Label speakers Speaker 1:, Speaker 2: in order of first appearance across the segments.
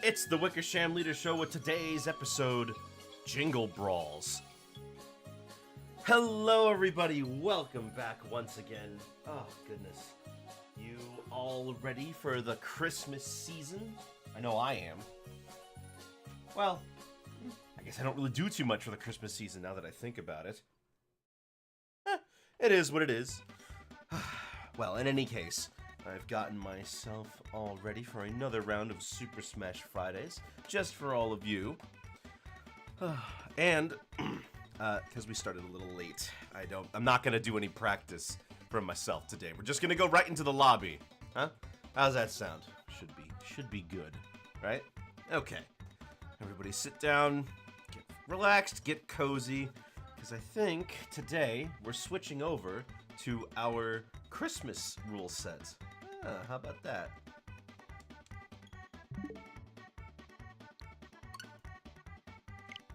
Speaker 1: It's the Wickersham Leader Show with today's episode, Jingle Brawls. Hello everybody, welcome back once again. Oh goodness. You all ready for the Christmas season? I know I am. Well, I guess I don't really do too much for the Christmas season now that I think about it. It is what it is. Well, in any case, I've gotten myself all ready for another round of Super Smash Fridays, just for all of you. And, because we started a little late, I'm not gonna do any practice for myself today. We're just gonna go right into the lobby. Huh? How's that sound? Should be good, right? Okay. Everybody sit down, get relaxed, get cozy, because I think today we're switching over to our Christmas rule set. How about that?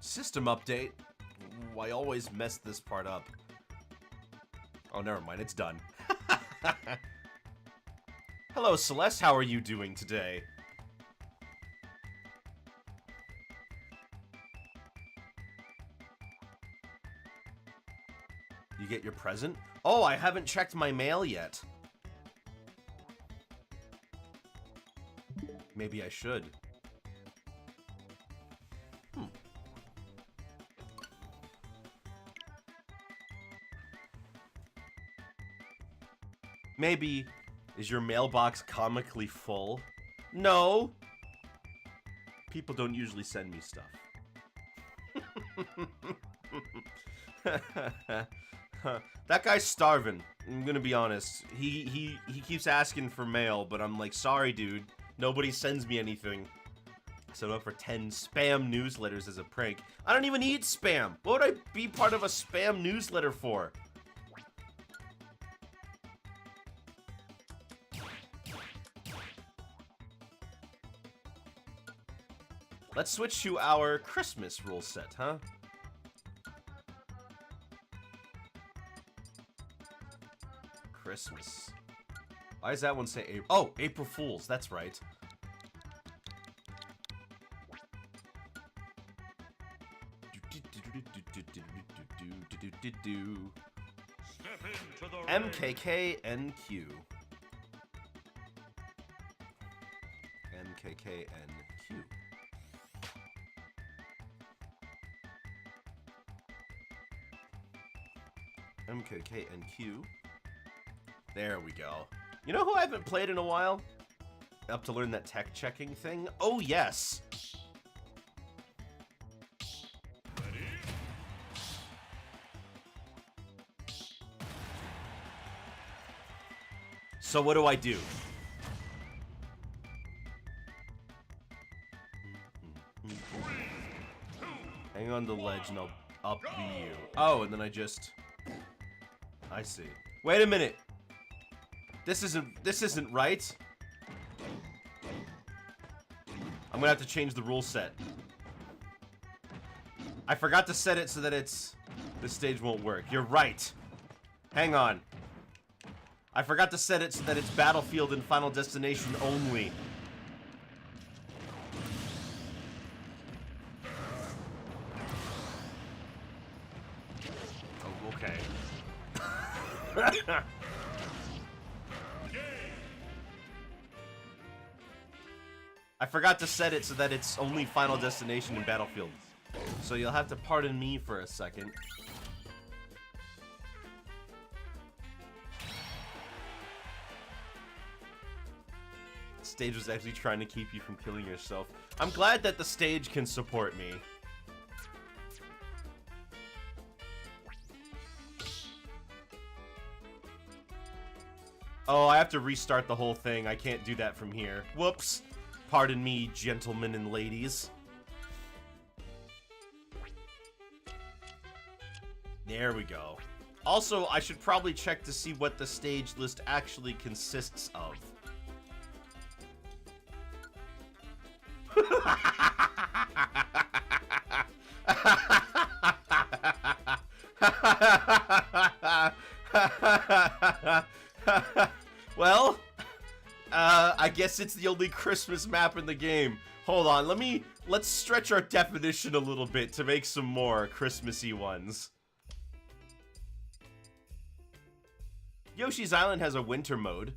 Speaker 1: System update. Ooh, I always mess this part up. Oh, never mind, it's done. Hello, Celeste, how are you doing today? You get your present? Oh, I haven't checked my mail yet. Maybe I should. Maybe, is your mailbox comically full? No! People don't usually send me stuff. That guy's starving. I'm gonna be honest. He keeps asking for mail, but I'm like, sorry, dude. Nobody sends me anything. I set up for 10 spam newsletters as a prank. I don't even need spam. What would I be part of a spam newsletter for? Let's switch to our Christmas rule set, huh? Christmas. Why does that one say April? Oh, April Fools, that's right. MKKNQ. MKKNQ. MKKNQ. There we go. You know who I haven't played in a while? Up to learn that tech checking thing? Oh, yes! Ready? So what do I do? Hang on the ledge and I'll up you. Oh, and then I just... I see. Wait a minute! This isn't right. I'm gonna have to change the rule set. I forgot to set it so that this stage won't work. You're right. Hang on. I forgot to set it so that it's Battlefield and Final Destination only. Oh, okay. I forgot to set it so that it's only Final Destination and Battlefield. So you'll have to pardon me for a second. The stage was actually trying to keep you from killing yourself. I'm glad that the stage can support me. Oh, I have to restart the whole thing. I can't do that from here. Whoops. Pardon me, gentlemen and ladies. There we go. Also, I should probably check to see what the stage list actually consists of. Well, I guess it's the only Christmas map in the game. Hold on, let's stretch our definition a little bit to make some more Christmassy ones. Yoshi's Island has a winter mode.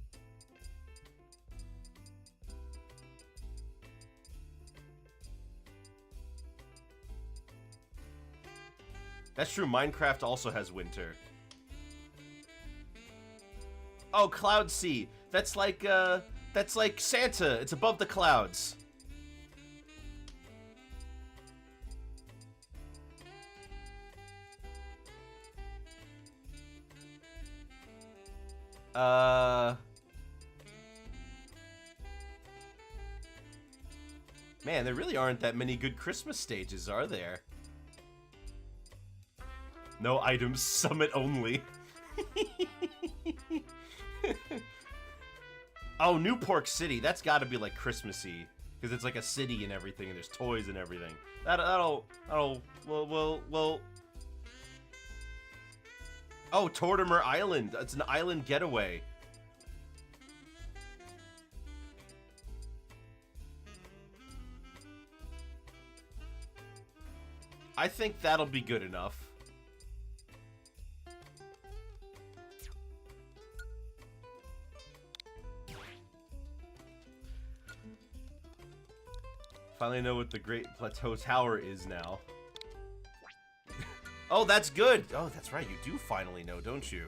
Speaker 1: That's true, Minecraft also has winter. Oh, Cloud Sea. That's like Santa. It's above the clouds. Man, there really aren't that many good Christmas stages, are there? No items, summit only. Oh, New Pork City. That's got to be like Christmassy, because it's like a city and everything, and there's toys and everything. Well. Oh, Tortimer Island. It's an island getaway. I think that'll be good enough. Finally know what the Great Plateau Tower is now. Oh, that's good. Oh, that's right. You do finally know, don't you?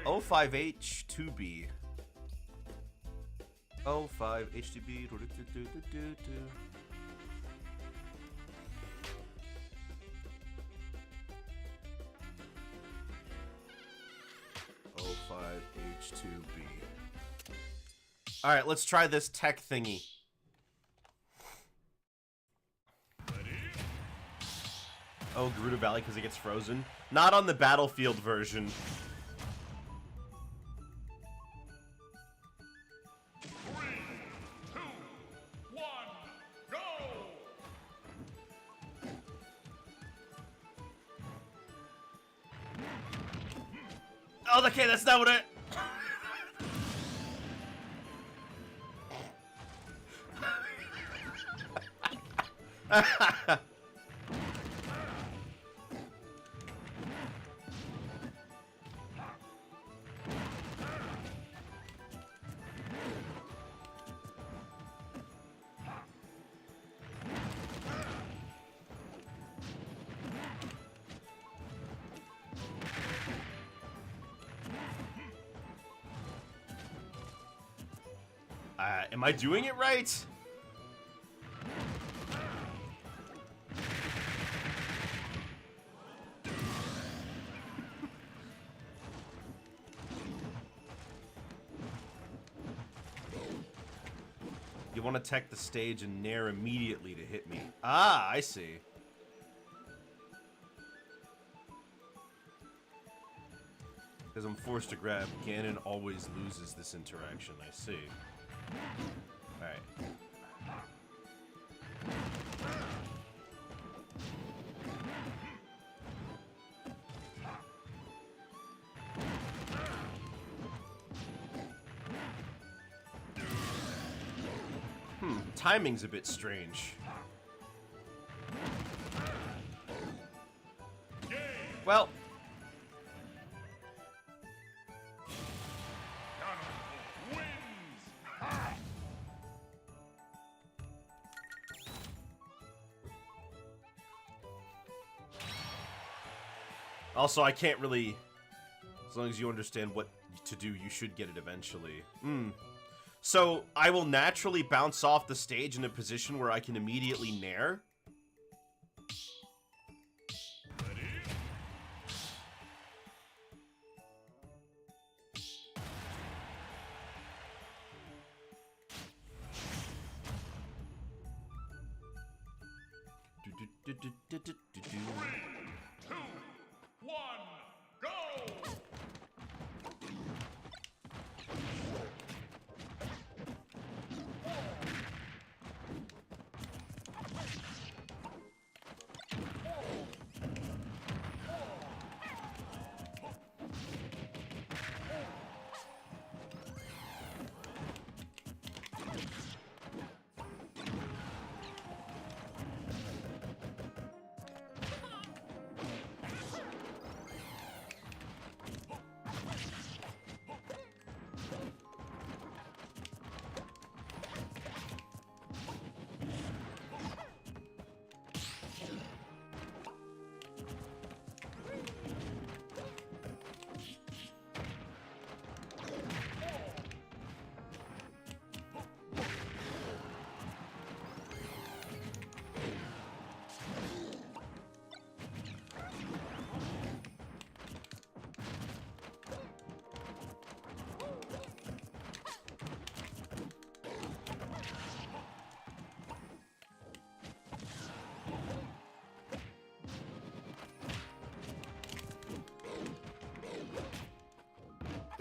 Speaker 1: O5H2B. O5H2B. 5H2B. Alright, let's try this tech thingy. Oh, Gerudo Valley because it gets frozen. Not on the Battlefield version. Oh, okay, that's not what I... Am I doing it right? You want to tech the stage and nair immediately to hit me. Ah, I see. Because I'm forced to grab. Ganon always loses this interaction, I see. Alright. Timing's a bit strange. Well. Also, I can't really... As long as you understand what to do, you should get it eventually. So, I will naturally bounce off the stage in a position where I can immediately nair.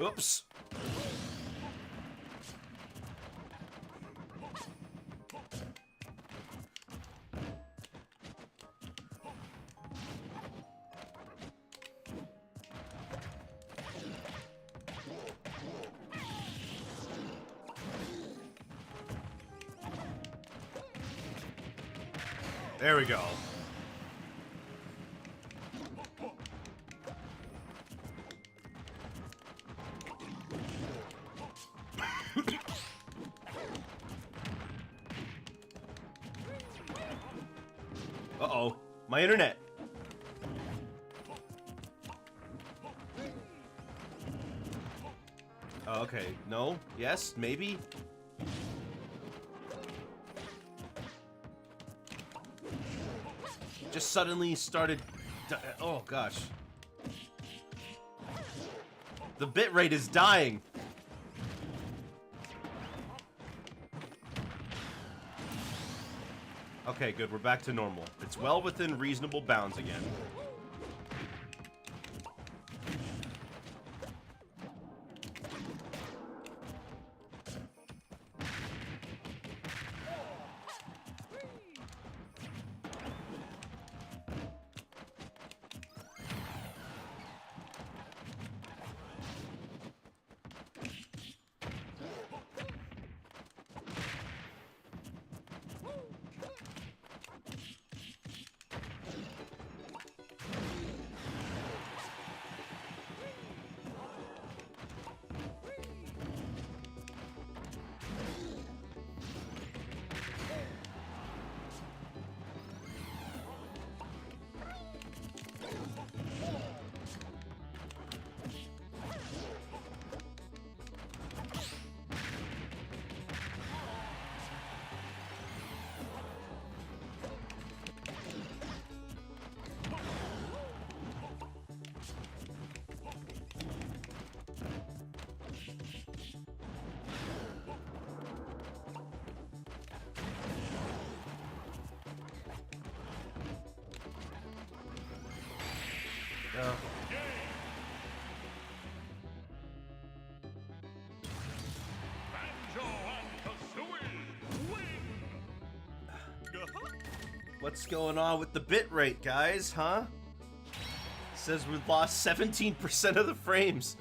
Speaker 1: Oops. There we go. Uh-oh. My internet. Oh, okay. No? Yes? Maybe? Just suddenly started... Oh, gosh. The bitrate is dying. Okay, good. We're back to normal. It's well within reasonable bounds again. What's going on with the bitrate, guys, huh? Says we've lost 17% of the frames.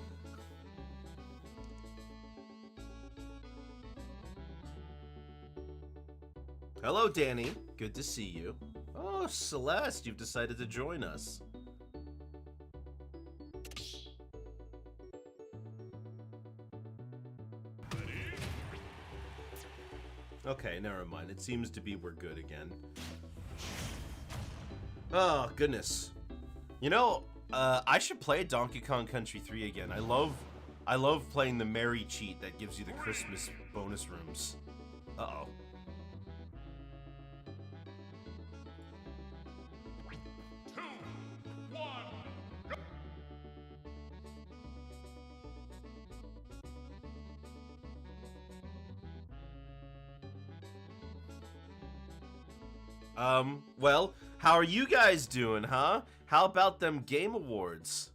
Speaker 1: Hello, Danny. Good to see you. Oh, Celeste, you've decided to join us. Okay, never mind. It seems to be we're good again. Oh, goodness. You know, I should play Donkey Kong Country 3 again. I love playing the Merry cheat that gives you the Christmas bonus rooms. Uh-oh. Well, how are you guys doing, huh? How about them Game Awards?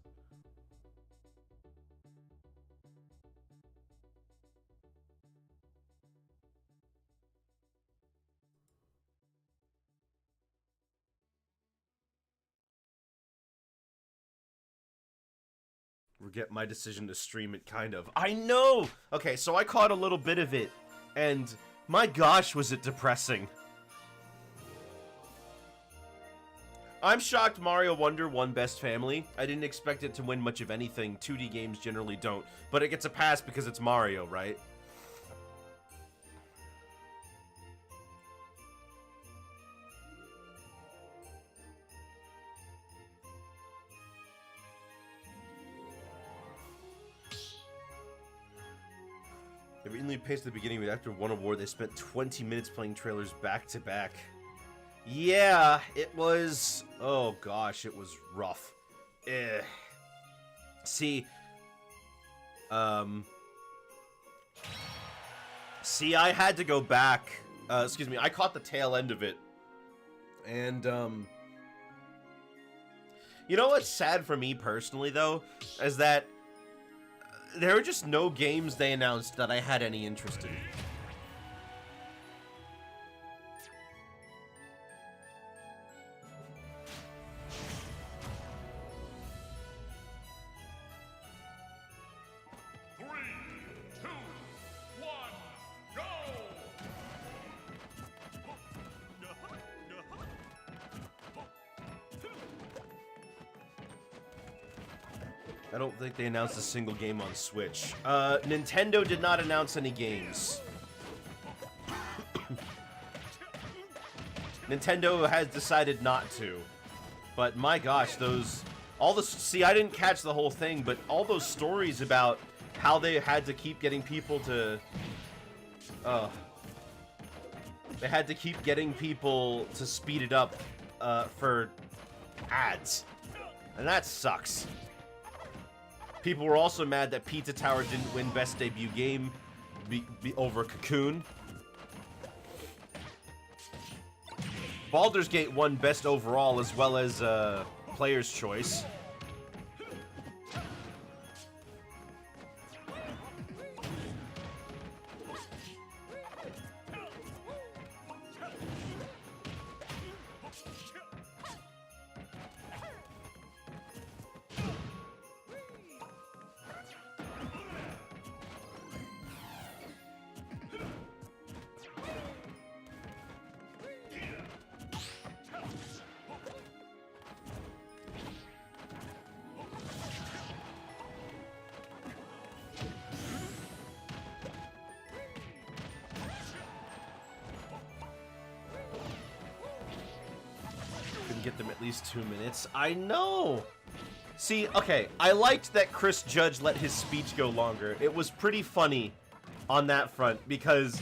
Speaker 1: Regret my decision to stream it, kind of. I know! Okay, so I caught a little bit of it, and my gosh, was it depressing. I'm shocked Mario Wonder won Best Family. I didn't expect it to win much of anything. 2D games generally don't. But it gets a pass because it's Mario, right? They really paced at the beginning, but after one award, they spent 20 minutes playing trailers back to back. Yeah, it was... Oh gosh, it was rough. See... See, I had to go back. Excuse me, I caught the tail end of it. And, you know what's sad for me personally, though? Is that... there were just no games they announced that I had any interest in. I don't think they announced a single game on Switch. Nintendo did not announce any games. Nintendo has decided not to. But my gosh, see, I didn't catch the whole thing, but all those stories about how they had to keep getting people to, they had to keep getting people to speed it up, for ads. And that sucks. People were also mad that Pizza Tower didn't win Best Debut Game over Cocoon. Baldur's Gate won Best Overall as well as Player's Choice. Get them at least 2 minutes. I know! See, okay, I liked that Chris Judge let his speech go longer. It was pretty funny on that front because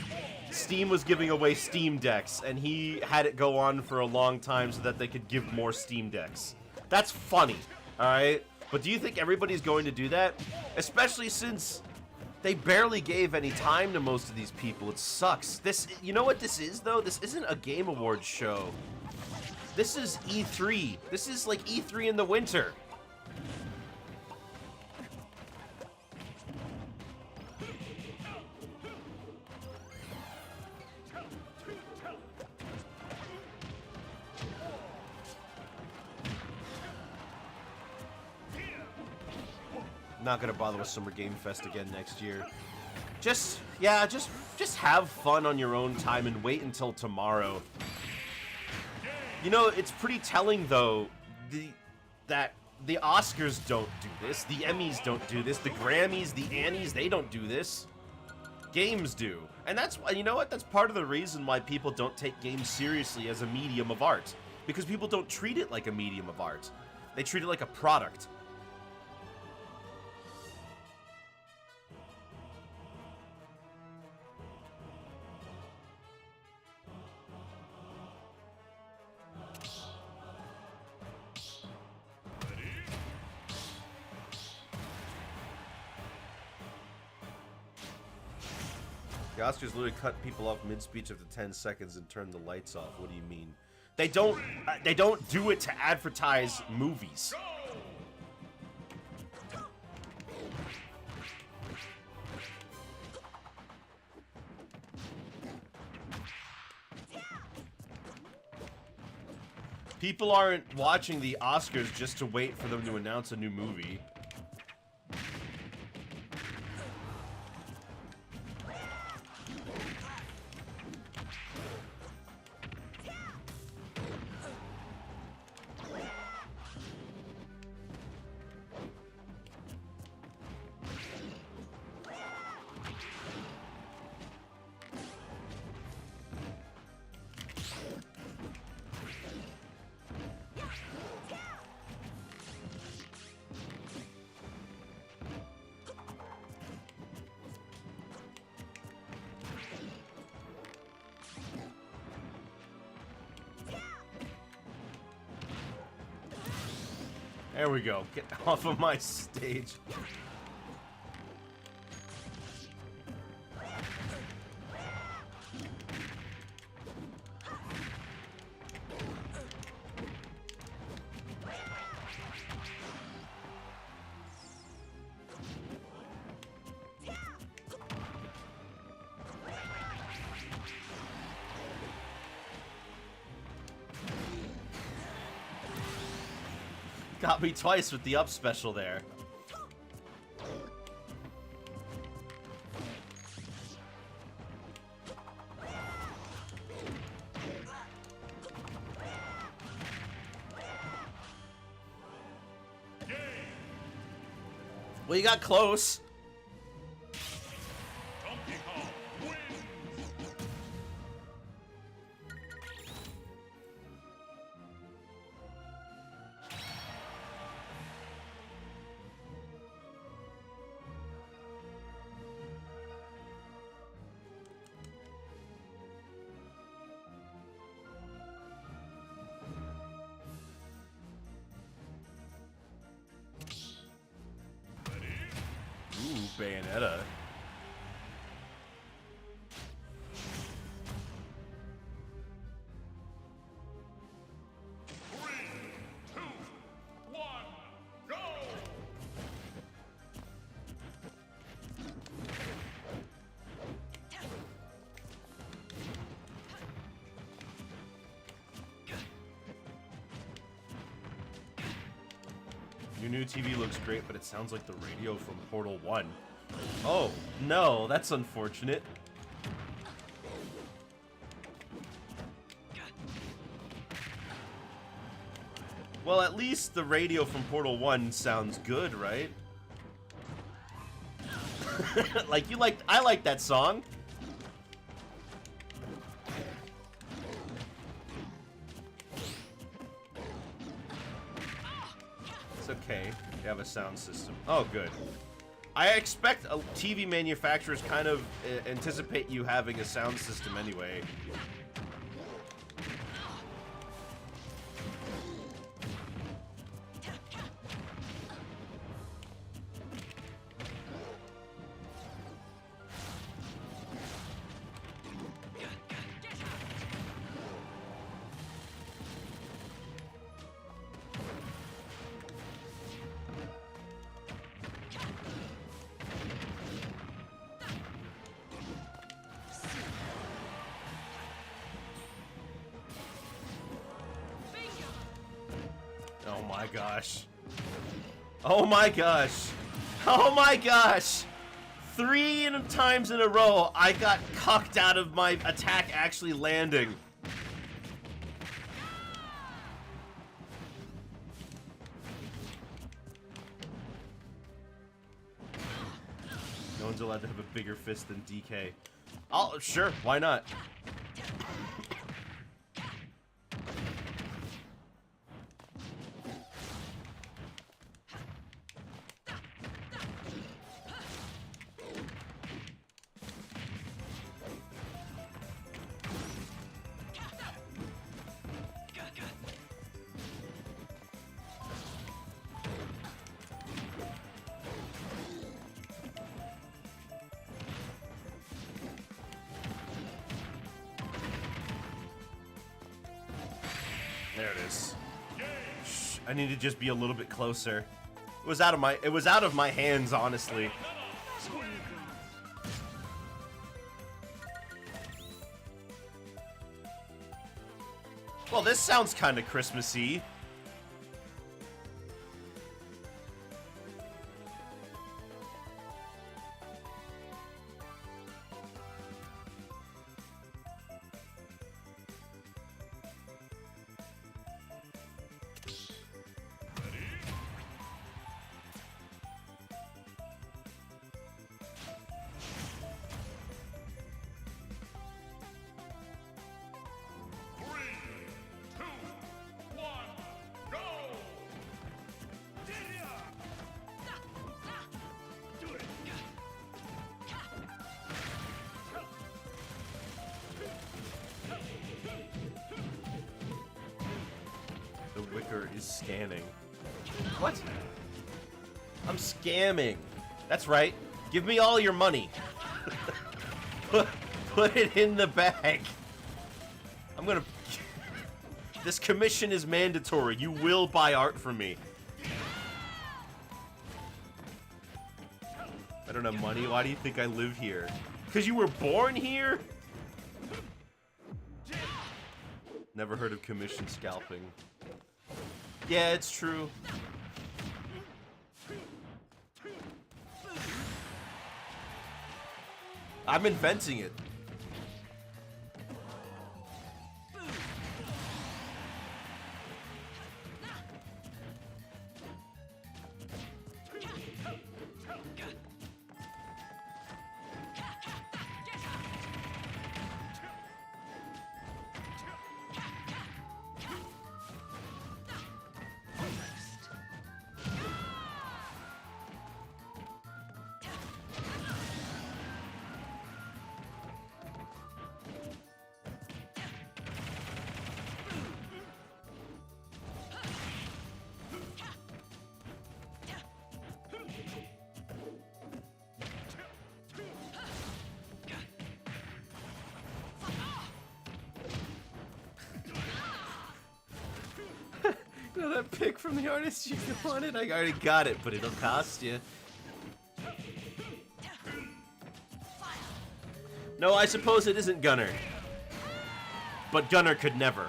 Speaker 1: Steam was giving away Steam Decks and he had it go on for a long time so that they could give more Steam Decks. That's funny, alright? But do you think everybody's going to do that? Especially since they barely gave any time to most of these people. It sucks. You know what this is, though? This isn't a Game Awards show. This is E3. This is like E3 in the winter. Not gonna bother with Summer Game Fest again next year. Just have fun on your own time and wait until tomorrow. You know, it's pretty telling, though, that the Oscars don't do this, the Emmys don't do this, the Grammys, the Annies, they don't do this. Games do. And that's, you know what, that's part of the reason why people don't take games seriously as a medium of art. Because people don't treat it like a medium of art. They treat it like a product. The Oscars literally cut people off mid-speech after 10 seconds and turn the lights off. What do you mean? They don't do it to advertise movies. People aren't watching the Oscars just to wait for them to announce a new movie. There we go. Get off of my stage. got me twice with the up special there. Well, you got close. Ooh, Bayonetta. Your new TV looks great, but it sounds like the radio from Portal 1. Oh, no, that's unfortunate. Well, at least the radio from Portal 1 sounds good, right? I like that song. It's okay. You have a sound system. Oh, good. I expect TV manufacturers kind of anticipate you having a sound system anyway. Oh my gosh. Oh my gosh. Oh my gosh. 3 times in a row, I got cucked out of my attack actually landing. No one's allowed to have a bigger fist than DK. Sure, why not? There it is. Shh, I need to just be a little bit closer. It was out of my hands, honestly. Well, this sounds kind of Christmassy. The wicker is scanning. What? I'm scamming. That's right. Give me all your money. Put it in the bag. I'm gonna... This commission is mandatory. You will buy art from me. I don't have money. Why do you think I live here? Because you were born here? Never heard of commission scalping. Yeah, it's true. I'm inventing it. You know that pic from the artist you wanted? I already got it, but it'll cost you. No, I suppose it isn't Gunner. But Gunner could never.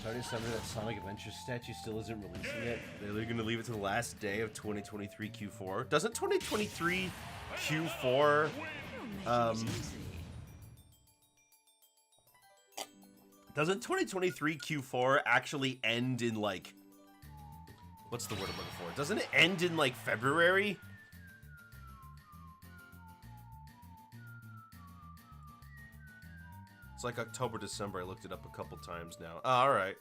Speaker 1: Sorry to summon that Sonic Adventure statue still isn't releasing yet. They're going to leave it to the last day of 2023 Q4. Doesn't 2023 Q4 doesn't 2023 Q4 actually end in like, what's the word I'm looking for? Doesn't it end in like February? It's like October, December. I looked it up a couple times now. Oh, all right.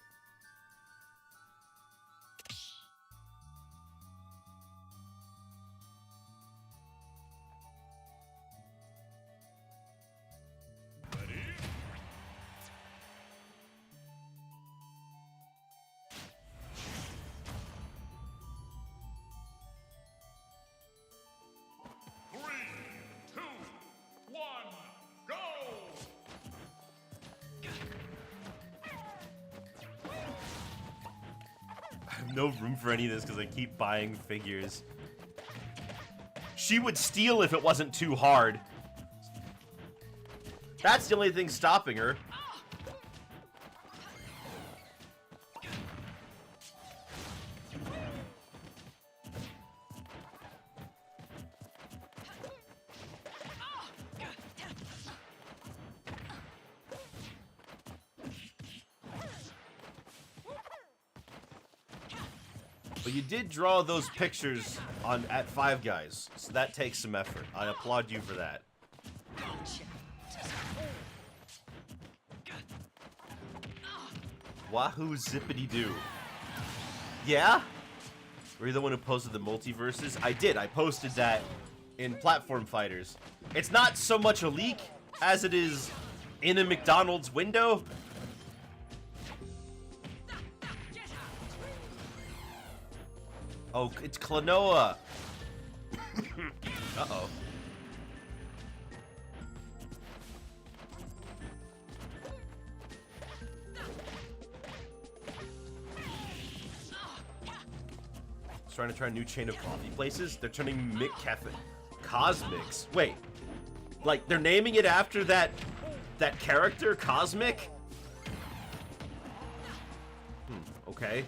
Speaker 1: No room for any of this because I keep buying figures. She would steal if it wasn't too hard. That's the only thing stopping her. But you did draw those pictures at Five Guys, so that takes some effort. I applaud you for that. Wahoo zippity doo. Yeah? Were you the one who posted the multiverses? I did. I posted that in Platform Fighters. It's not so much a leak as it is in a McDonald's window. Oh, it's Klonoa. Uh-oh. It's trying to try a new chain of coffee places. They're turning McCafe Cosmics. Wait, like they're naming it after that character, Cosmic? Okay.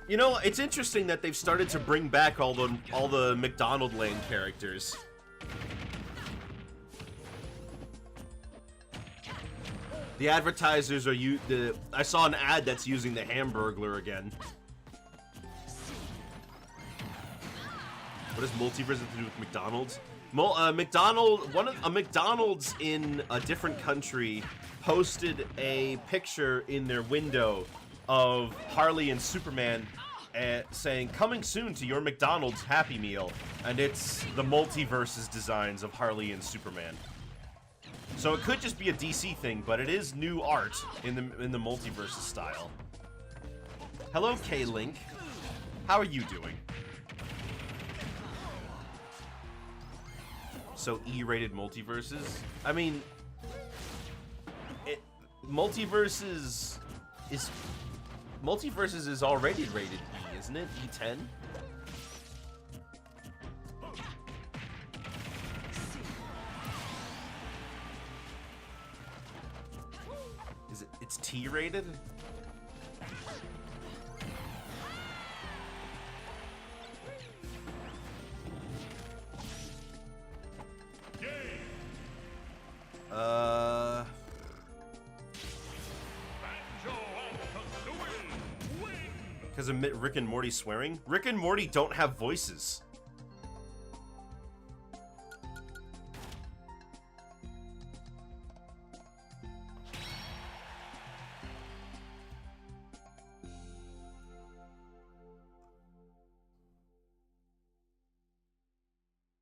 Speaker 1: You know, it's interesting that they've started to bring back all the McDonald Lane characters. The advertisers are I saw an ad that's using the Hamburglar again. What does multiverse have to do with McDonald's? McDonald's in a different country posted a picture in their window of Harley and Superman saying, coming soon to your McDonald's Happy Meal, and it's the Multiverse's designs of Harley and Superman. So it could just be a DC thing, but it is new art in the Multiverse's style. Hello, K-Link. How are you doing? So E-rated Multiverses? I mean, Multiverses is already rated E, isn't it? E10? Is it? It's T rated? Because of Rick and Morty swearing? Rick and Morty don't have voices.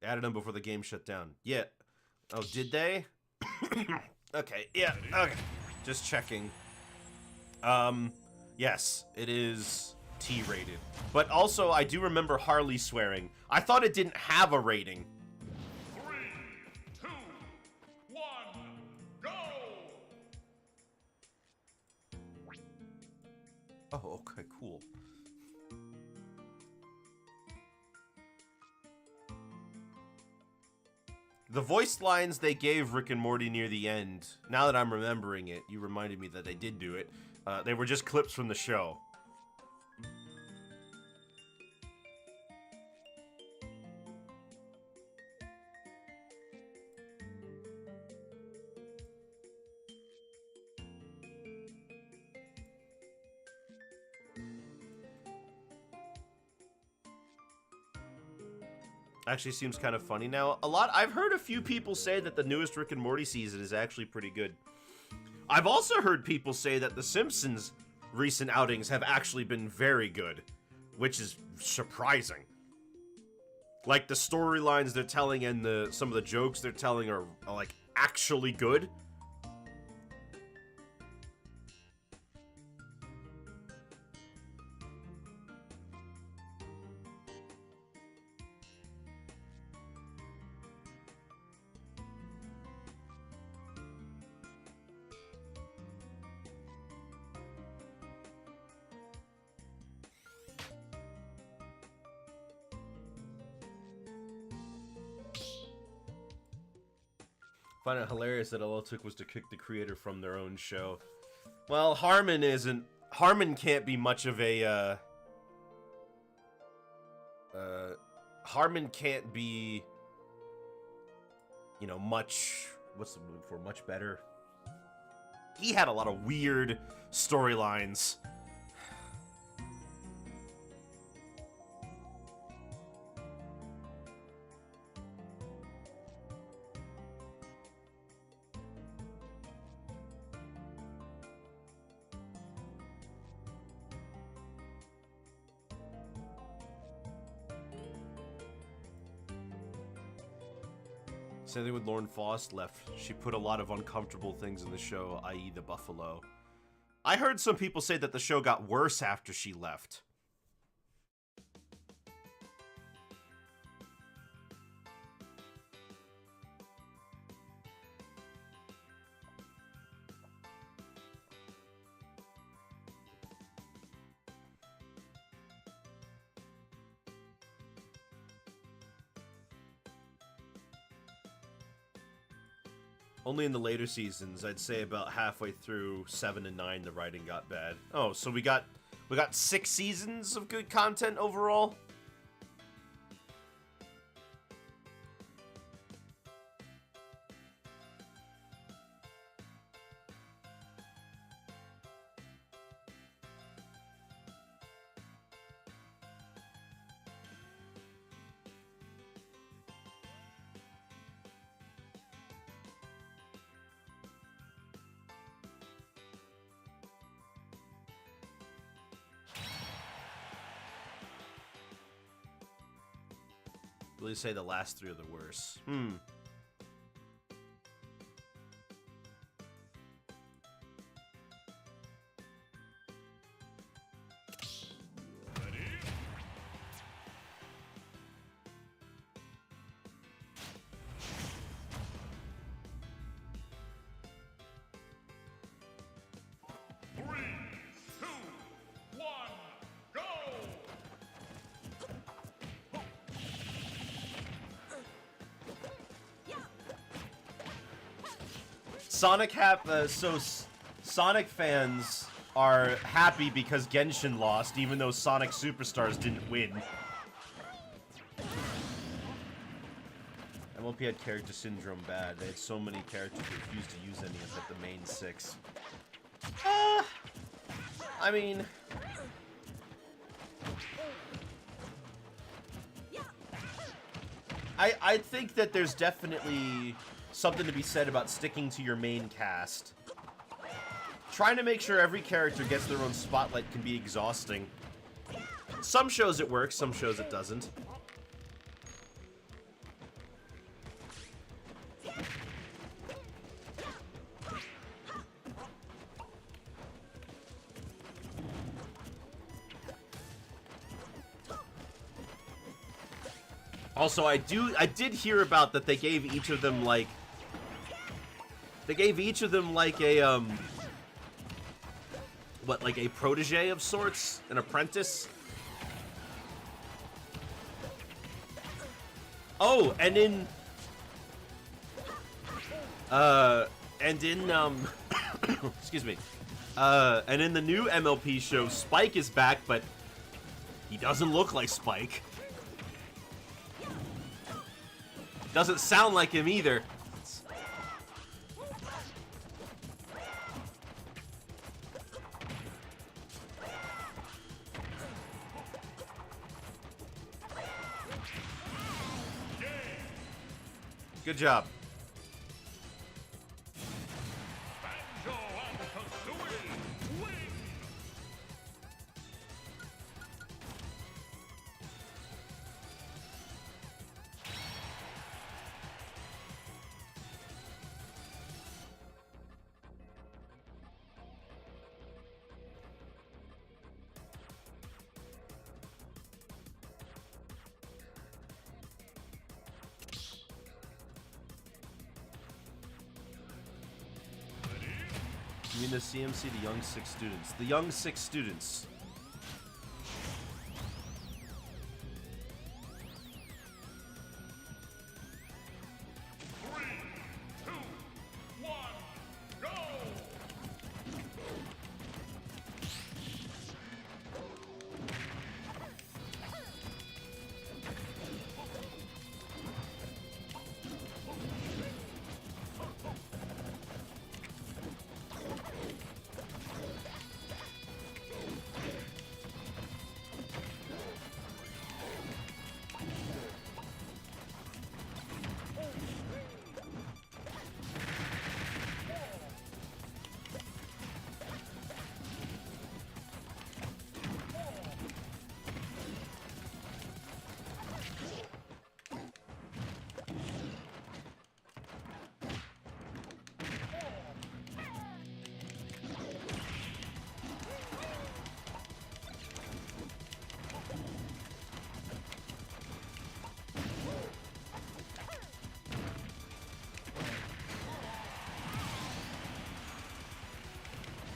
Speaker 1: Added them before the game shut down. Yeah. Oh, did they? Okay, yeah, okay. Just checking. Yes, it is T-rated. But also, I do remember Harley swearing. I thought it didn't have a rating.
Speaker 2: 3, 2, 1, go!
Speaker 1: Oh, okay, cool. The voice lines they gave Rick and Morty near the end, now that I'm remembering it, you reminded me that they did do it, they were just clips from the show. Actually seems kind of funny now. I've heard a few people say that the newest Rick and Morty season is actually pretty good. I've also heard people say that The Simpsons' recent outings have actually been very good, which is surprising. Like, the storylines they're telling and some of the jokes they're telling are like, actually good. Find it hilarious that all it took was to kick the creator from their own show. Well, Harmon can't be much of a, Harmon can't be, you know, much, what's the word for, much better? He had a lot of weird storylines. Same thing with Lauren Faust left. She put a lot of uncomfortable things in the show, i.e. the buffalo. I heard some people say that the show got worse after she left. Only in the later seasons, I'd say about halfway through 7 and 9, the writing got bad. Oh, so we got 6 seasons of good content overall? Really say the last three are the worst. Hmm. Sonic fans are happy because Genshin lost, even though Sonic Superstars didn't win. MLP had character syndrome bad. They had so many characters they refused to use any of the main 6. I mean... I think that there's definitely something to be said about sticking to your main cast. Trying to make sure every character gets their own spotlight can be exhausting. Some shows it works, some shows it doesn't. Also, I did hear about that they gave each of them like a like a protege of sorts, an apprentice. Oh, and in excuse me. And in the new MLP show, Spike is back, but he doesn't look like Spike. Doesn't sound like him either. Good job.
Speaker 2: Banjo and Kazooie win!
Speaker 1: You mean the CMC, the Young Six Students? The Young Six Students.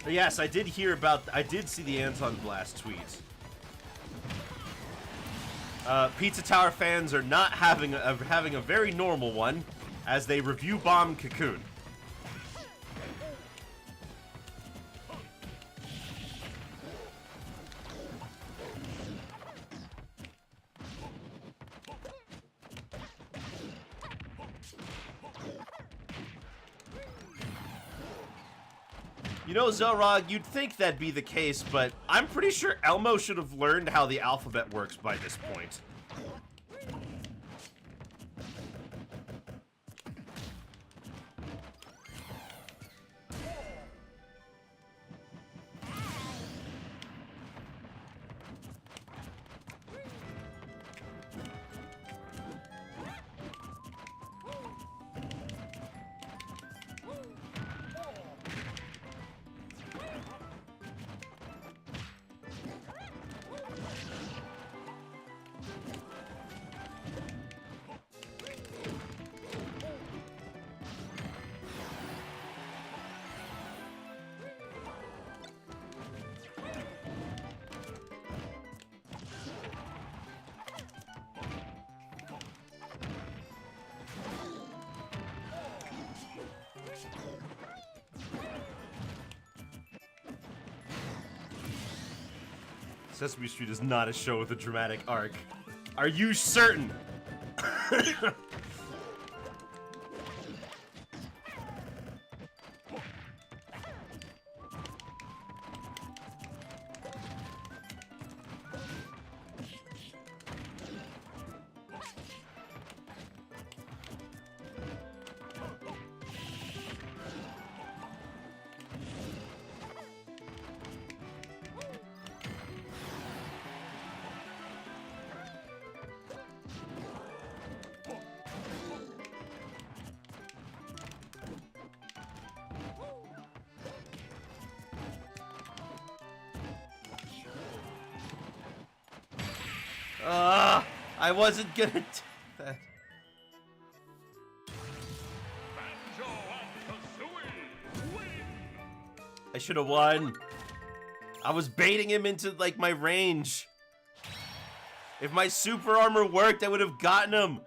Speaker 1: Yes, I did hear about... I did see the Anton Blast tweet. Pizza Tower fans are not having a very normal one as they review Bomb Cocoon. You know, Zelrog, you'd think that'd be the case, but I'm pretty sure Elmo should have learned how the alphabet works by this point. Sesame Street is not a show with a dramatic arc. Are you certain? I wasn't gonna do that.
Speaker 2: Banjo and Kazooie win.
Speaker 1: I should have won. I was baiting him into, like, my range. If my super armor worked, I would have gotten him.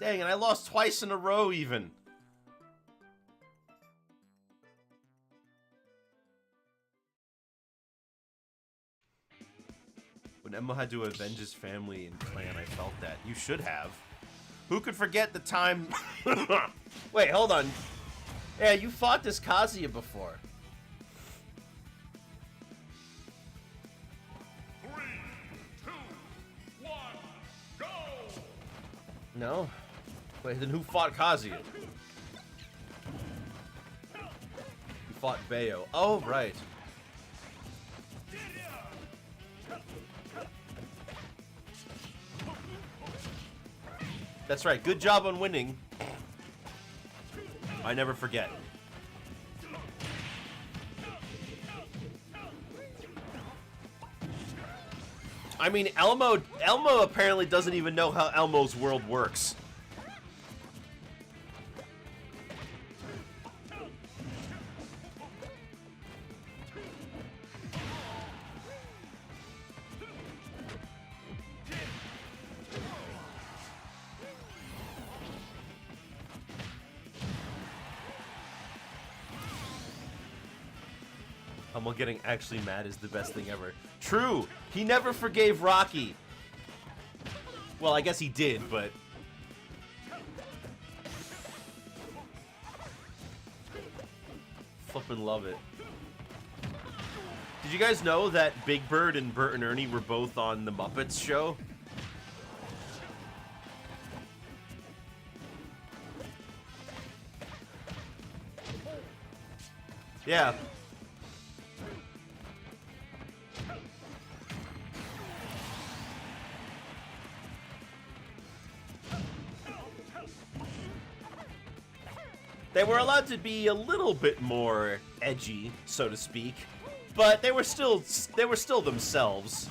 Speaker 1: Dang, and I lost twice in a row, even. When Emma had to avenge his family and clan, I felt that. You should have. Who could forget the time... Wait, hold on. Yeah, you fought this Kazuya before.
Speaker 2: 3, 2, 1, go!
Speaker 1: No? Wait, then who fought Kazuya? You fought Bayo. Oh, right. That's right. Good job on winning. I never forget. I mean, Elmo apparently doesn't even know how Elmo's world works. Elmo getting actually mad is the best thing ever. True! He never forgave Rocky. Well, I guess he did, but... Flippin' love it. Did you guys know that Big Bird and Bert and Ernie were both on the Muppets show? Yeah. They were allowed to be a little bit more edgy, so to speak, but they were still themselves.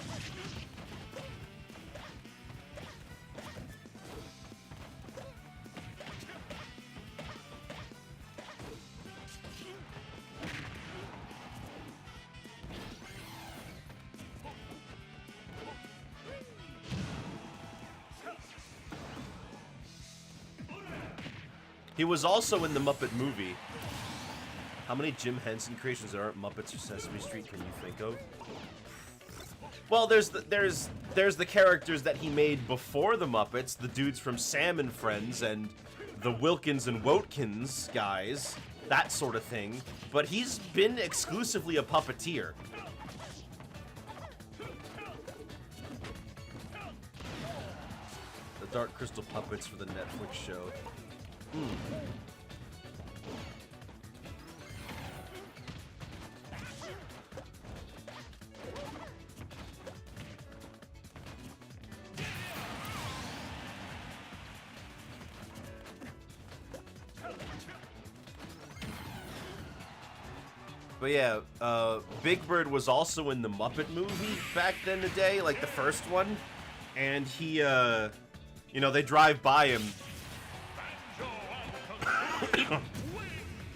Speaker 1: He was also in the Muppet movie. How many Jim Henson creations there aren't Muppets or Sesame Street can you think of? Well, there's the characters that he made before the Muppets, the dudes from Sam and Friends and the Wilkins and Wotkins guys, that sort of thing. But he's been exclusively a puppeteer. The Dark Crystal puppets for the Netflix show. But yeah, Big Bird was also in the Muppet movie back then the day, like the first one. And he, you know, they drive by him.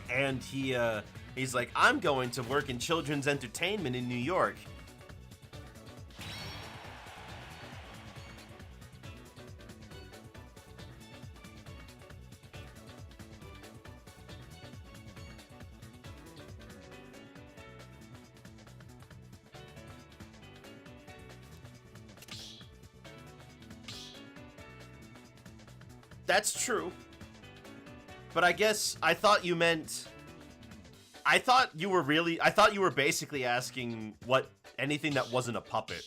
Speaker 1: And he's like, I'm going to work in children's entertainment in New York. That's true. But I guess I thought you meant... I thought you were basically asking what anything that wasn't a puppet.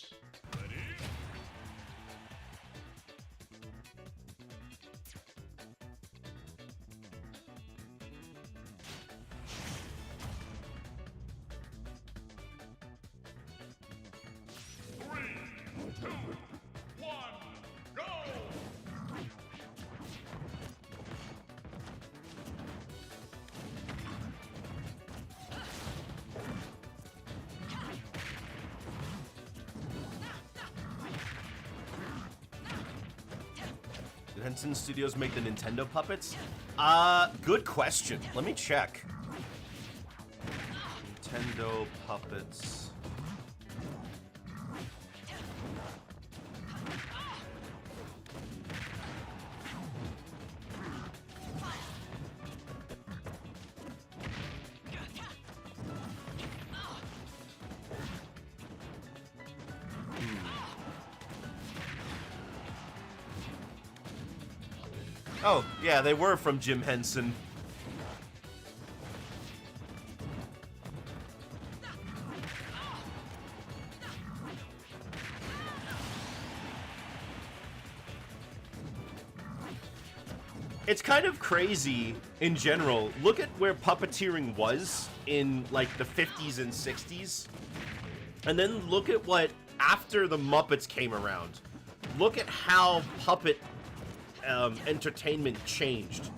Speaker 1: Did Henson Studios make the Nintendo puppets? Good question. Let me check. Nintendo puppets. Oh, yeah, they were from Jim Henson. It's kind of crazy in general. Look at where puppeteering was in, like, the 50s and 60s. And then look at what, after the Muppets came around. Look at how puppet entertainment changed.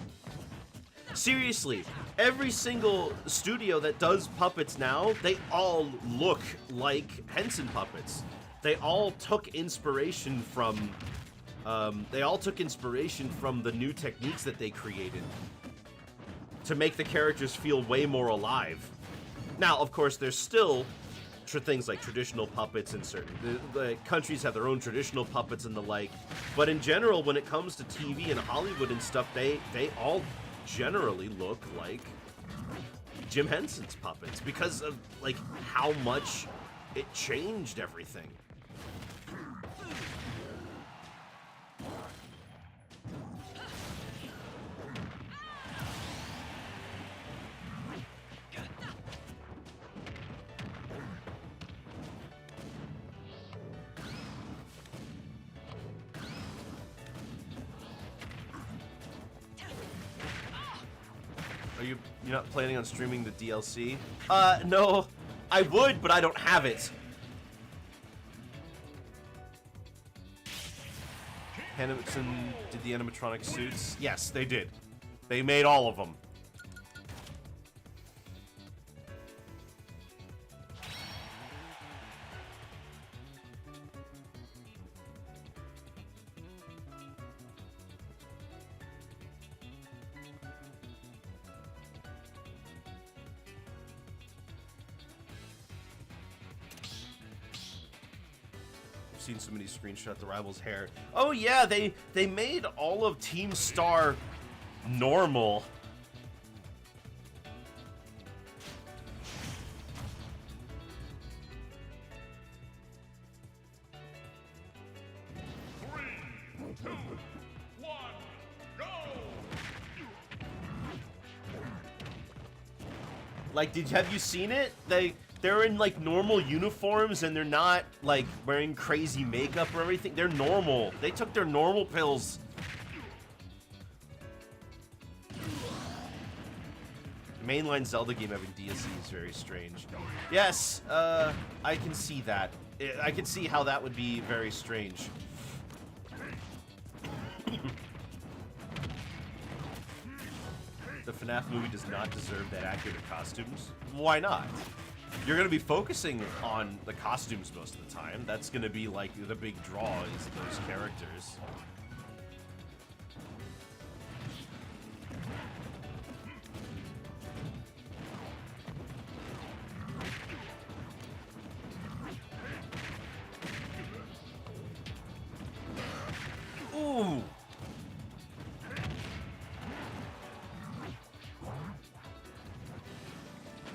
Speaker 1: Seriously, every single studio that does puppets now, they all look like Henson puppets. They all took inspiration from the new techniques that they created to make the characters feel way more alive. Now, of course, there's still things like traditional puppets in certain the countries have their own traditional puppets and the like, but in general, when it comes to TV and Hollywood and stuff, they all generally look like Jim Henson's puppets because of like how much it changed everything. You're not planning on streaming the DLC? No. I would, but I don't have it. Henson did the animatronic suits? Yes, they did. They made all of them. Seen so many screenshots the Rivals hair. Oh yeah, they made all of Team Star normal.
Speaker 2: Three, two, one, go!
Speaker 1: Like, have you seen it? They're in like normal uniforms and they're not like wearing crazy makeup or everything. They're normal. They took their normal pills. The mainline Zelda game having DSC is very strange. Yes, I can see that. I can see how that would be very strange. The FNAF movie does not deserve that accurate costumes. Why not? You're going to be focusing on the costumes most of the time. That's going to be like the big draw is those characters. Ooh.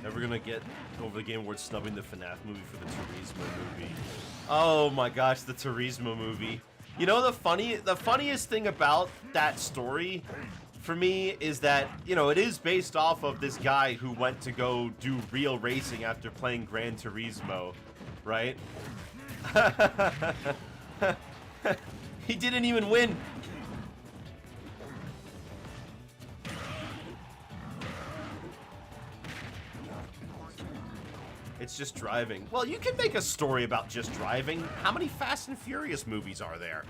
Speaker 1: Never gonna get over the Game Awards snubbing the FNAF movie for the Turismo movie. Oh my gosh, the Turismo movie. You know, the funniest thing about that story for me is that, you know, it is based off of this guy who went to go do real racing after playing Gran Turismo, right? He didn't even win. It's just driving. Well, you can make a story about just driving. How many Fast and Furious movies are there?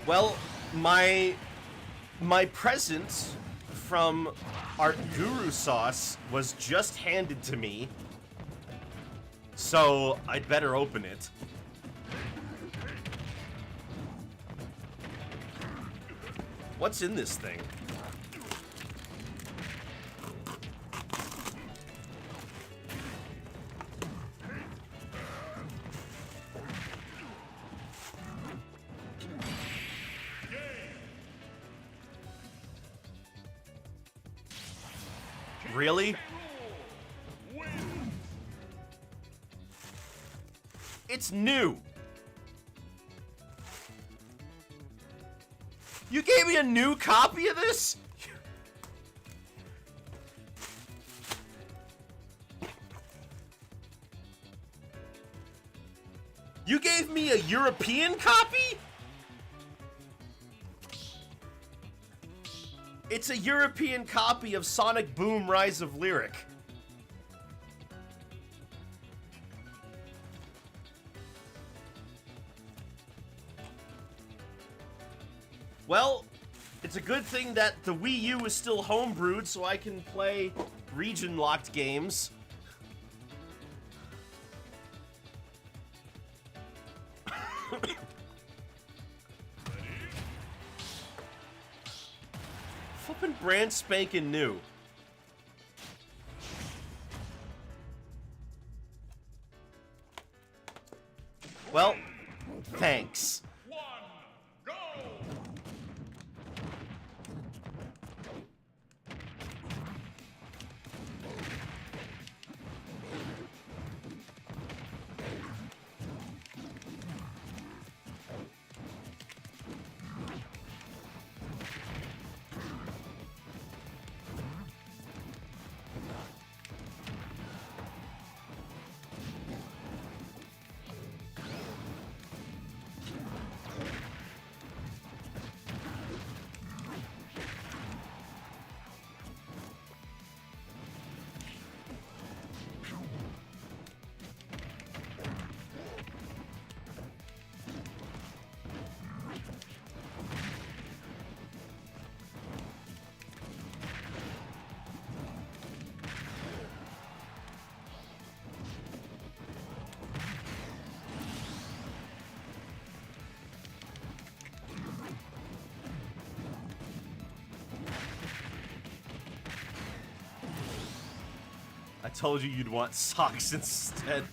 Speaker 1: Well, my present from Art Guru Sauce was just handed to me, so I'd better open it. What's in this thing? Really? It's new. You gave me a new copy of this? You gave me a European copy? It's a European copy of Sonic Boom Rise of Lyric. Well, it's a good thing that the Wii U is still homebrewed so I can play region-locked games. Flippin' brand spanking new. Well, thanks.
Speaker 2: One, go!
Speaker 1: I told you you'd want socks instead.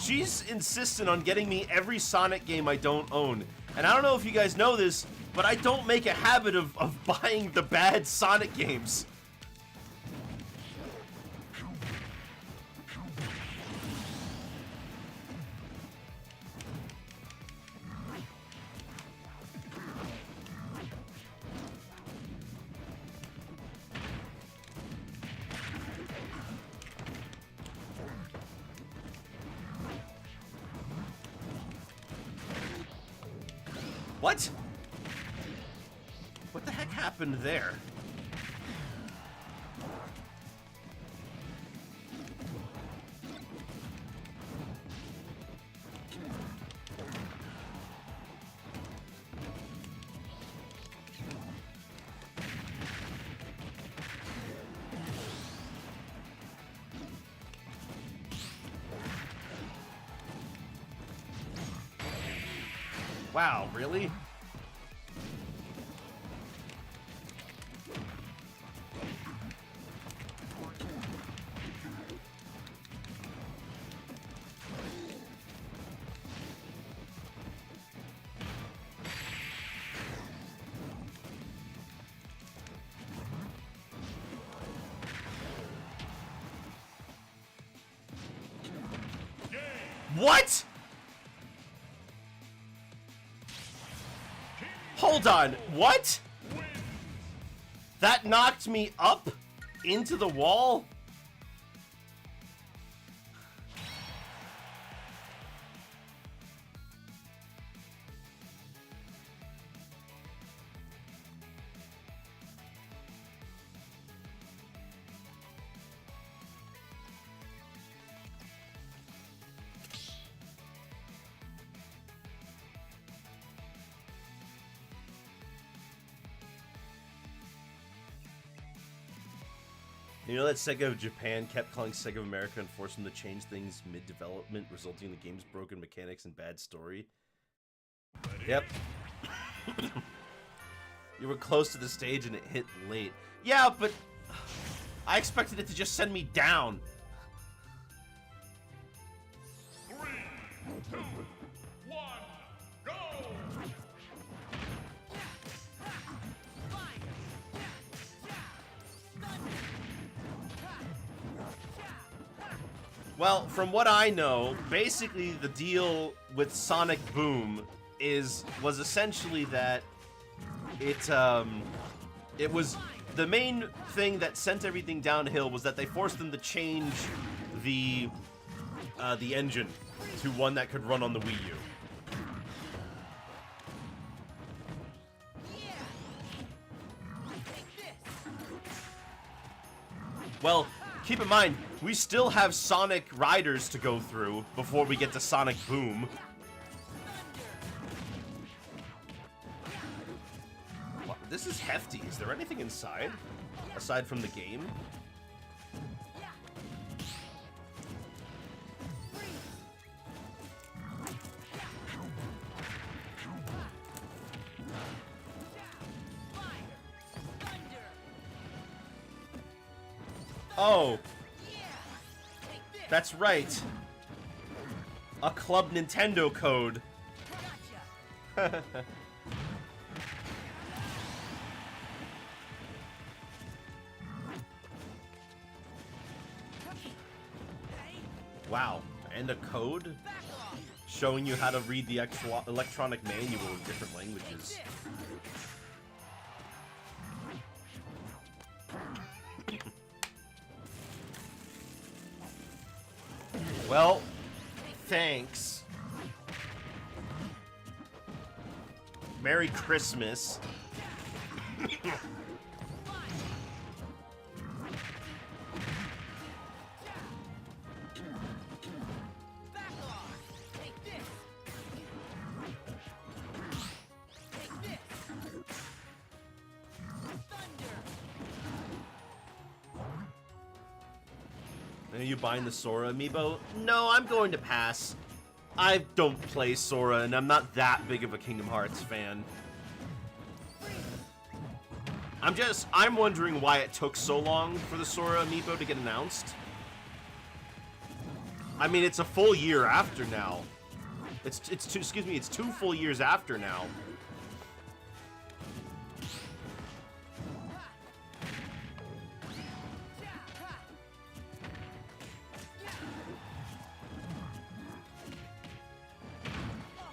Speaker 1: She's insistent on getting me every Sonic game I don't own. And I don't know if you guys know this, but I don't make a habit of buying the bad Sonic games. What? What the heck happened there? Wow, really? What? Hold on, what? That knocked me up into the wall? You know that Sega of Japan kept calling Sega of America and forced them to change things mid-development, resulting in the game's broken mechanics and bad story? Yep. You were close to the stage and it hit late. Yeah, but I expected it to just send me down.
Speaker 2: 3, 2, 1, go!
Speaker 1: Well, from what I know, basically the deal with Sonic Boom was essentially that it was the main thing that sent everything downhill was that they forced them to change the engine to one that could run on the Wii U. Well, keep in mind, we still have Sonic Riders to go through before we get to Sonic Boom. Wow, this is hefty. Is there anything inside? Aside from the game? Oh. That's right. A Club Nintendo code. Wow. And a code? Showing you how to read the electronic manual in different languages. Well, thanks. Merry Christmas. Are you buying the Sora amiibo? No, I'm going to pass. I don't play Sora, and I'm not that big of a Kingdom Hearts fan. I'm wondering why it took so long for the Sora amiibo to get announced. I mean, it's a full year after now. It's 2 full years after now.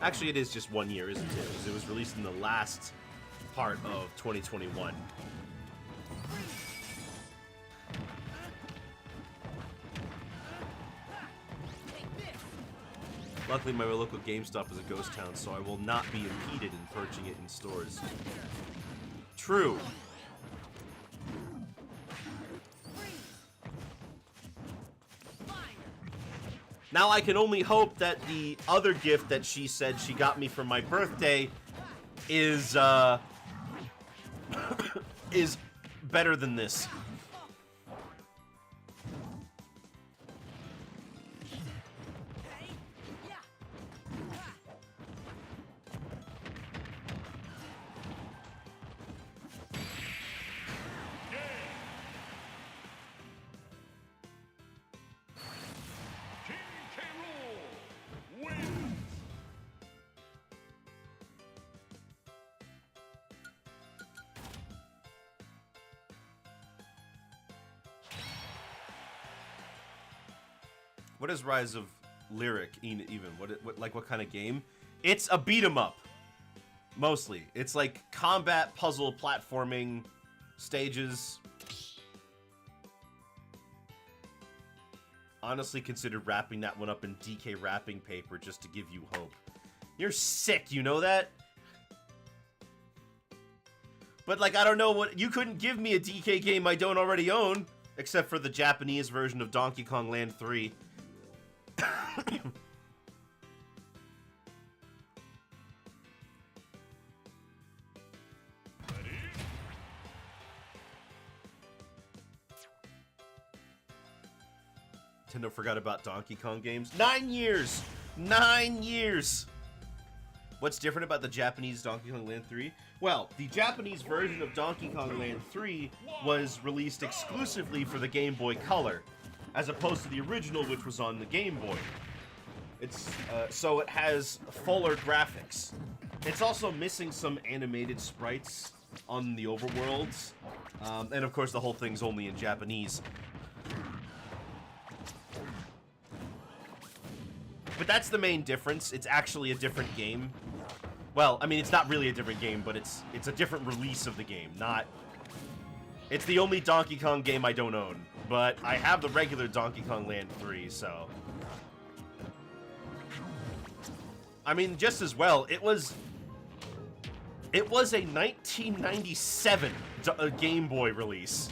Speaker 1: Actually, it is just 1 year, isn't it? Because it was released in the last part of 2021. Luckily, my local GameStop is a ghost town, so I will not be impeded in purchasing it in stores. True. Now I can only hope that the other gift that she said she got me for my birthday is is better than this. What is Rise of Lyric even? What kind of game? It's a beat 'em up. Mostly. It's like combat, puzzle, platforming, stages. Honestly considered wrapping that one up in DK wrapping paper just to give you hope. You're sick, you know that? But like, I don't know what... You couldn't give me a DK game I don't already own. Except for the Japanese version of Donkey Kong Land 3. Nintendo forgot about Donkey Kong games. 9 years! 9 years! What's different about the Japanese Donkey Kong Land 3? Well, the Japanese version of Donkey Kong Land 3 was released exclusively for the Game Boy Color, as opposed to the original, which was on the Game Boy. It's so it has fuller graphics. It's also missing some animated sprites on the overworlds, and of course the whole thing's only in Japanese. But that's the main difference. It's actually a different game. Well, I mean, it's not really a different game, but it's a different release of the game. Not... It's the only Donkey Kong game I don't own, but I have the regular Donkey Kong Land 3, so... I mean, just as well, it was a 1997 Game Boy release.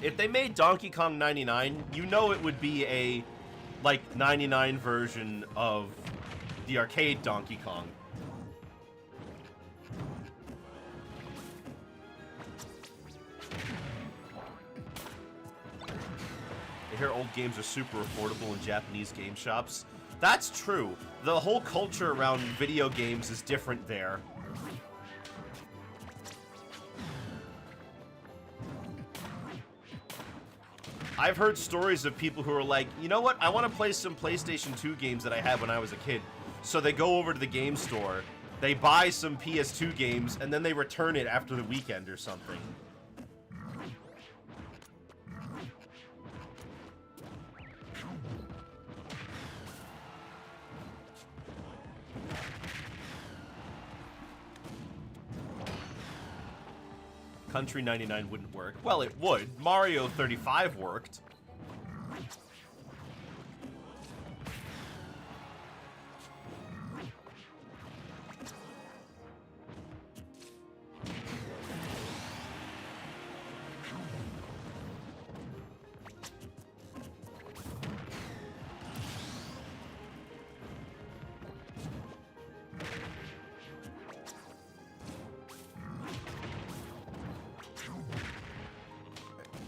Speaker 1: If they made Donkey Kong 99, you know it would be a, like, 99 version of the arcade Donkey Kong. I hear old games are super affordable in Japanese game shops. That's true. The whole culture around video games is different there. I've heard stories of people who are like, you know what, I want to play some PlayStation 2 games that I had when I was a kid. So they go over to the game store, they buy some PS2 games, and then they return it after the weekend or something. Country 99 wouldn't work. Well, it would. Mario 35 worked.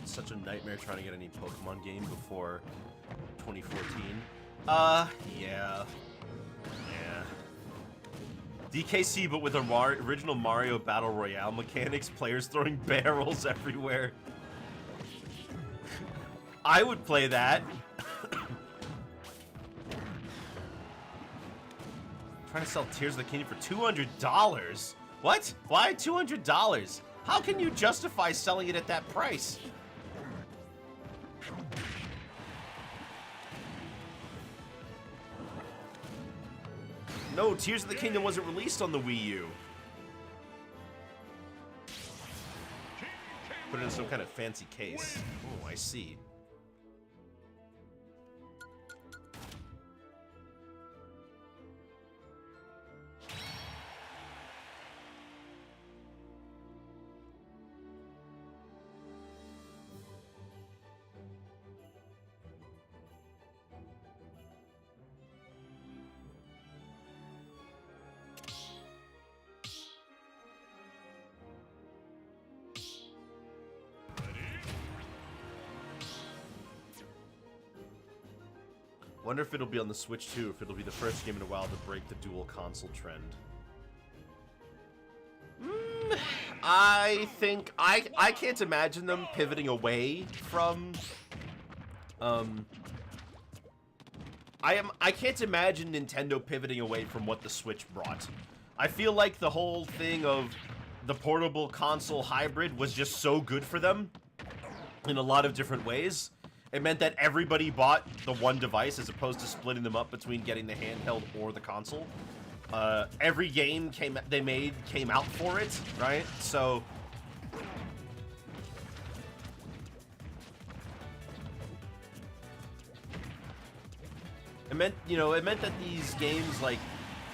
Speaker 1: Such a nightmare trying to get any Pokemon game before 2014. Yeah. Yeah. DKC, but with original Mario Battle Royale mechanics, players throwing barrels everywhere. I would play that. Trying to sell Tears of the Kingdom for $200. What? Why $200? How can you justify selling it at that price? No, Tears of the Kingdom wasn't released on the Wii U. Put it in some kind of fancy case. Oh, I see. Wonder if it'll be on the Switch too, if it'll be the first game in a while to break the dual console trend. I think I can't imagine them pivoting away from I can't imagine Nintendo pivoting away from what the Switch brought. I feel like the whole thing of the portable console hybrid was just so good for them in a lot of different ways. It meant that everybody bought the one device as opposed to splitting them up between getting the handheld or the console. Every game they made came out for it, right? So it meant, you know, it meant that these games, like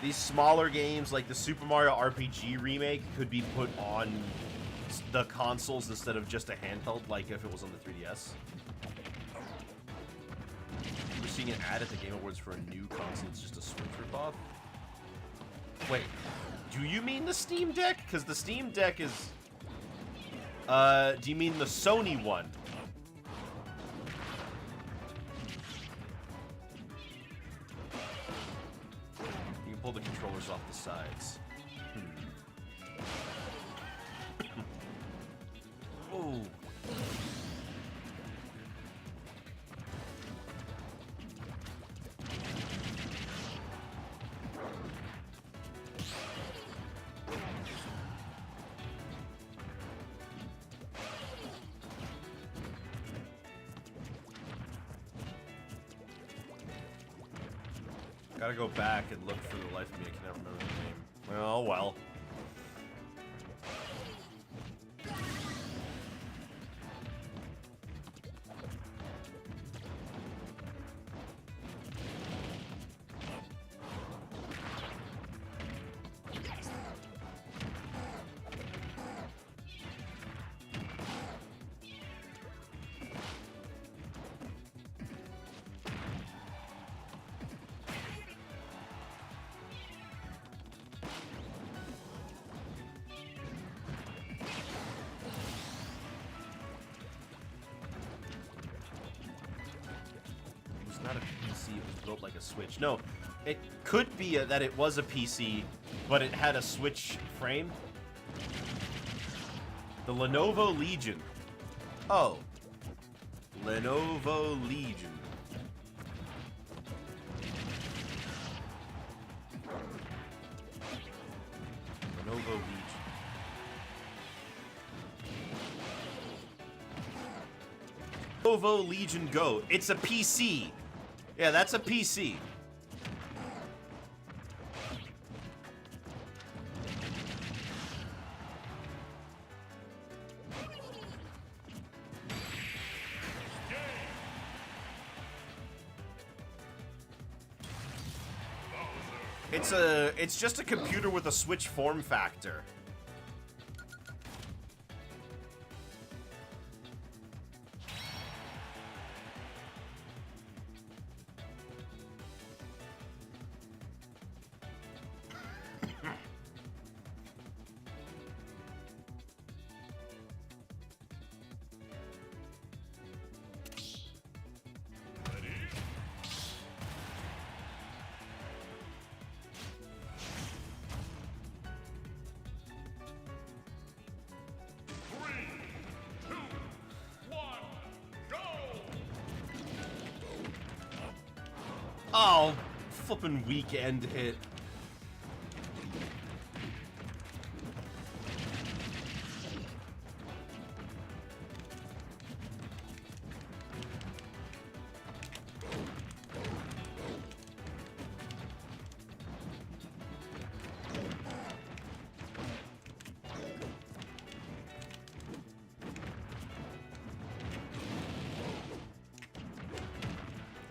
Speaker 1: these smaller games like the Super Mario RPG remake, could be put on the consoles instead of just a handheld, like if it was on the 3DS. We're seeing an ad at the Game Awards for a new console. It's just a Switch ripoff. Wait, do you mean the Steam Deck? Because the Steam Deck is... do you mean the Sony one? You can pull the controllers off the sides. Oh. Gotta go back and look for the life of me. I cannot remember the name. Oh well. Not a PC, it was built like a Switch. No, it could be that it was a PC, but it had a Switch frame. The Lenovo Legion. Oh. Lenovo Legion. Lenovo Legion. Lenovo Legion Go. It's a PC. Yeah, that's a PC. It's just a computer with a Switch form factor. Oh, flippin' weekend hit.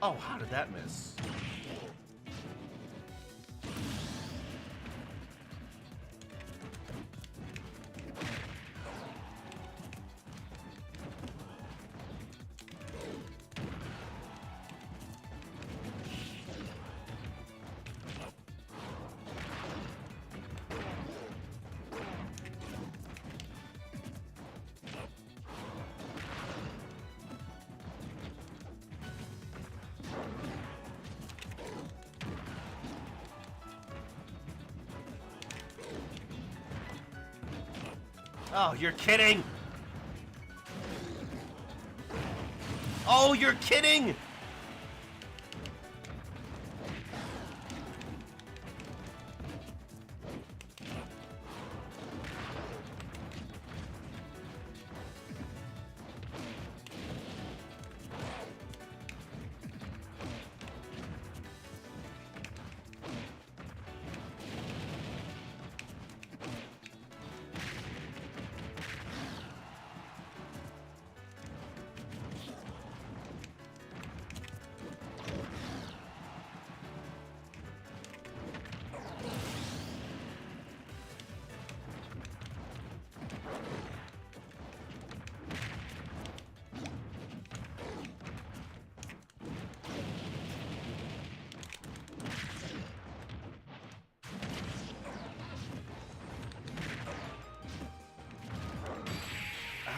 Speaker 1: Oh, how did that miss? Oh, you're kidding! Oh, you're kidding!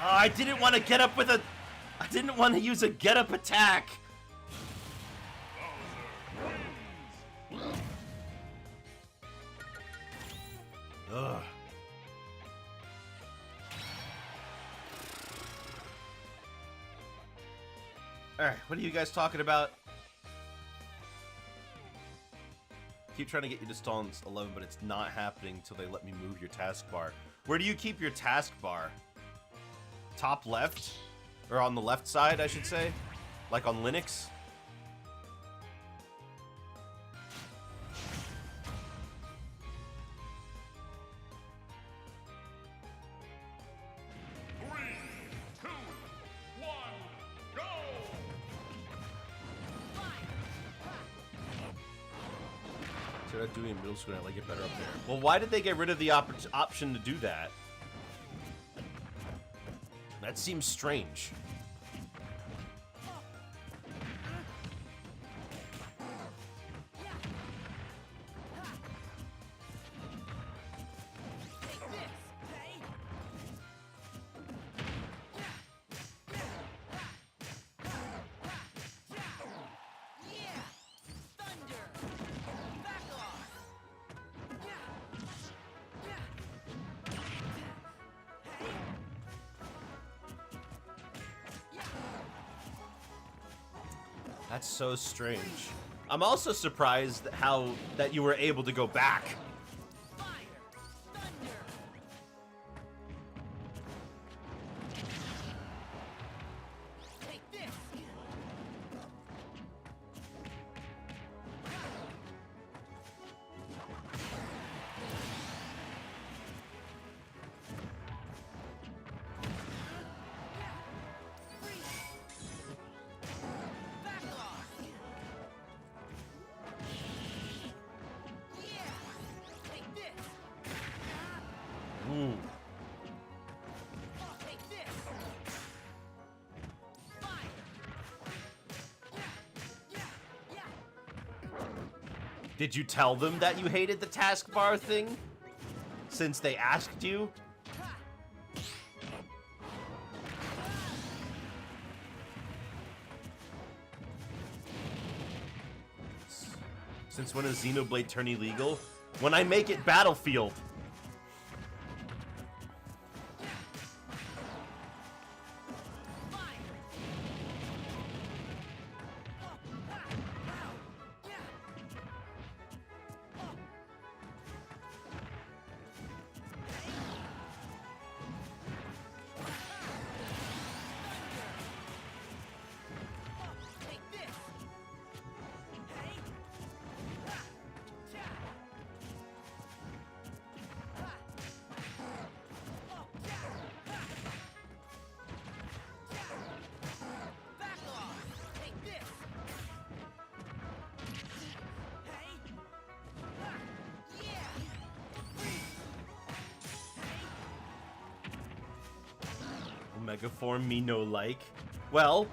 Speaker 1: I didn't want to get up with a... I didn't want to use a get-up attack. Ugh. Alright, what are you guys talking about? Keep trying to get you to stall in 11, but it's not happening until they let me move your taskbar. Where do you keep your taskbar? Top left? Or on the left side, I should say? Like on Linux? Doing in middle school, I like it better up there. Well, why did they get rid of the option to do that? That seems strange. That's so strange. I'm also surprised that you were able to go back. Did you tell them that you hated the taskbar thing? Since they asked you? Since when is Xenoblade turn illegal? When I make it Battlefield. Megaform me no like. Well,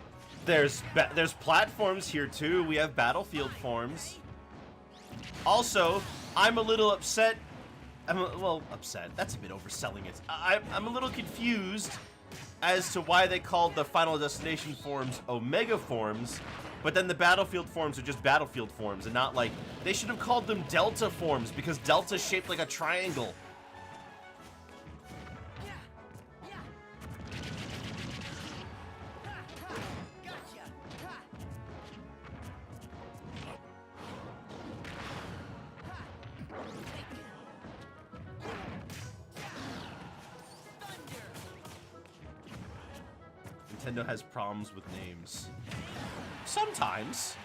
Speaker 1: there's platforms here too. We have battlefield forms. Also, I'm a little upset. Well, upset. That's a bit overselling it. I'm a little confused as to why they called the Final Destination forms Omega forms, but then the battlefield forms are just battlefield forms and not like... They should have called them Delta forms because Delta's shaped like a triangle. Nintendo has problems with names. Sometimes.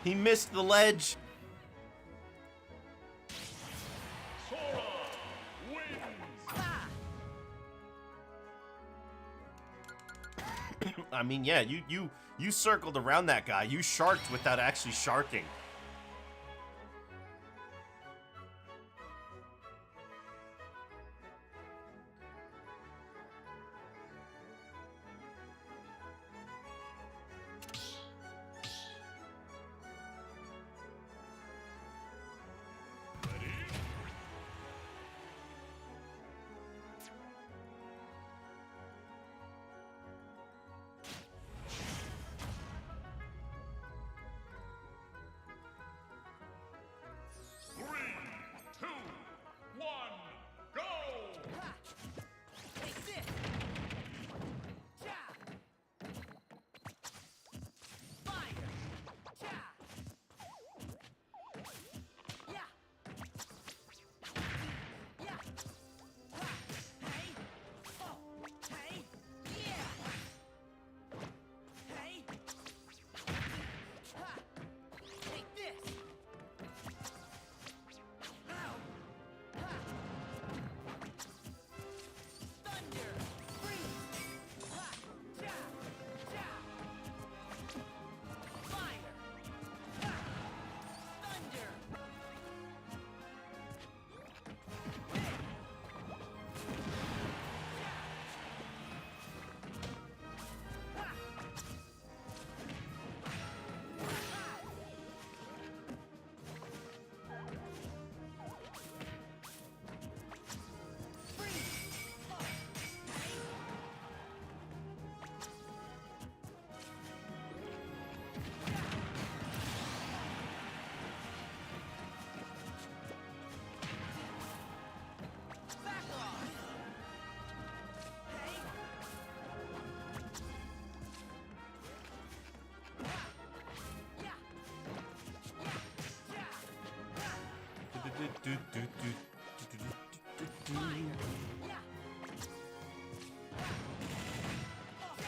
Speaker 1: He missed the ledge.
Speaker 2: Sora wins.
Speaker 1: I mean, yeah, you circled around that guy. You sharked without actually sharking.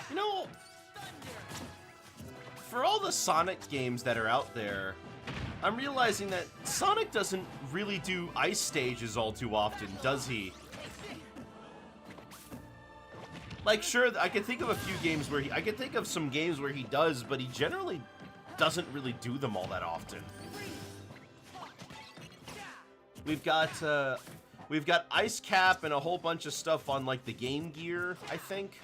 Speaker 1: You know, for all the Sonic games that are out there, I'm realizing that Sonic doesn't really do ice stages all too often, does he? Like, sure, I can think of a few games where I can think of some games where he does, but he generally doesn't really do them all that often. We've got Ice Cap and a whole bunch of stuff on, like, the Game Gear, I think.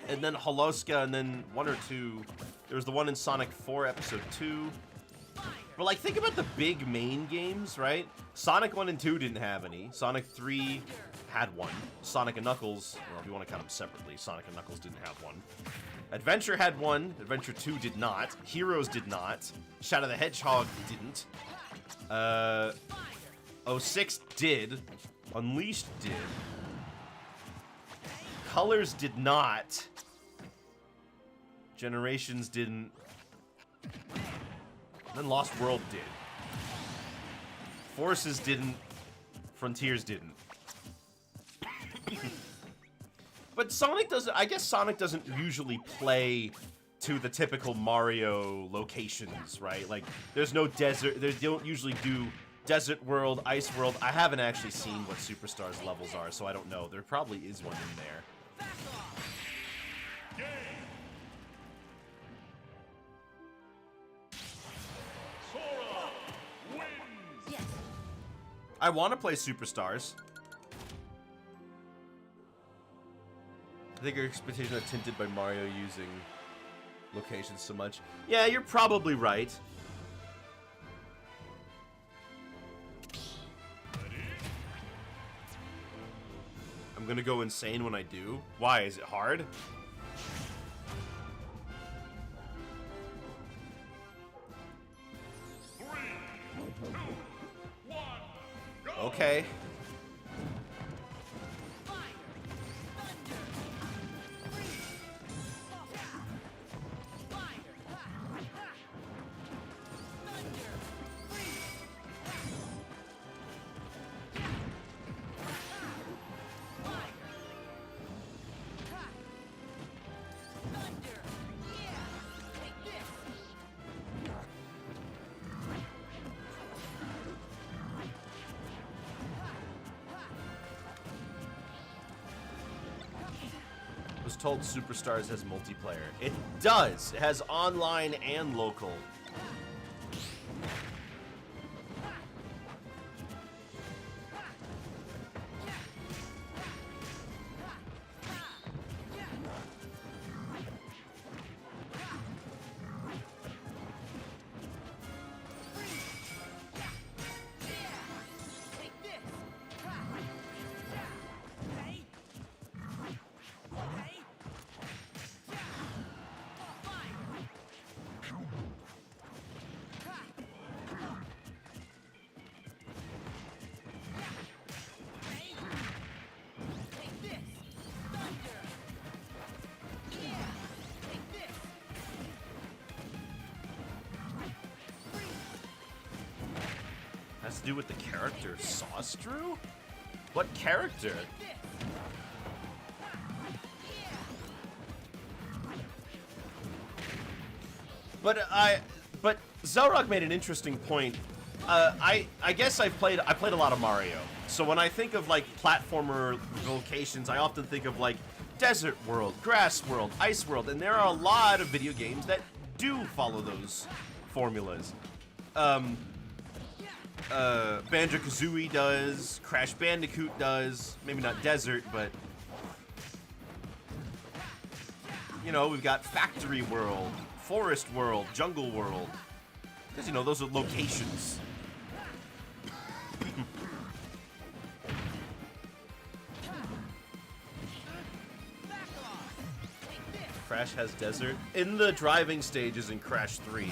Speaker 1: And then Holoska, and then one or two. There was the one in Sonic 4 Episode 2. But, like, think about the big main games, right? Sonic 1 and 2 didn't have any. Sonic 3 had one. Sonic and Knuckles, well, if you want to count them separately, Sonic and Knuckles didn't have one. Adventure had one. Adventure 2 did not. Heroes did not. Shadow the Hedgehog didn't. 06 did. Unleashed did. Colors did not. Generations didn't. Then Lost World did. Forces didn't. Frontiers didn't. But Sonic doesn't. I guess Sonic doesn't usually play to the typical Mario locations, right? Like, there's no desert. They don't usually do Desert World, Ice World. I haven't actually seen what Superstars levels are, so I don't know. There probably is one in there.
Speaker 2: Sora wins.
Speaker 3: Yes.
Speaker 1: I want to play Superstars. I think our expectations are tinted by Mario using locations so much. Yeah, you're probably right. I'm gonna go insane when I do. Why? Is it hard? Okay. Was told Superstars has multiplayer. It does. It has online and local. Has to do with the character Sawstrew? What character? But Zelrog made an interesting point. I guess I played a lot of Mario. So when I think of like platformer locations, I often think of like Desert World, Grass World, Ice World, and there are a lot of video games that do follow those formulas. Banjo-Kazooie does, Crash Bandicoot does, maybe not Desert, but you know, we've got Factory World, Forest World, Jungle World, because you know, those are locations. Crash has desert in the driving stages in Crash 3,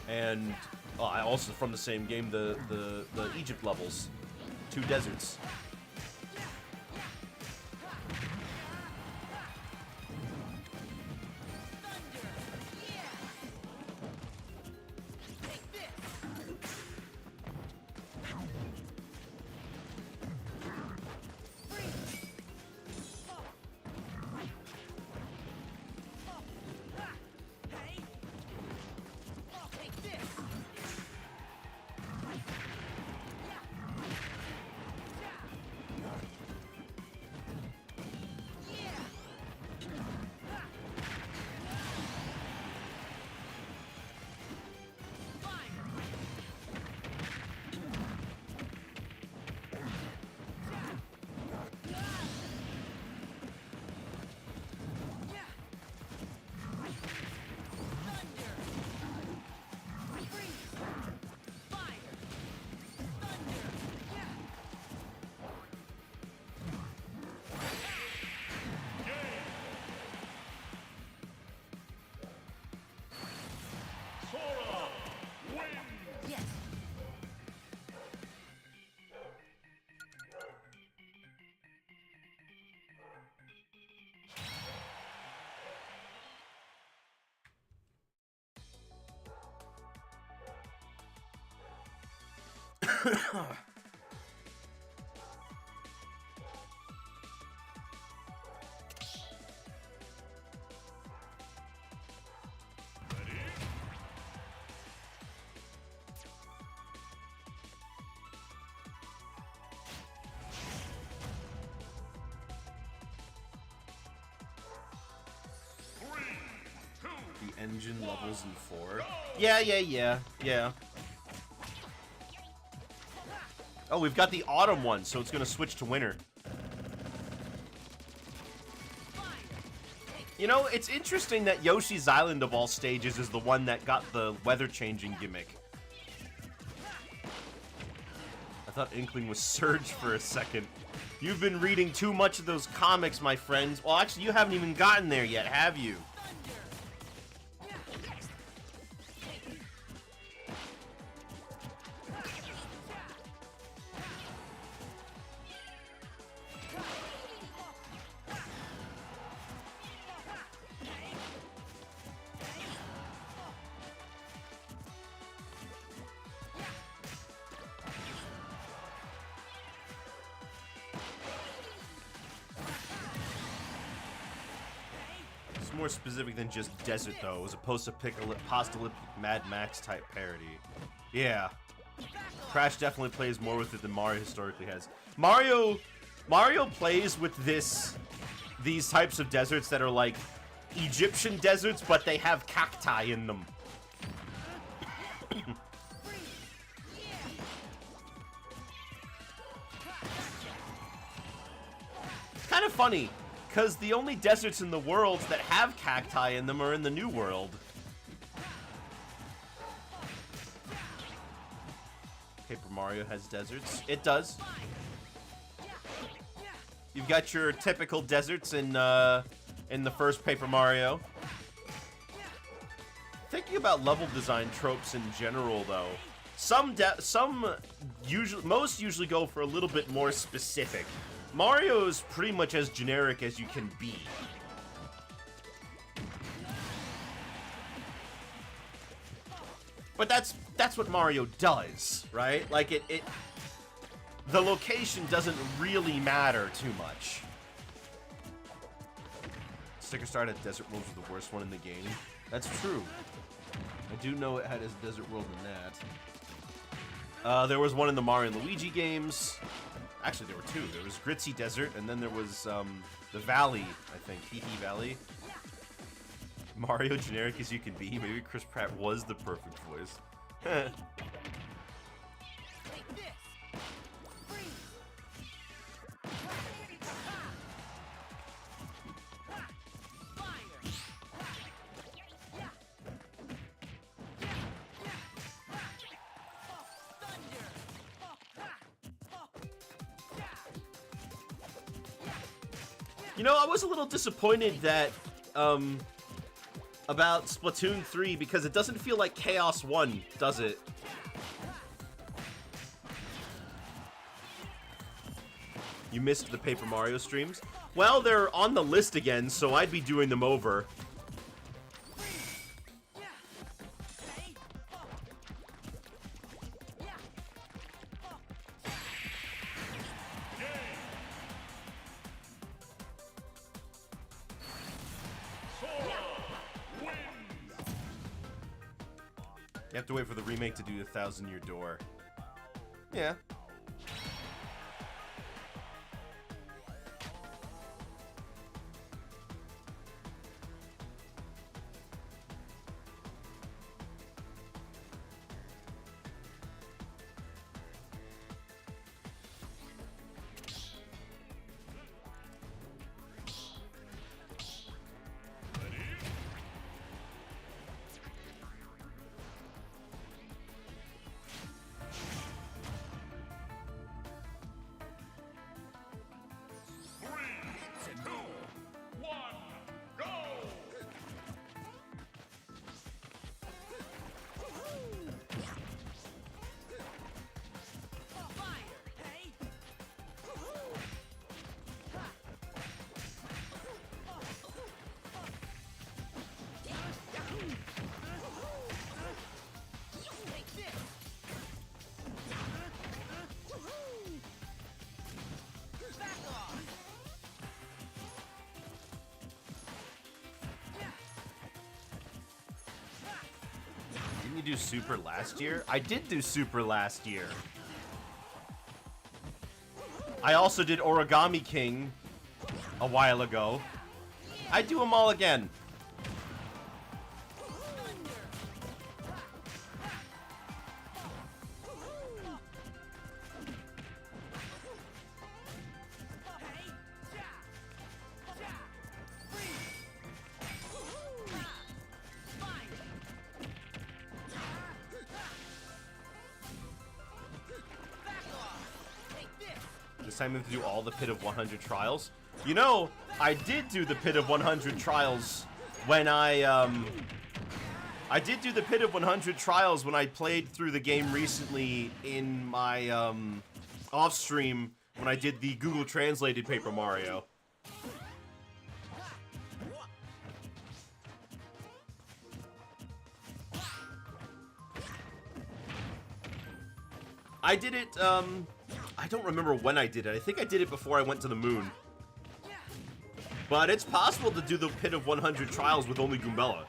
Speaker 1: and I also from the same game the Egypt levels, 2 deserts. The engine levels in 4. Yeah. Oh, we've got the autumn one, so it's gonna switch to winter. You know, it's interesting that Yoshi's Island of all stages is the one that got the weather changing gimmick. I thought Inkling was Surge for a second. You've been reading too much of those comics, my friends. Well, actually, you haven't even gotten there yet, have you? More specific than just desert, though, as opposed to post-apocalyptic Mad Max type parody. Yeah, Crash definitely plays more with it than Mario historically has. Mario plays with these types of deserts that are like Egyptian deserts, but they have cacti in them. Kind of funny. Because the only deserts in the world that have cacti in them are in the New World. Paper Mario has deserts. It does. You've got your typical deserts in the first Paper Mario. Thinking about level design tropes in general, though, most usually go for a little bit more specific. Mario is pretty much as generic as you can be. But that's what Mario does, right? Like the location doesn't really matter too much. Sticker Star at Desert World was the worst one in the game. That's true. I do know it had a Desert World in that. There was one in the Mario and Luigi games. Actually, there were two. There was Gritzy Desert, and then there was the Valley, I think. Hee Hee Valley. Mario generic as you can be. Maybe Chris Pratt was the perfect voice. You know, I was a little disappointed that, about Splatoon 3, because it doesn't feel like Chaos 1, does it? You missed the Paper Mario streams? Well, they're on the list again, so I'd be doing them over. You have to wait for the remake to do the 1,000-year door. Yeah. do Super last year? I did do Super last year. I also did Origami King a while ago. I'd do them all again. Time to do all the Pit of 100 trials. You know, I did do the Pit of 100 trials when I did do the Pit of 100 trials when I played through the game recently in my off stream when I did the Google translated Paper Mario. I did it I don't remember when I did it. I think I did it before I went to the moon. But it's possible to do the Pit of 100 trials with only Goombella.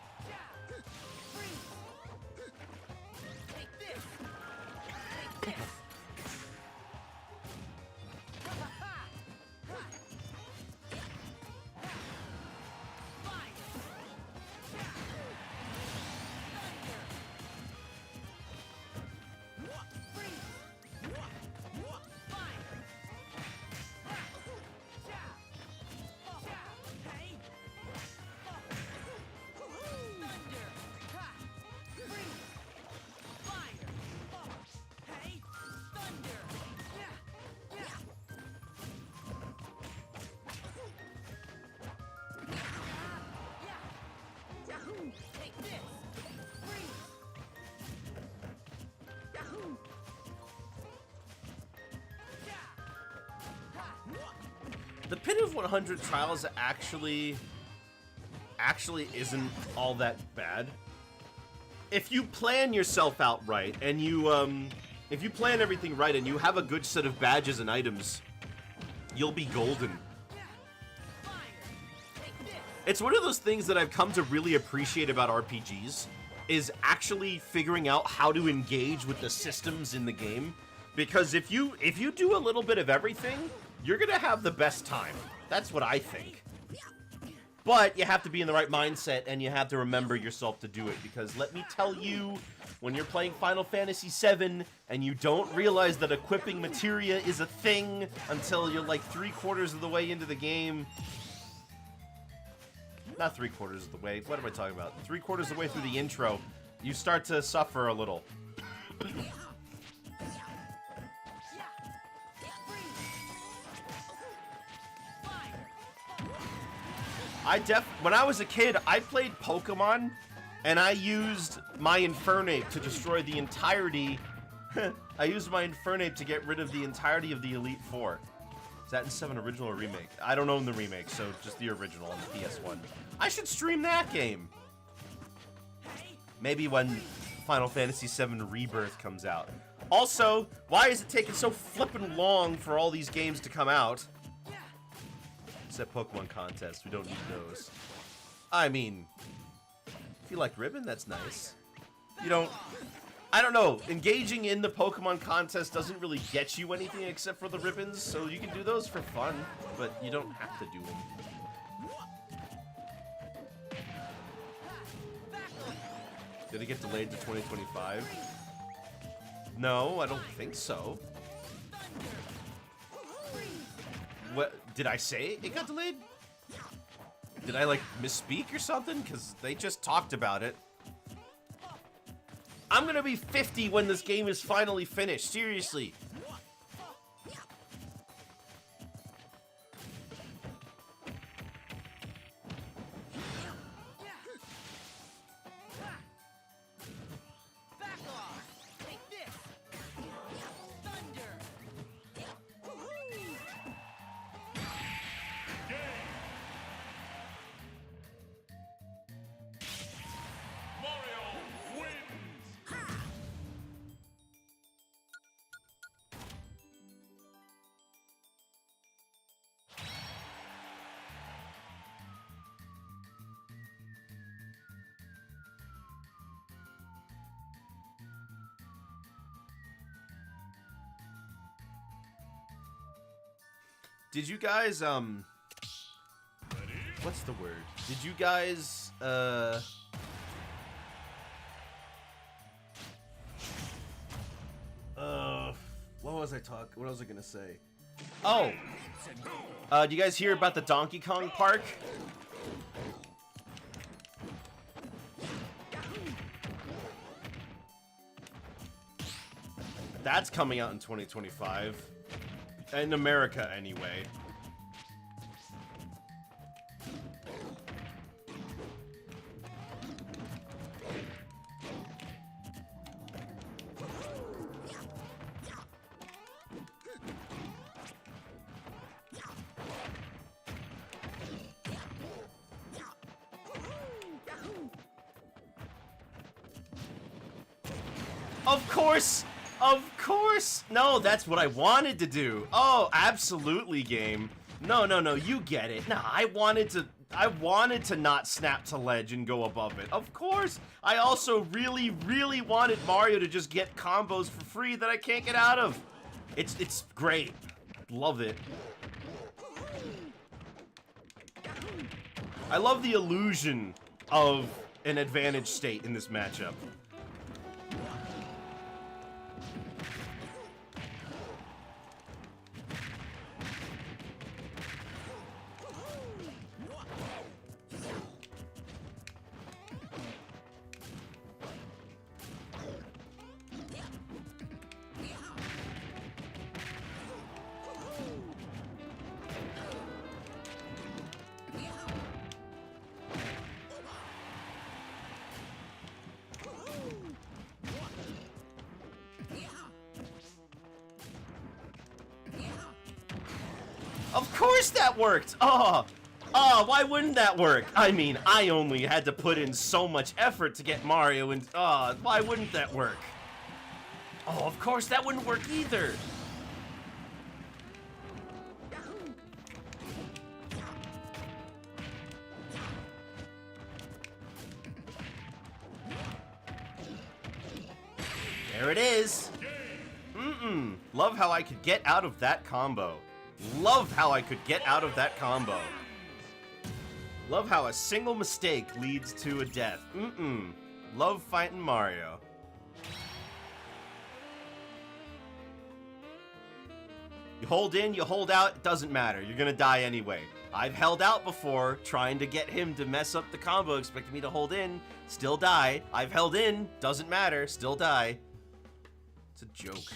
Speaker 1: The Pit of 100 Trials actually isn't all that bad. If you plan yourself out right, and you, if you plan everything right and you have a good set of badges and items, you'll be golden. It's one of those things that I've come to really appreciate about RPGs, is actually figuring out how to engage with the systems in the game. Because if you do a little bit of everything, you're gonna have the best time. That's what I think. But you have to be in the right mindset, and you have to remember yourself to do it. Because let me tell you, when you're playing Final Fantasy VII, and you don't realize that equipping materia is a thing until you're like 3/4 of the way into the game. Not 3/4 of the way. What am I talking about? 3/4 of the way through the intro, you start to suffer a little. When I was a kid, I played Pokemon, and I used my Infernape to destroy the entirety. I used my Infernape to get rid of the entirety of the Elite Four. Is that in 7 original or remake? I don't own the remake, so just the original on the PS1. I should stream that game. Maybe when Final Fantasy VII Rebirth comes out. Also, why is it taking so flippin' long for all these games to come out? Except Pokemon Contest, we don't need those. I mean, if you like Ribbon, that's nice. You don't... I don't know, engaging in the Pokemon Contest doesn't really get you anything except for the ribbons, so you can do those for fun, but you don't have to do them. Did it get delayed to 2025? No, I don't think so. What, did I say it got delayed? Did I, like, misspeak or something? Because they just talked about it. I'm gonna be 50 when this game is finally finished, seriously. Did you guys what's the word? Did you guys what was I gonna say? Oh, do you guys hear about the Donkey Kong Park? That's coming out in 2025. In America, anyway. Of course! Of course! No, that's what I wanted to do. Oh, absolutely, game. No, you get it. Nah, I wanted to not snap to ledge and go above it. Of course! I also really, really wanted Mario to just get combos for free that I can't get out of. It's great. Love it. I love the illusion of an advantage state in this matchup. Of course that worked! Oh, why wouldn't that work? I mean, I only had to put in so much effort to get Mario and, why wouldn't that work? Oh, of course that wouldn't work either! There it is! Love how I could get out of that combo. Love how I could get out of that combo. Love how a single mistake leads to a death. Love fighting Mario. You hold in, you hold out, it doesn't matter. You're gonna die anyway. I've held out before, trying to get him to mess up the combo, expecting me to hold in, still die. I've held in, doesn't matter, still die. It's a joke.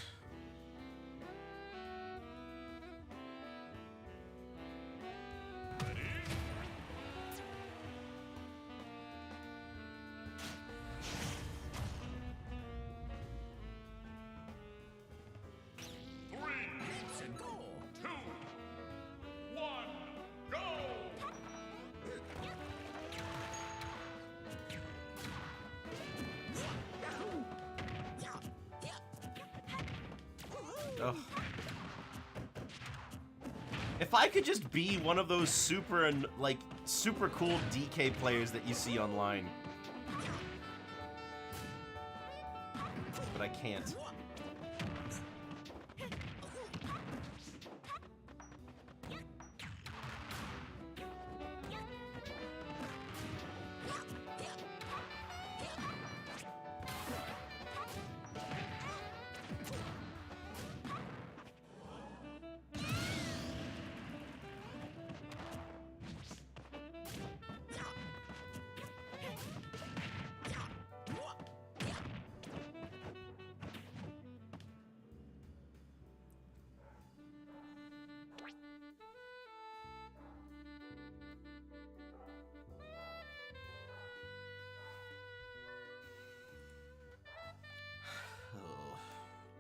Speaker 1: Ugh. If I could just be one of those super cool DK players that you see online. But I can't.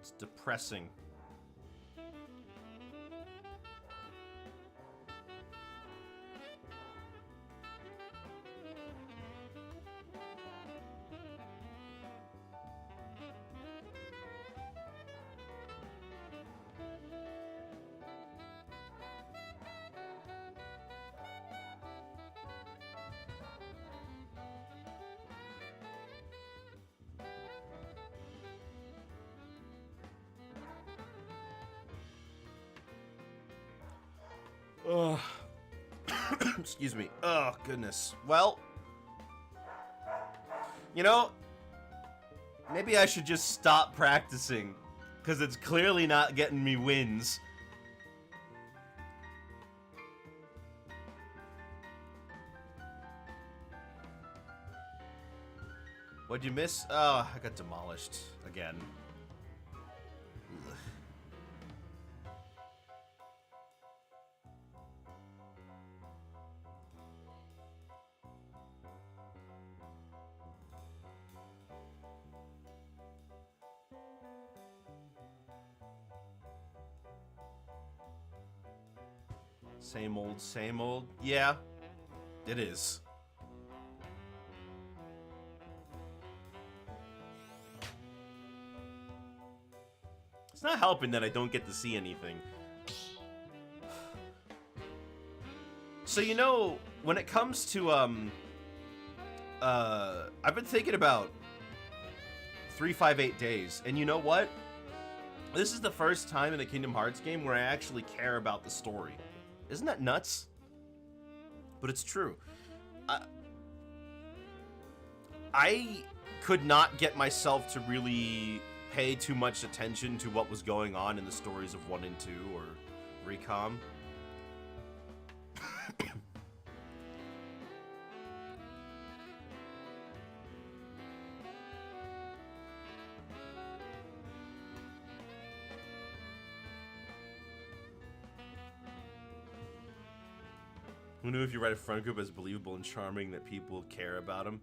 Speaker 1: It's depressing. Ugh. Excuse me. Oh, goodness. Well, you know, maybe I should just stop practicing, because it's clearly not getting me wins. What'd you miss? Oh, I got demolished again. Ugh. Same old, same old. Yeah, it is. It's not helping that I don't get to see anything. So, you know, when it comes to, I've been thinking about 358 days, and you know what? This is the first time in a Kingdom Hearts game where I actually care about the story. Isn't that nuts? But it's true. I could not get myself to really pay too much attention to what was going on in the stories of 1 and 2 or Recom. Who knew if you write a friend group as believable and charming that people care about him?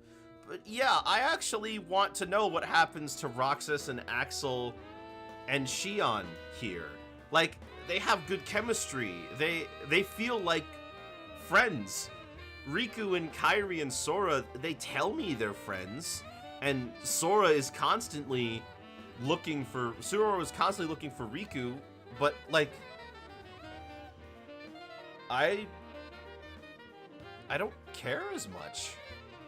Speaker 1: But yeah, I actually want to know what happens to Roxas and Axel and Xion here. Like, they have good chemistry. They feel like friends. Riku and Kairi and Sora, they tell me they're friends. And Sora is constantly looking for Riku, but like I don't care as much.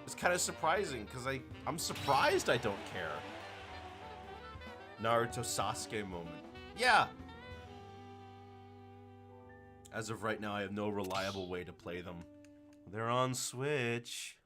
Speaker 1: It's kind of surprising, because I'm surprised I don't care. Naruto Sasuke moment. Yeah. As of right now, I have no reliable way to play them. They're on Switch.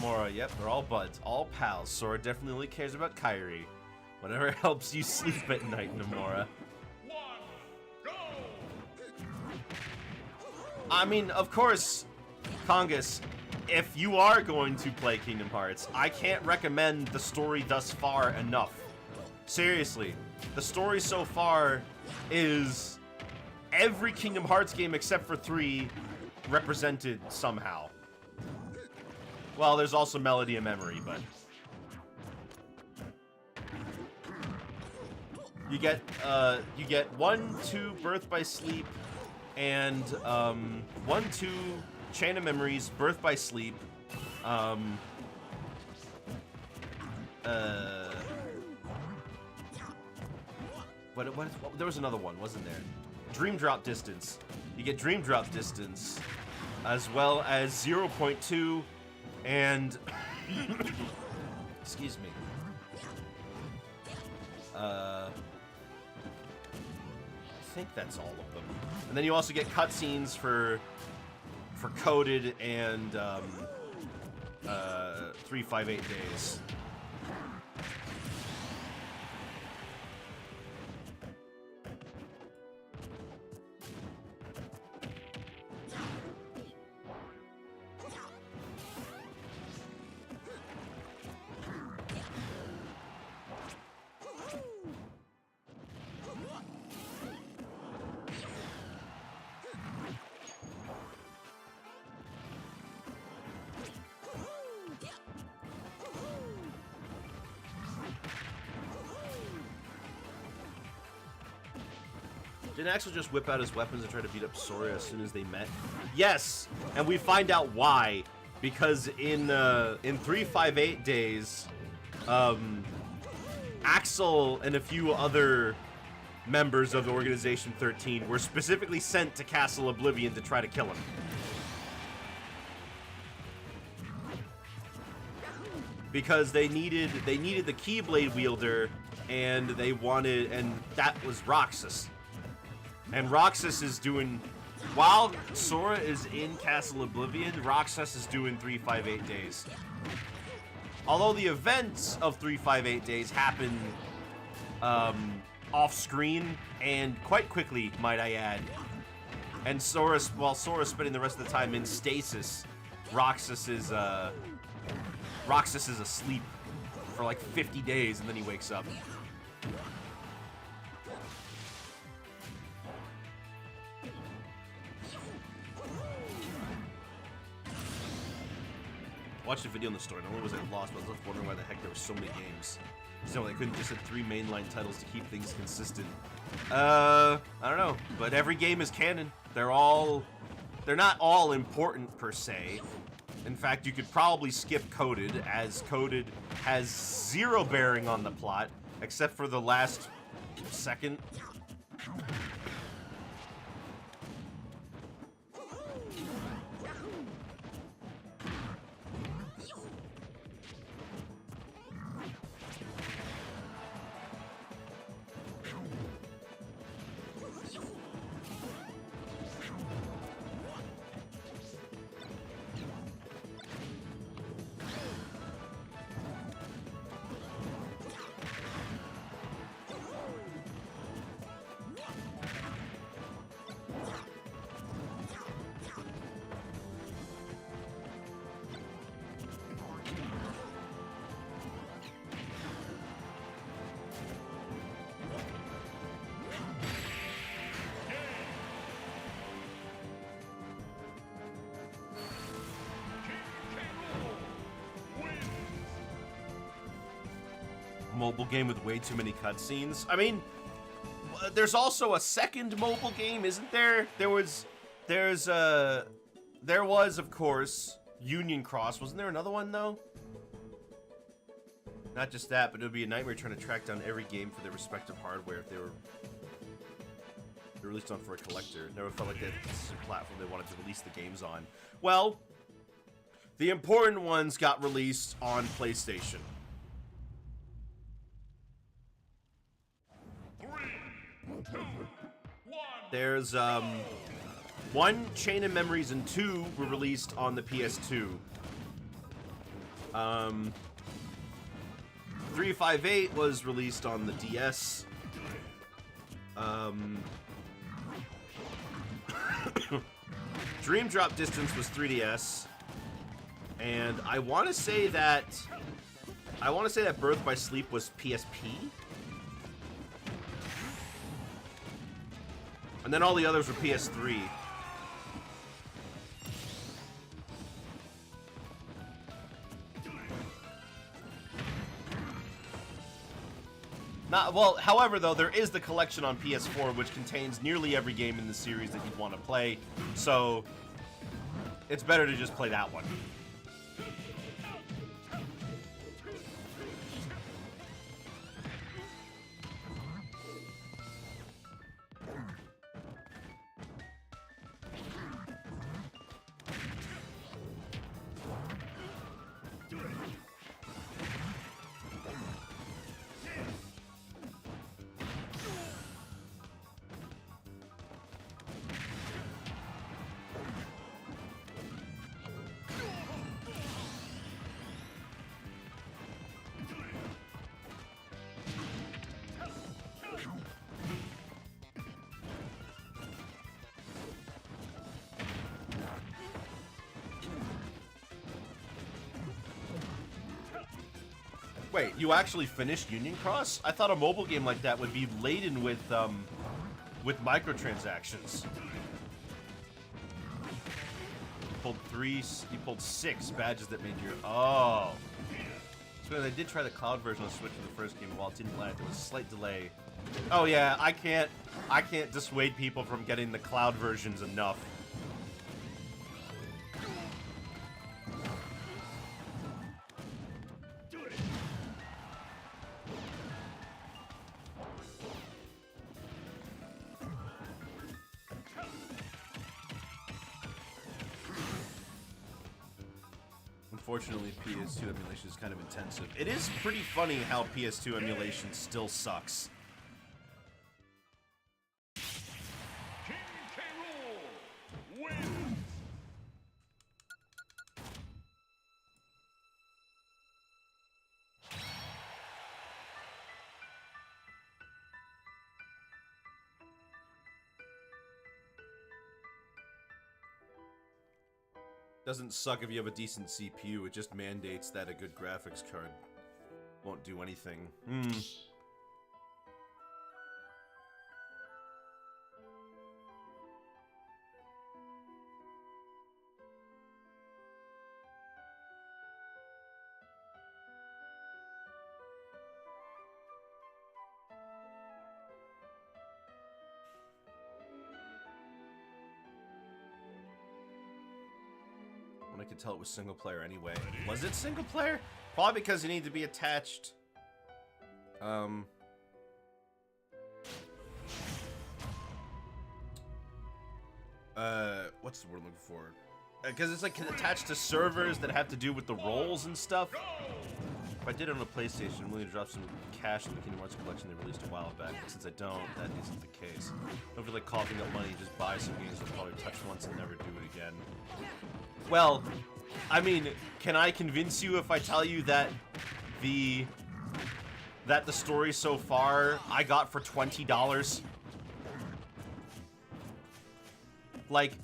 Speaker 1: Nomura, yep, they're all buds, all pals. Sora definitely only cares about Kairi. Whatever helps you sleep at night, Nomura.
Speaker 2: Go!
Speaker 1: I mean, of course, Congus, if you are going to play Kingdom Hearts, I can't recommend the story thus far enough. Seriously, the story so far is every Kingdom Hearts game except for 3 represented somehow. Well, there's also Melody and Memory, but you get 1, 2 Birth by Sleep, and 1, 2 Chain of Memories, Birth by Sleep, there was another one, wasn't there? Dream Drop Distance. You get Dream Drop Distance, as well as 0.2, and excuse me. I think that's all of them. And then you also get cutscenes for Coded and 358 days. Didn't Axel just whip out his weapons and try to beat up Sora as soon as they met? Yes, and we find out why. Because in 358 days, Axel and a few other members of the Organization 13 were specifically sent to Castle Oblivion to try to kill him. Because they needed the Keyblade wielder, and that was Roxas. And Roxas is doing, while Sora is in Castle Oblivion, Roxas is doing 358 days. Although the events of 358 days happen off screen and quite quickly, might I add. And while Sora's spending the rest of the time in stasis, Roxas is asleep for like 50 days and then he wakes up. Watched a video on the story. Not only was I lost, but I was left wondering why the heck there were so many games. So they couldn't just have 3 mainline titles to keep things consistent. I don't know, but every game is canon. They're not all important per se. In fact, you could probably skip Coded, as Coded has 0 bearing on the plot, except for the last second. Mobile game with way too many cutscenes. I mean, there's also a second mobile game, isn't there? There was, of course, Union Cross. Wasn't there another one though? Not just that, but it would be a nightmare trying to track down every game for their respective hardware if they were released on for a collector. Never felt like that's a platform they wanted to release the games on. Well, the important ones got released on PlayStation. There's 1, Chain of Memories, and 2 were released on the PS2. 358 was released on the DS. Dream Drop Distance was 3DS. And I want to say that Birth by Sleep was PSP. And then all the others were PS3. However, though, there is the collection on PS4, which contains nearly every game in the series that you'd want to play. So, it's better to just play that one. Wait, you actually finished Union Cross? I thought a mobile game like that would be laden with microtransactions. You pulled 6 badges that made your... Oh. So they did try the cloud version on Switch for the first game. While it didn't land, there was a slight delay Oh yeah, I can't dissuade people from getting the cloud versions enough. Unfortunately, PS2 emulation is kind of intensive. It is pretty funny how PS2 emulation still sucks.
Speaker 2: King K. Rool wins.
Speaker 1: Doesn't suck if you have a decent CPU, it just mandates that a good graphics card won't do anything. I could tell it was single player anyway. Was it single player? Probably because you need to be attached. What's the word I'm looking for? Because it's like attached to servers that have to do with the roles and stuff. If I did it on a PlayStation, I'm willing to drop some cash in the Kingdom Hearts collection they released a while back. But since I don't, that isn't the case. Don't feel like coughing up money, just buy some games I'll probably touch once and never do it again. Well, I mean, can I convince you if I tell you that the story so far I got for $20? Like,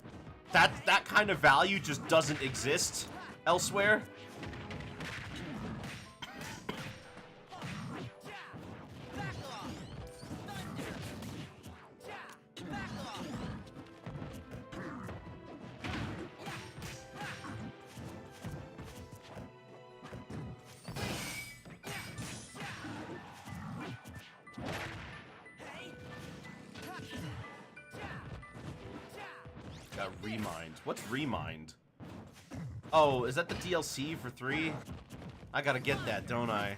Speaker 1: that kind of value just doesn't exist elsewhere. Remind. What's Remind? Oh, is that the DLC for 3? I gotta get that, don't I?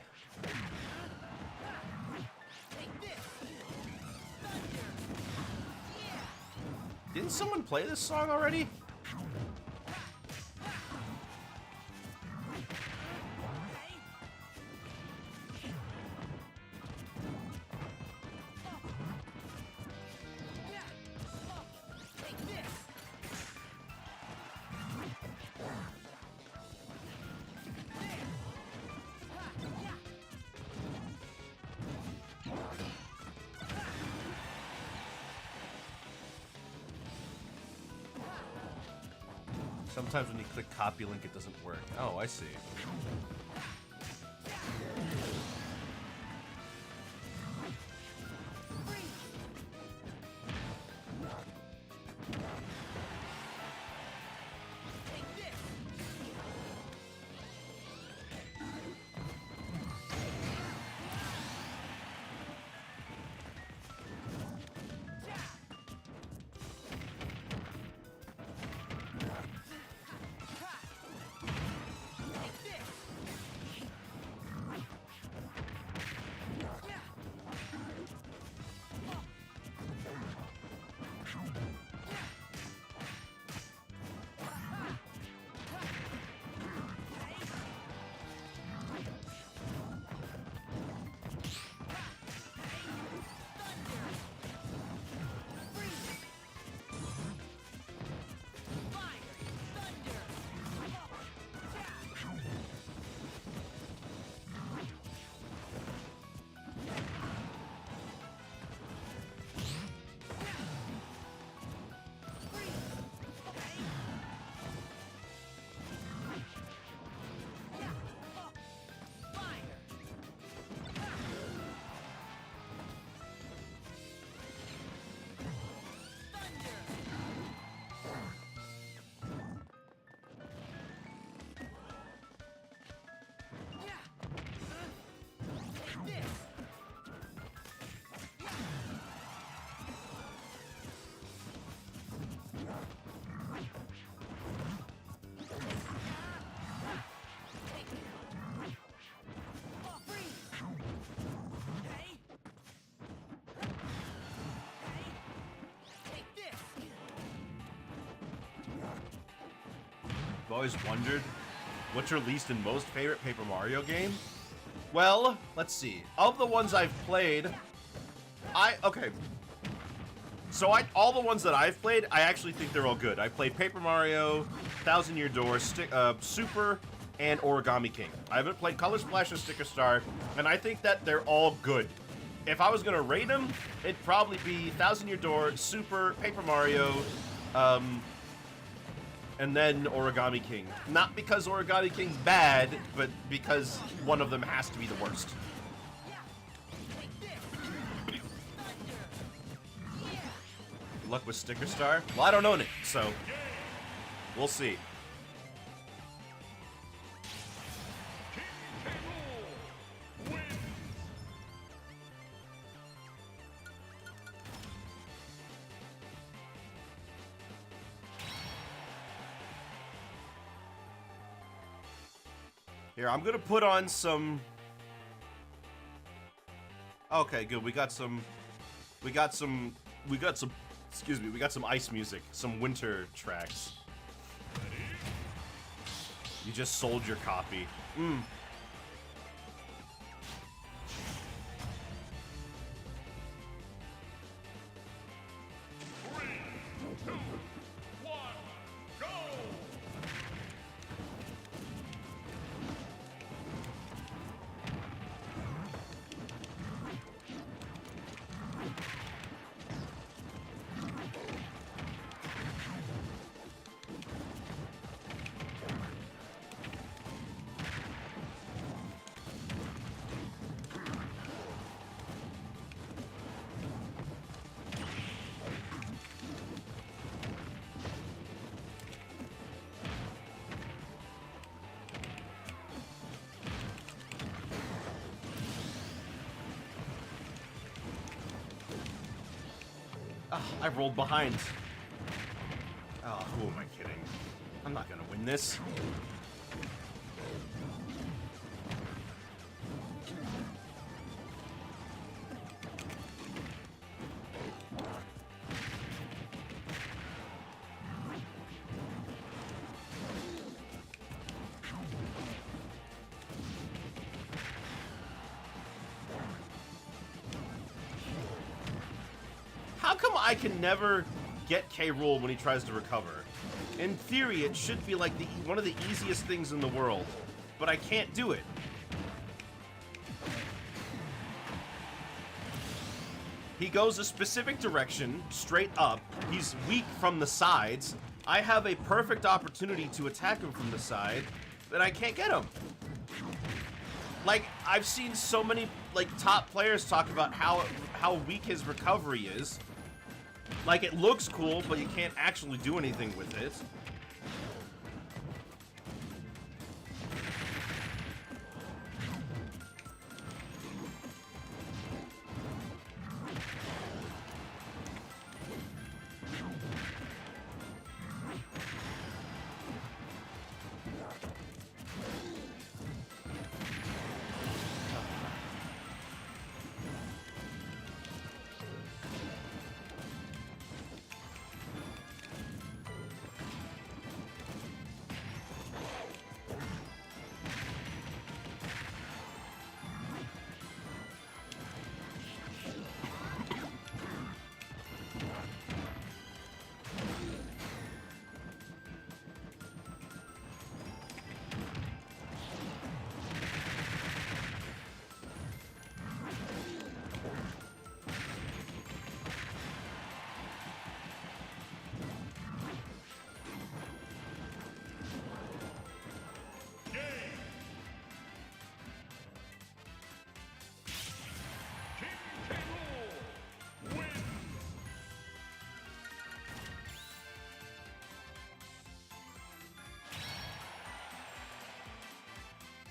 Speaker 1: Didn't someone play this song already? Sometimes when you click copy link, it doesn't work. Oh, I see. always wondered what's your least and most favorite Paper Mario game? Well, let's see. Of the ones I've played, okay. So all the ones that I've played, I actually think they're all good. I played Paper Mario, Thousand Year Door, Super, and Origami King. I haven't played Color Splash or Sticker Star, and I think that they're all good. If I was gonna rate them, it'd probably be Thousand Year Door, Super, Paper Mario, and then Origami King. Not because Origami King's bad, but because one of them has to be the worst. Good luck with Sticker Star? Well, I don't own it, so we'll see. Here, I'm gonna put on some... Okay, good. We got some, excuse me, we got some ice music, some winter tracks. You just sold your copy. Mm. I rolled behind. Oh, who am I kidding? I'm not gonna win this. How come I can never get K. Rool when he tries to recover? In theory, it should be like one of the easiest things in the world, but I can't do it. He goes a specific direction, straight up. He's weak from the sides. I have a perfect opportunity to attack him from the side, but I can't get him. Like, I've seen so many, like, top players talk about how weak his recovery is. Like, it looks cool, but you can't actually do anything with it.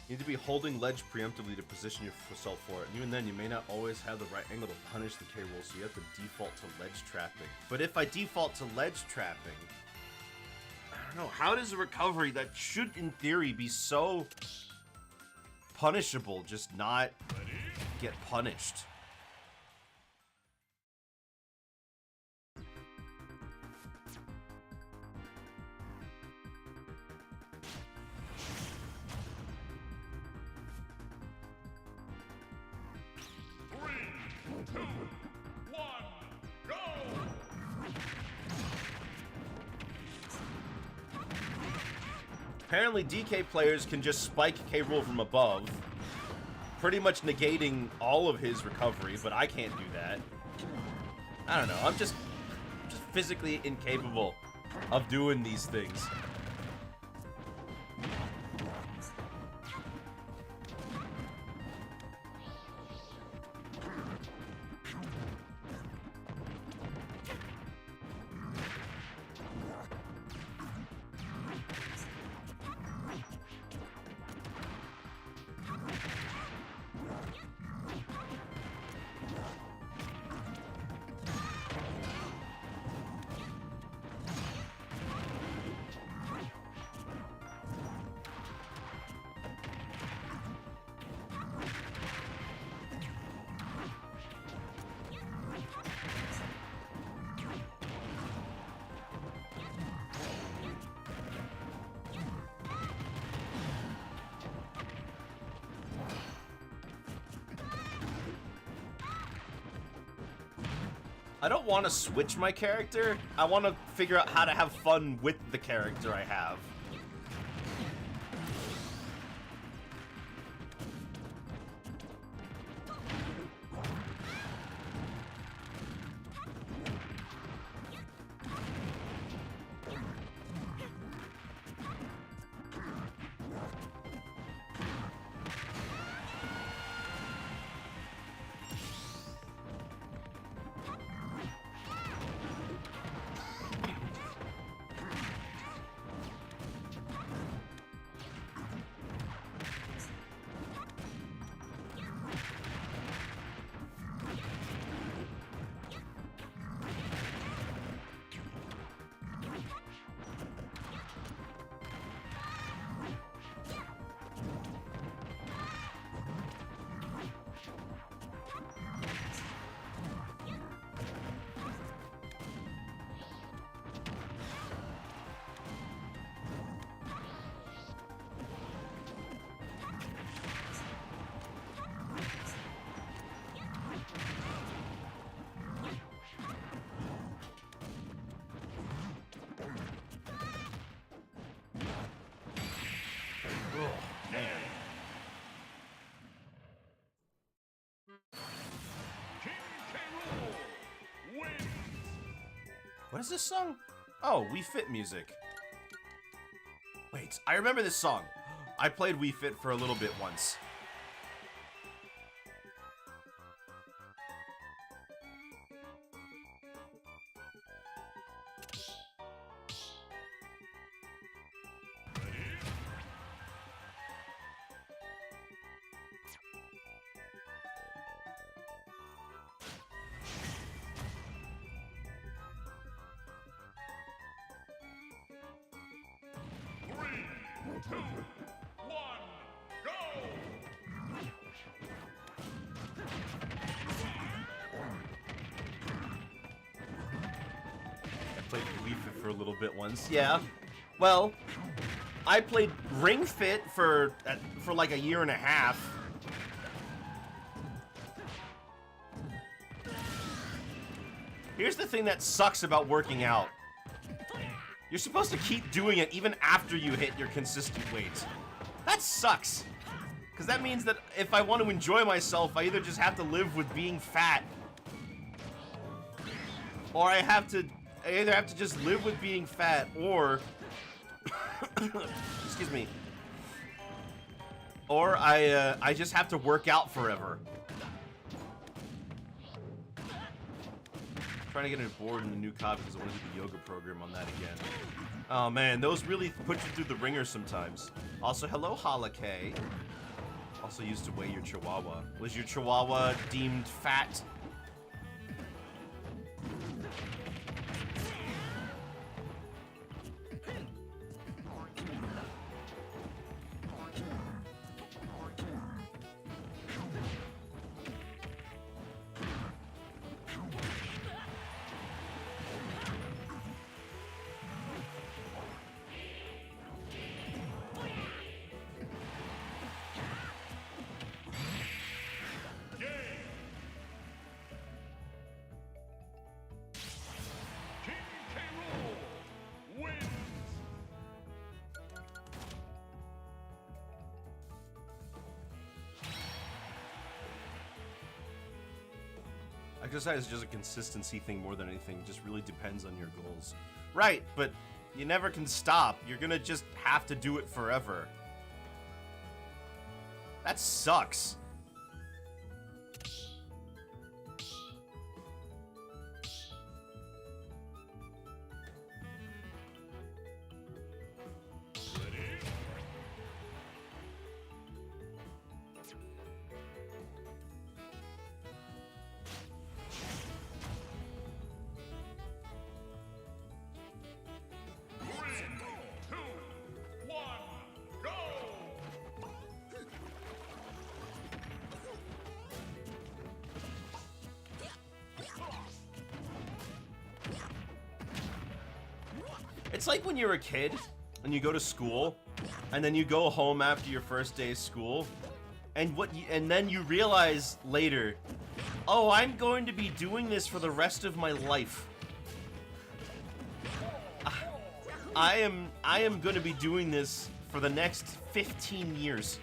Speaker 1: You need to be holding ledge preemptively to position yourself for it. And even then, you may not always have the right angle to punish the K. Rool, so you have to default to ledge trapping. But if I default to ledge trapping, I don't know, how does a recovery that should, in theory, be so punishable just not get punished? apparently DK players can just spike K. Rool from above, pretty much negating all of his recovery, but I can't do that. I don't know, I'm just physically incapable of doing these things. I don't want to switch my character. I want to figure out how to have fun with the character I have. What is this song? Oh, Wii Fit music. Wait, I remember this song. I played Wii Fit for a little bit once. For a little bit once, yeah. Well, I played Ring Fit for like a year and a half. Here's the thing that sucks about working out. You're supposed to keep doing it even after you hit your consistent weight. That sucks. Because that means that if I want to enjoy myself, I either just have to live with being fat, or I either have to just live with being fat, or excuse me, or I just have to work out forever. Trying to get a board in the new COD because I want to do the yoga program on that again. Oh man, those really put you through the ringer sometimes. Also, hello Halakay. Also used to weigh your chihuahua. Was your chihuahua deemed fat? Exercise is just a consistency thing more than anything. It just really depends on your goals. Right, but you never can stop. You're gonna just have to do it forever. That sucks. It's like when you're a kid and you go to school and then you go home after your first day of school and then you realize later, oh, I'm going to be doing this for the rest of my life. I am going to be doing this for the next 15 years.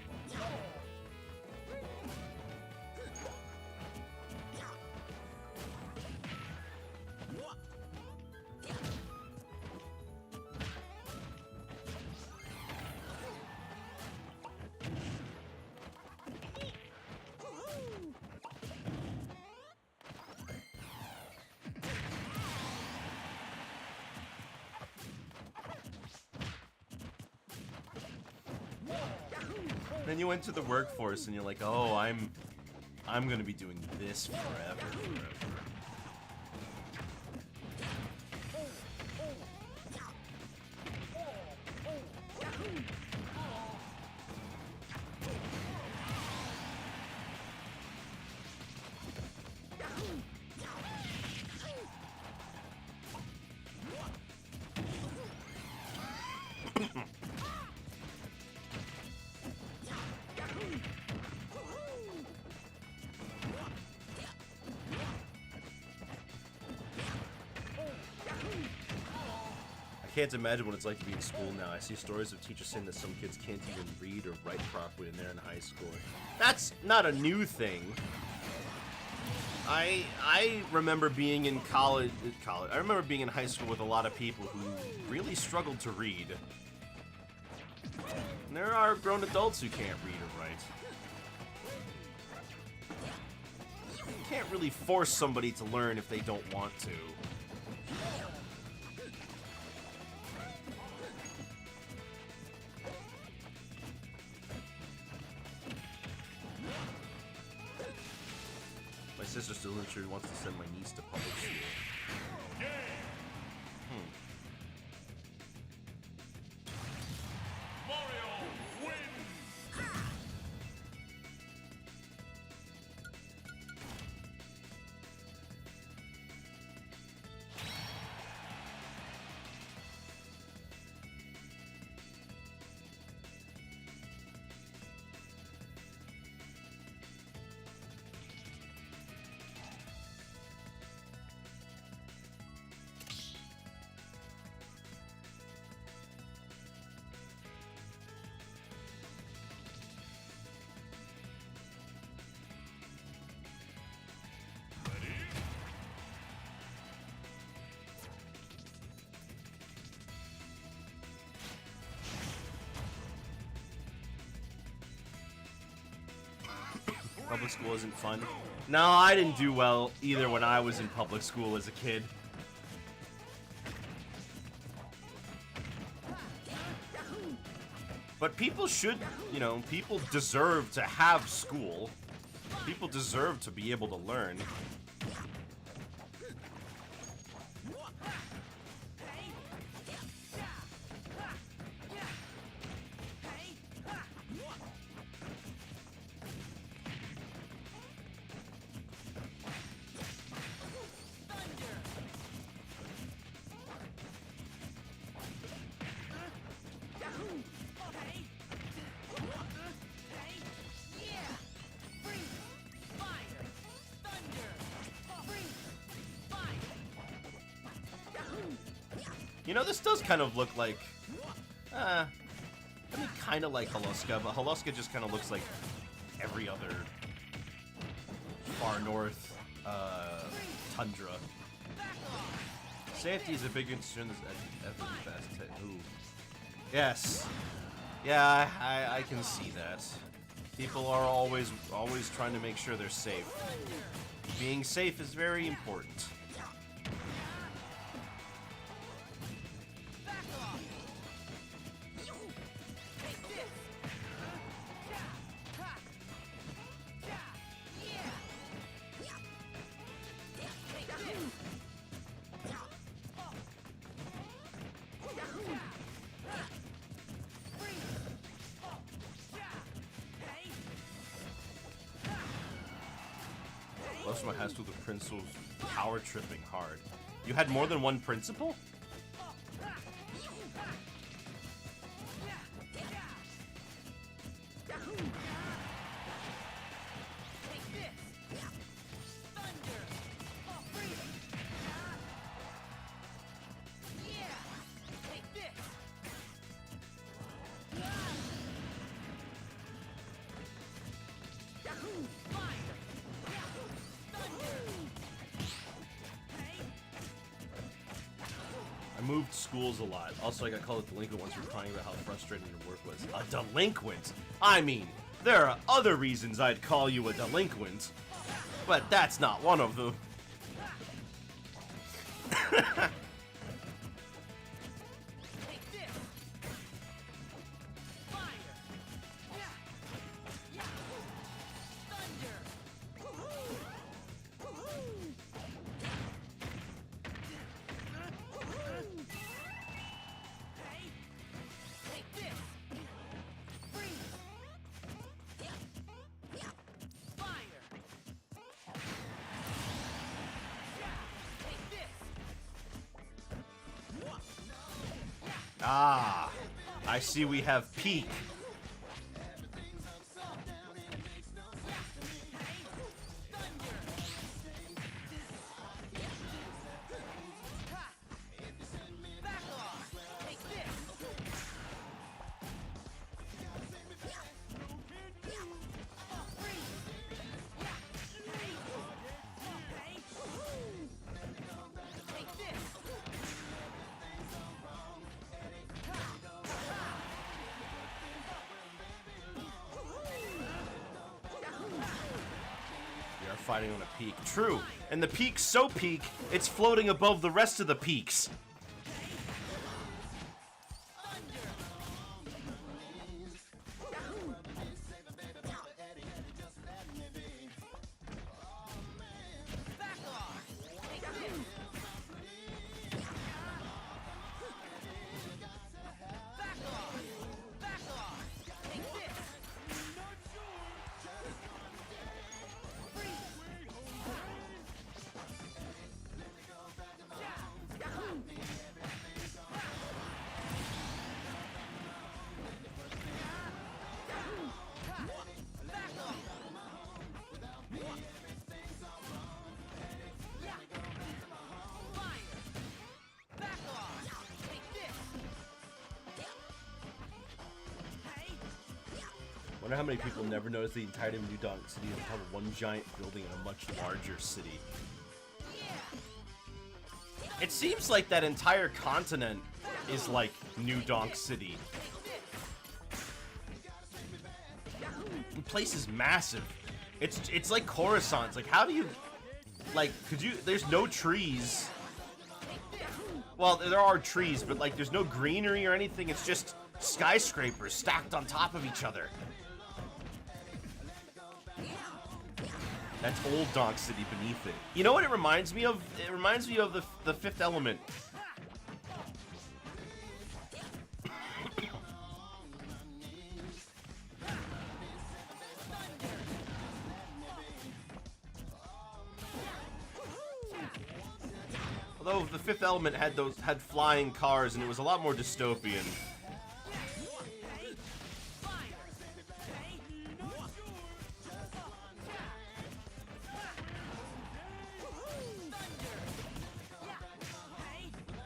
Speaker 1: Then you went to the workforce and you're like, oh, I'm gonna be doing this forever. I can't imagine what it's like to be in school now. I see stories of teachers saying that some kids can't even read or write properly and they're in high school. That's not a new thing. I remember being in college. I remember being in high school with a lot of people who really struggled to read. And there are grown adults who can't read or write. You can't really force somebody to learn if they don't want to. My sister still isn't sure wants to send my niece to public school.
Speaker 2: Mario wins!
Speaker 1: Public school isn't fun. No, I didn't do well either when I was in public school as a kid. But people should, you know, people deserve to have school. People deserve to be able to learn. You know, this does kind of look like, I mean, kind of like Holoska, but Holoska just kind of looks like every other far north tundra. Safety is a big concern at the best. Ooh. Yes. Yeah, I can see that. People are always trying to make sure they're safe. Being safe is very important. Most of my high school, the principals power tripping hard. You had more than one principal? I moved schools a lot. Also, I got called a delinquent once for crying about how frustrating your work was. A delinquent? I mean, there are other reasons I'd call you a delinquent, but that's not one of them. Ah, I see we have Peak. Fighting on a peak. True. And the peak's so peak, it's floating above the rest of the peaks. I wonder how many people never noticed the entirety of New Donk City is on top of one giant building in a much larger city. It seems like that entire continent is like New Donk City. The place is massive. It's like Coruscant. It's like, how do you, like, could you? There's no trees. Well, there are trees, but like, there's no greenery or anything. It's just skyscrapers stacked on top of each other. That's old Donk City beneath it. You know what it reminds me of? It reminds me of the Fifth Element. Although the Fifth Element had flying cars and it was a lot more dystopian.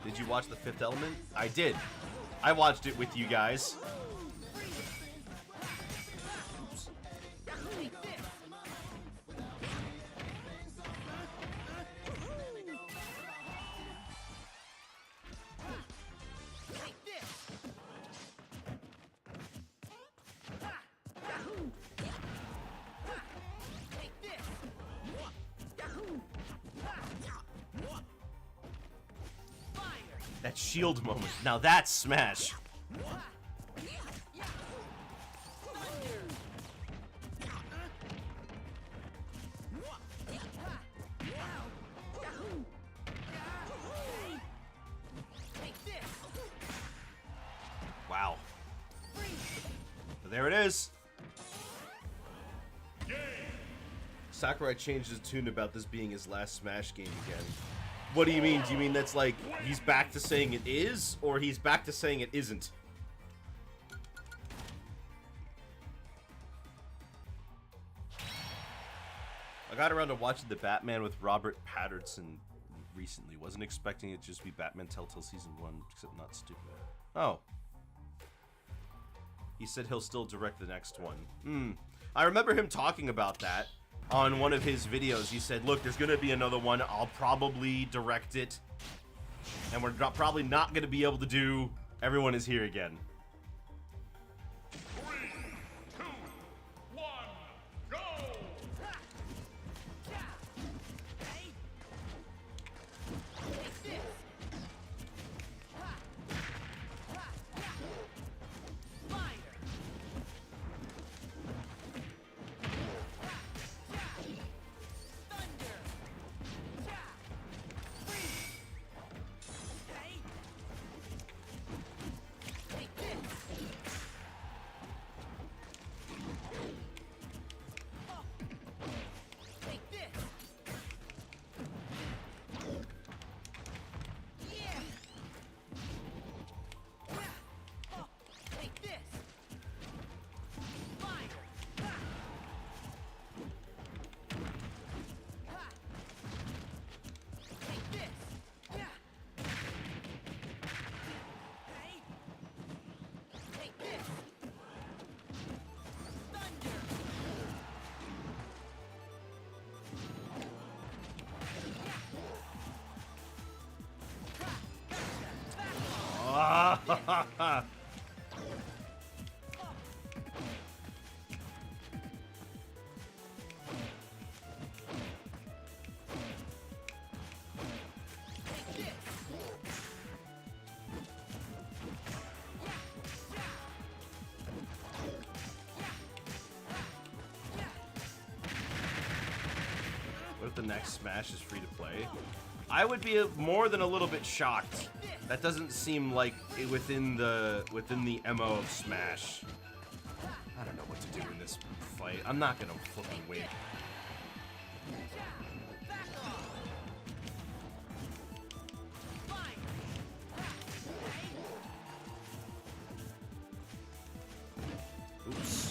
Speaker 1: Did you watch The Fifth Element? I did. I watched it with you guys. Oops. That shield moment. Now that's Smash. Wow. But there it is. Sakurai changed his tune about this being his last Smash game again. What do you mean? Do you mean that's like he's back to saying it is, or he's back to saying it isn't? I got around to watching the Batman with Robert Pattinson recently. Wasn't expecting it to just be Batman Telltale Season 1, except not stupid. Oh. He said he'll still direct the next one. I remember him talking about that on one of his videos. He said, look, there's gonna be another one. I'll probably direct it. And we're probably not gonna be able to do Everyone Is Here Again.
Speaker 2: 3, 2, 1, go!
Speaker 1: What if the next Smash is free to play? I would be more than a little bit shocked. That doesn't seem like it within the MO of Smash. I don't know what to do in this fight. I'm not gonna flipping win. Oops.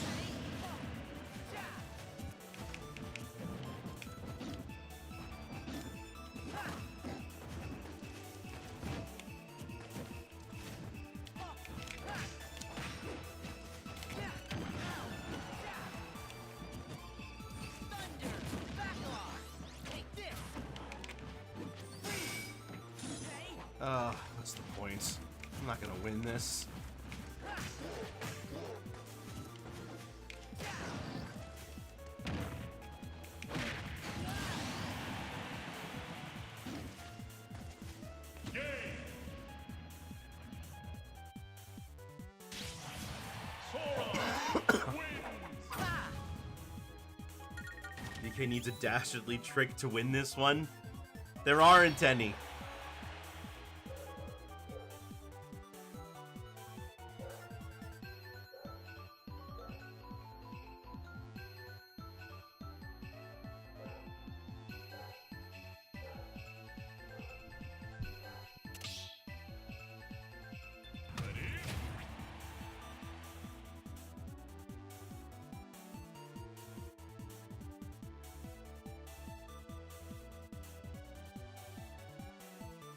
Speaker 1: What's the point? I'm not gonna win this. DK needs a dastardly trick to win this one. There aren't any.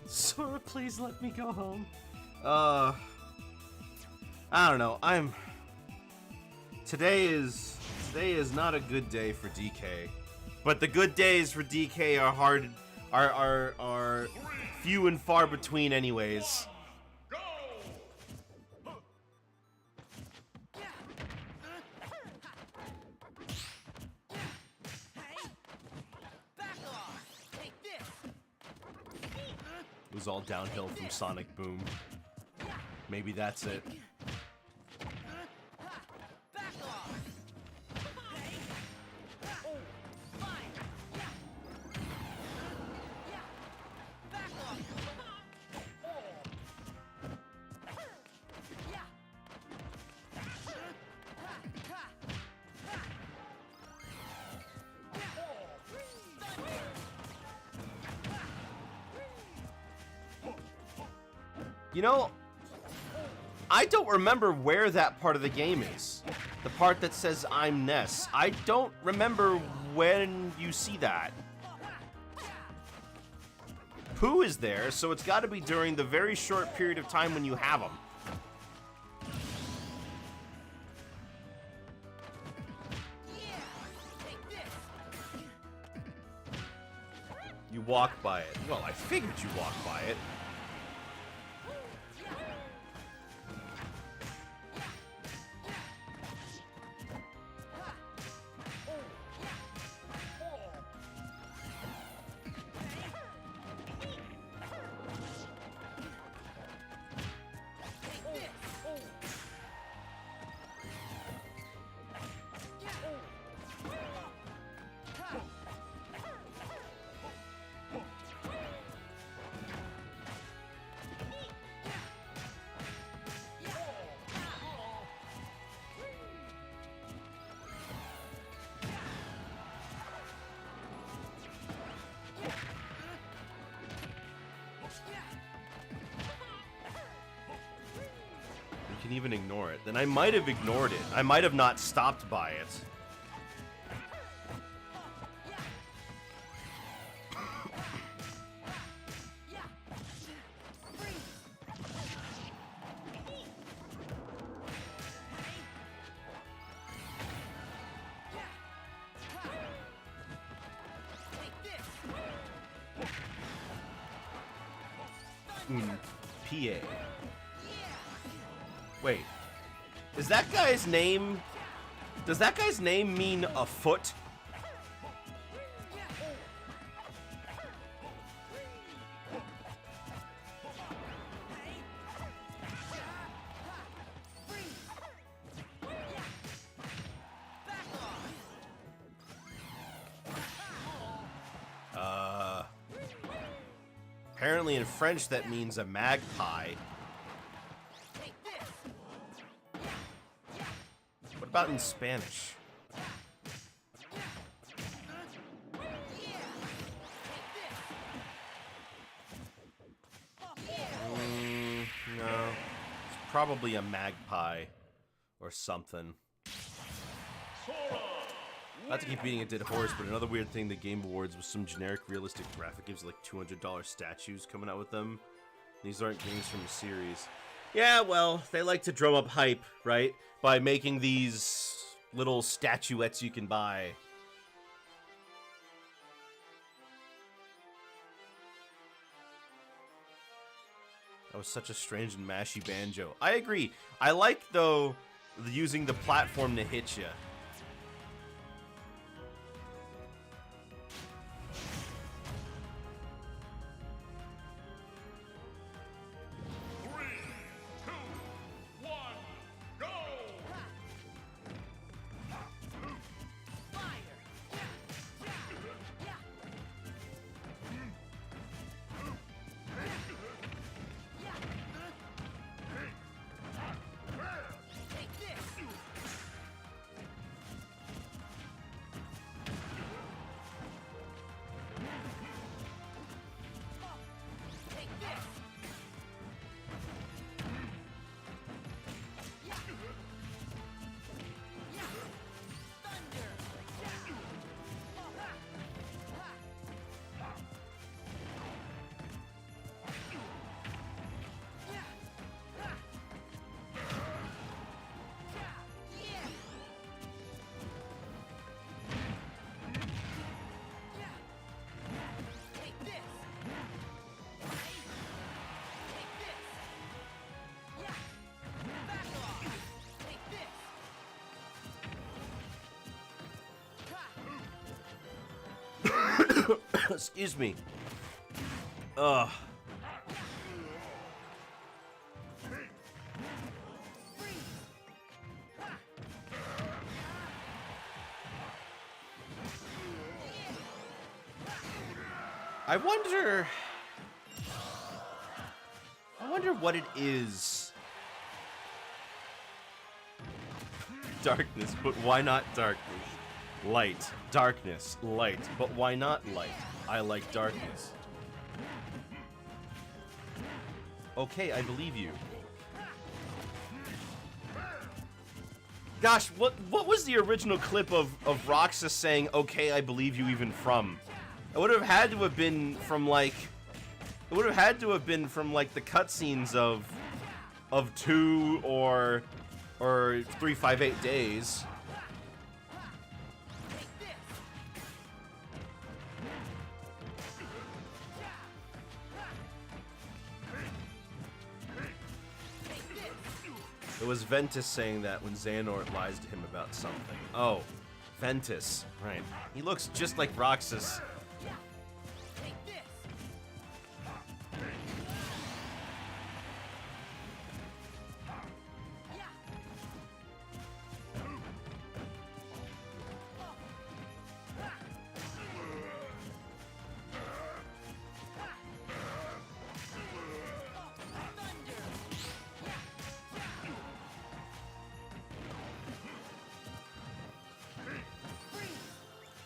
Speaker 1: Sora, please let me go home. I don't know. Today is not a good day for DK. But the good days for DK are few and far between anyways. was all downhill from Sonic Boom. Maybe that's it. You know, I don't remember where that part of the game is. The part that says I'm Ness. I don't remember when you see that. Pooh is there, so it's got to be during the very short period of time when you have him. You walk by it. Well, I figured you walked by it. Can even ignore it. Then I might have ignored it. I might have not stopped by it. PA. Wait, is that guy's name... Does that guy's name mean a foot? Apparently in French that means a magpie. What about in Spanish? No. It's probably a magpie or something. Not to keep beating a dead horse, but another weird thing, the Game Awards was some generic realistic graphic gives like $200 statues coming out with them. These aren't games from a series. Yeah, well, they like to drum up hype, right? By making these little statuettes you can buy. That was such a strange and mashy banjo. I agree. I like, though, using the platform to hit you. Excuse me. Ugh. I wonder what it is. Darkness, but why not darkness? Light, darkness, light, but why not light? I like darkness. Okay, I believe you. Gosh, what was the original clip of Roxas saying, okay, I believe you even from? It would have had to have been from like the cutscenes of 2 or 358 Days. It was Ventus saying that when Xehanort lies to him about something. Oh, Ventus. Right. He looks just like Roxas.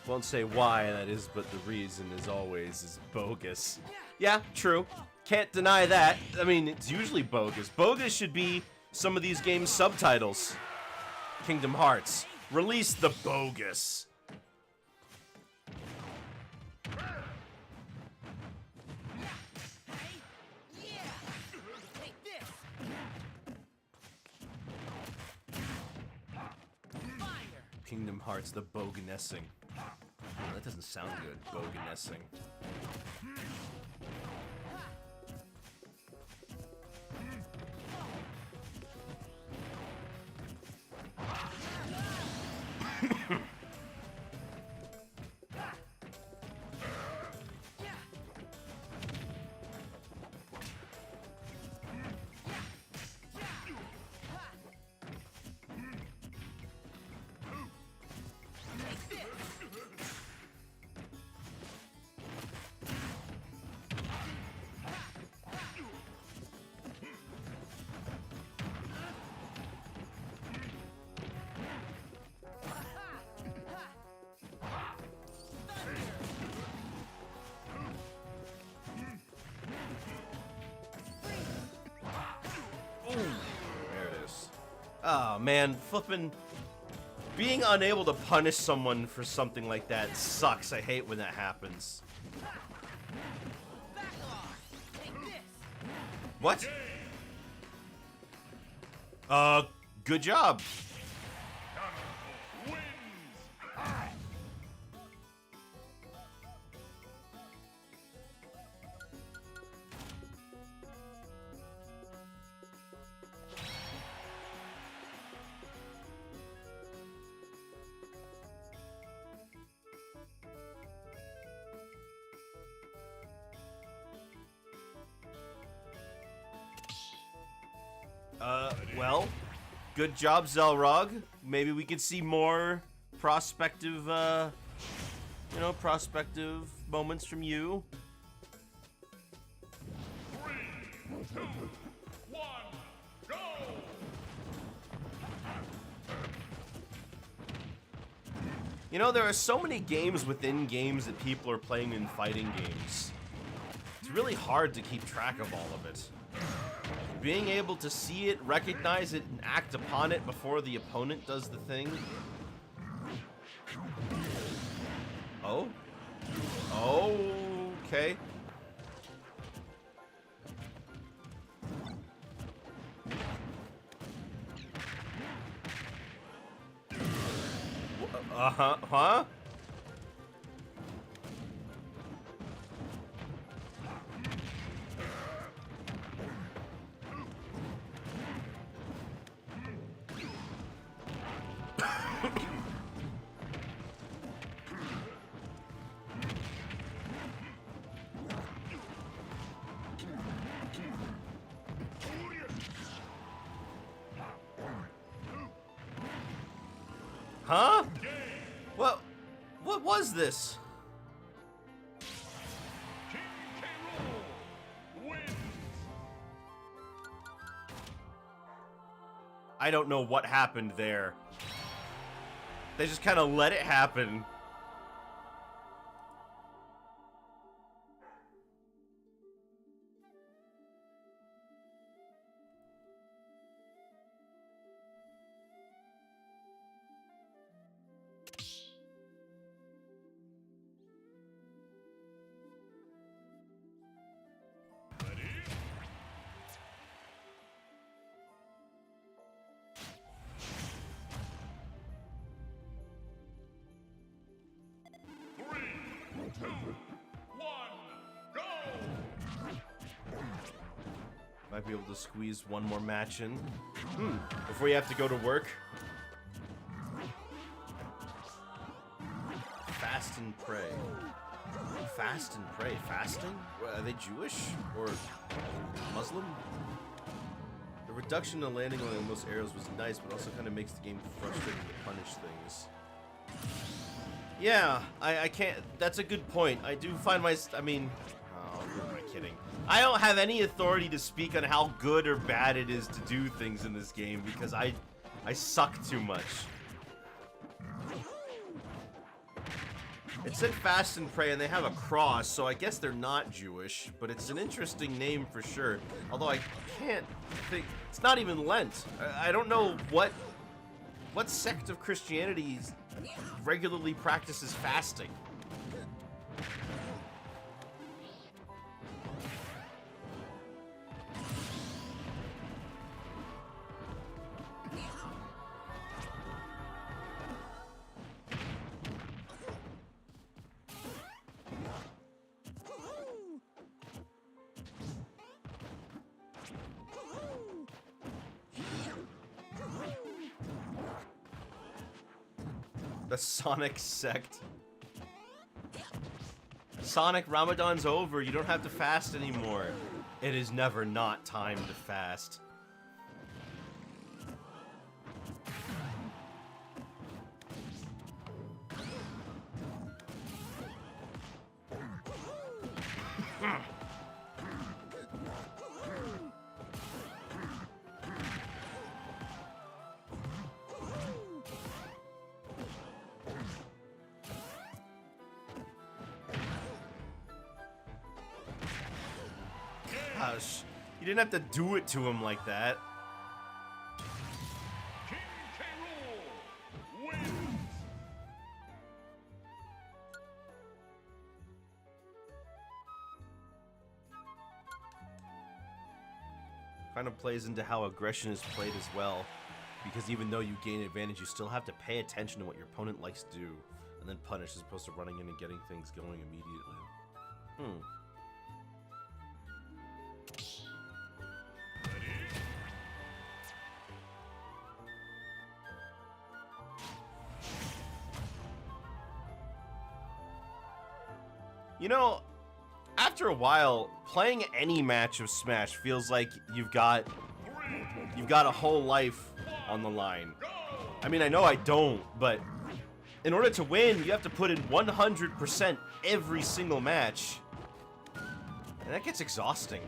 Speaker 1: Won't say why that is, but the reason, as always, is bogus. Yeah, true. Can't deny that. I mean, it's usually bogus. Bogus should be some of these games' subtitles. Kingdom Hearts. Release the bogus. Kingdom Hearts, the boganessing. Oh, that doesn't sound good, boganessing. Oh man, flippin'. Being unable to punish someone for something like that sucks. I hate when that happens. What? Good job. Well, good job, Zelrog. Maybe we could see more prospective, prospective moments from you.
Speaker 2: 3, 2, 1, go!
Speaker 1: You know, there are so many games within games that people are playing in fighting games. It's really hard to keep track of all of it. Being able to see it, recognize it, and act upon it before the opponent does the thing. Oh? Oh, okay. Huh? Huh? What was this?
Speaker 2: King
Speaker 1: I don't know what happened there. They just kind of let it happen. Might be able to squeeze one more match in. Before you have to go to work. Fast and pray. Fast and pray. Fasting? Are they Jewish? Or Muslim? The reduction in landing on most arrows was nice, but also kind of makes the game frustrating to punish things. Yeah, I can't... That's a good point. I do find I mean... Oh, who am I kidding? I don't have any authority to speak on how good or bad it is to do things in this game because I suck too much. It said Fast and Pray and they have a cross, so I guess they're not Jewish, but it's an interesting name for sure. Although I can't think... It's not even Lent. I don't know what sect of Christianity regularly practices fasting. The Sonic sect. Sonic, Ramadan's over. You don't have to fast anymore. It is never not time to fast. Gosh, you didn't have to do it to him like that.
Speaker 2: King K. Rool wins.
Speaker 1: Kind of plays into how aggression is played as well. Because even though you gain advantage, you still have to pay attention to what your opponent likes to do. And then punish as opposed to running in and getting things going immediately. You know, after a while, playing any match of Smash feels like you've got a whole life on the line. I mean, I know I don't, but in order to win, you have to put in 100% every single match. And that gets exhausting.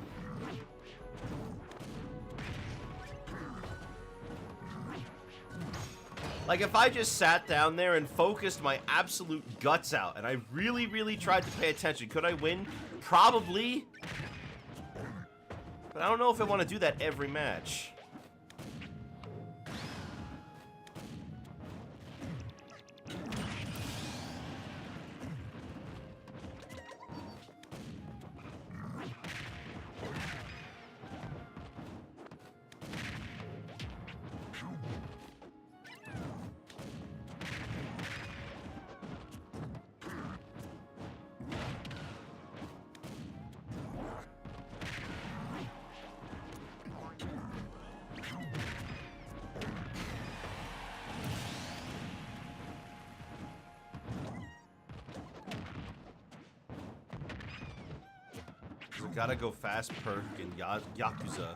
Speaker 1: Like, if I just sat down there and focused my absolute guts out, and I really, really tried to pay attention, could I win? Probably. But I don't know if I want to do that every match. Gotta Go Fast perk in Yakuza.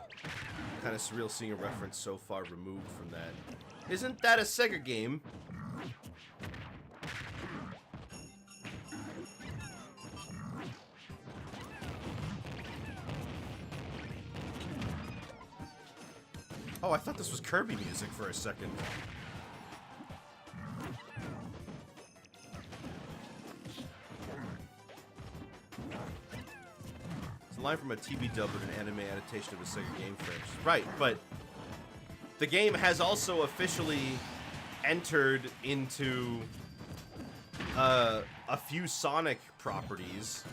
Speaker 1: Kind of surreal seeing a reference so far removed from that. Isn't that a Sega game? Oh, I thought this was Kirby music for a second. It's a line from a TV dub with an anime adaptation of a Sega game franchise. Right, but the game has also officially entered into a few Sonic properties.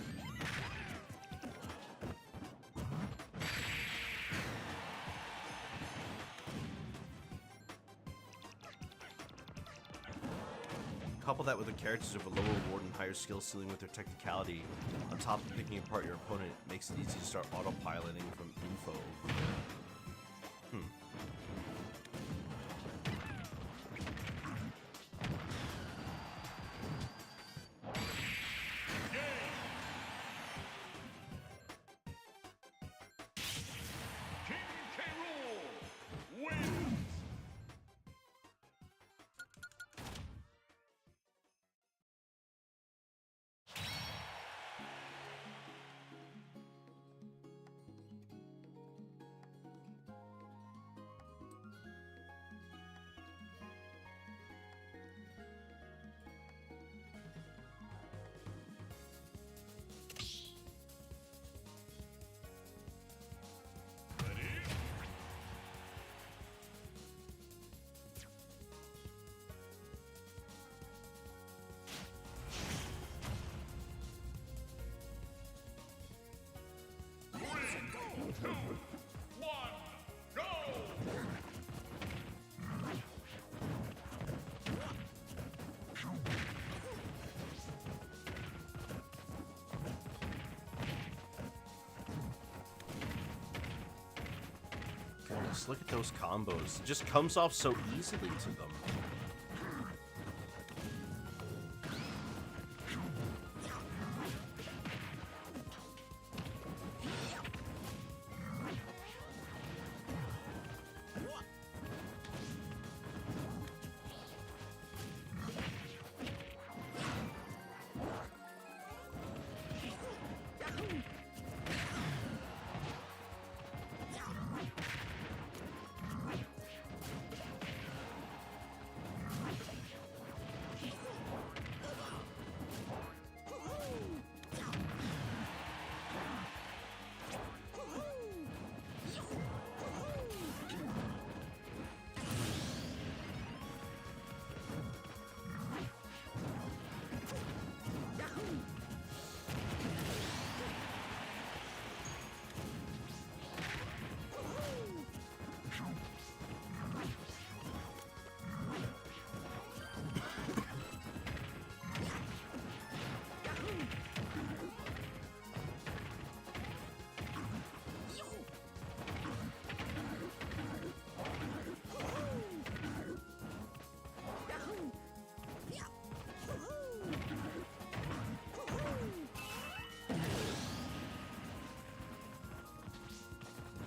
Speaker 1: Couple that with the characters of a lower reward and higher skill ceiling with their technicality, on top of picking apart your opponent, makes it easy to start autopiloting from info.
Speaker 2: King K. Rool wins. Two, one, go!
Speaker 1: Goodness, look at those combos. It just comes off so easily to them.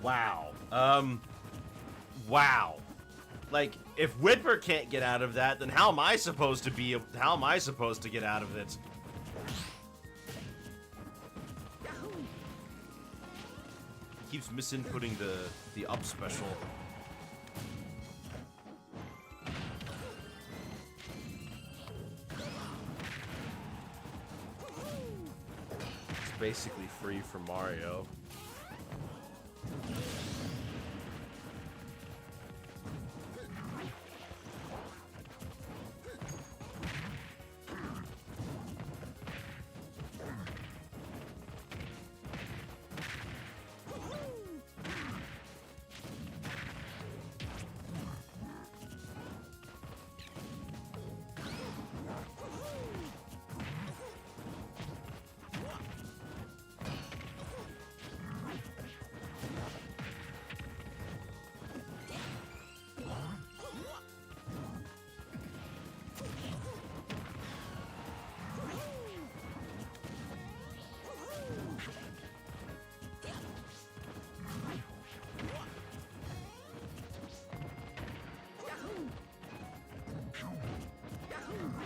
Speaker 1: Wow. Wow. Like, if Whitmer can't get out of that, then how am I supposed to get out of it? Keeps misinputting the up special. It's basically free for Mario.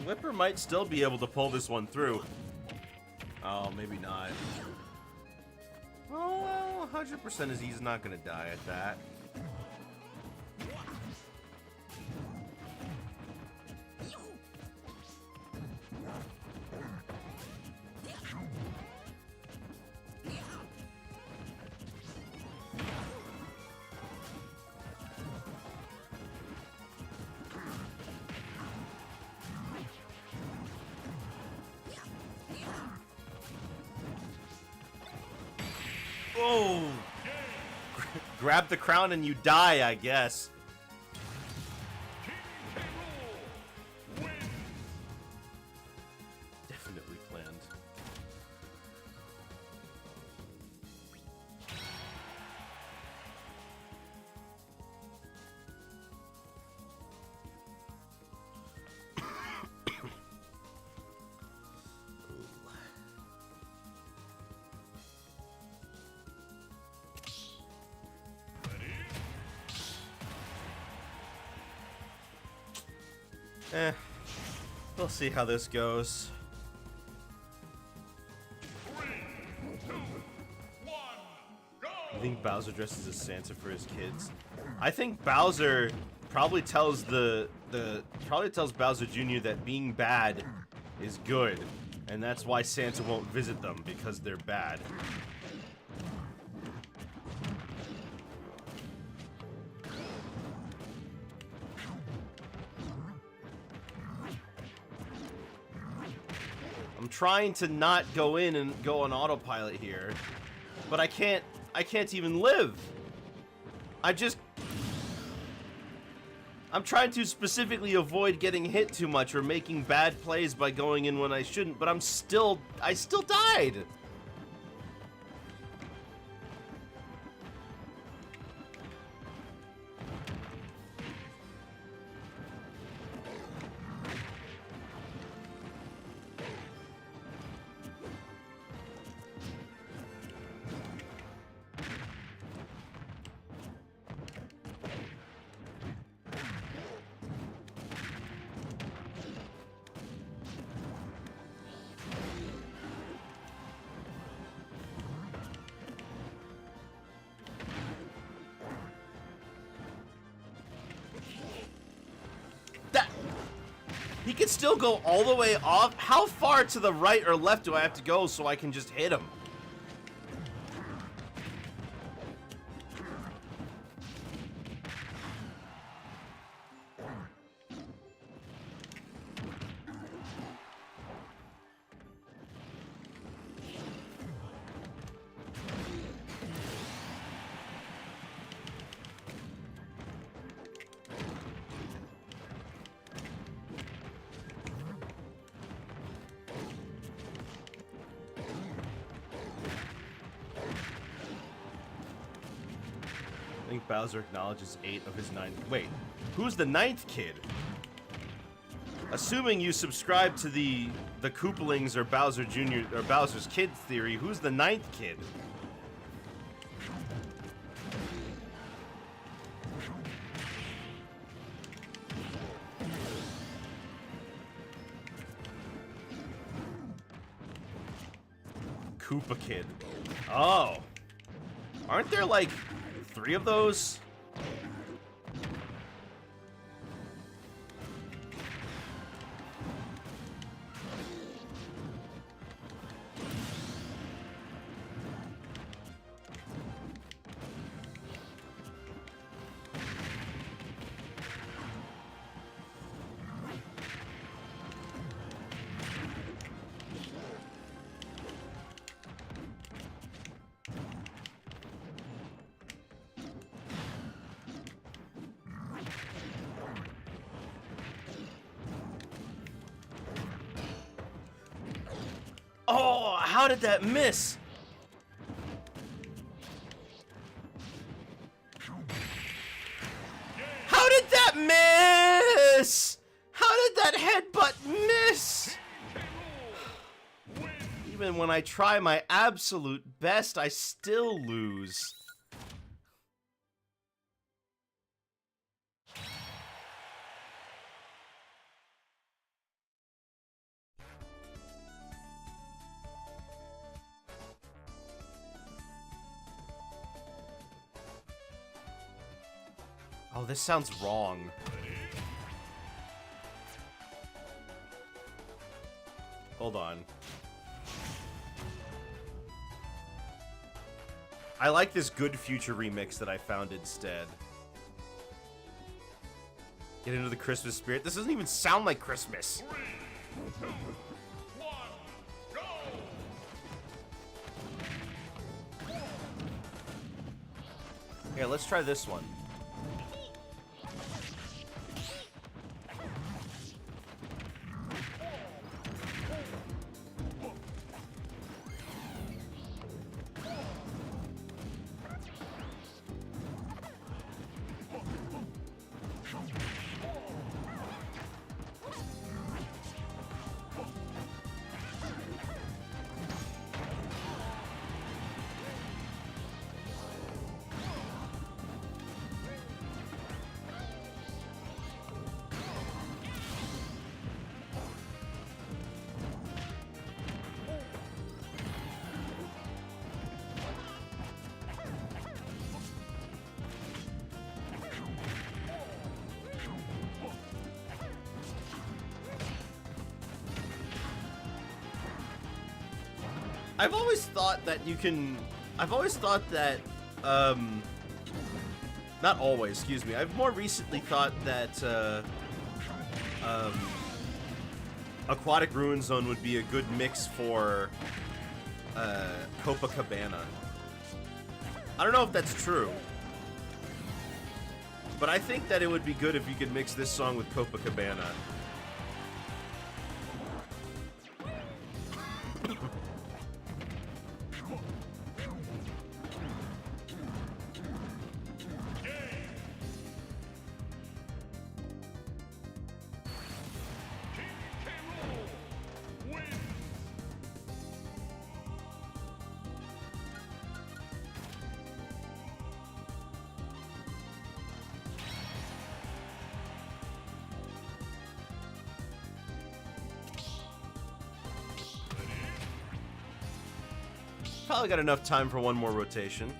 Speaker 1: Whipper might still be able to pull this one through. Oh, maybe not. Oh, well, 100% is he's not gonna die at that. Oh! Grab the crown and you die, I guess.
Speaker 2: King K. Rool wins.
Speaker 1: Definitely planned. We'll see how this goes.
Speaker 2: 3, 2, 1, go!
Speaker 1: I think Bowser dresses as Santa for his kids. I think Bowser probably tells probably tells Bowser Jr. that being bad is good, and that's why Santa won't visit them, because they're bad. I'm trying to not go in and go on autopilot here, but I can't even live. I'm trying to specifically avoid getting hit too much or making bad plays by going in when I shouldn't, but I still died. He can still go all the way off. How far to the right or left do I have to go so I can just hit him? I think Bowser acknowledges 8 of his 9. Wait, who's the 9th kid? Assuming you subscribe to the Koopalings or Bowser Jr. or Bowser's kid theory, who's the 9th kid? Koopa Kid. Oh. Aren't there like 3 of those? Oh, how did that miss? How did that miss? How did that headbutt miss? Even when I try my absolute best, I still lose. Oh, this sounds wrong. Hold on. I like this Good Future remix that I found instead. Get into the Christmas spirit. This doesn't even sound like Christmas.
Speaker 2: 3, 2, 1, go!
Speaker 1: Okay, let's try this one. I've always thought that you can... I've always thought that, not always, excuse me. I've more recently thought that, Aquatic Ruin Zone would be a good mix for, Copacabana. I don't know if that's true. But I think that it would be good if you could mix this song with Copacabana. Probably got enough time for one more rotation.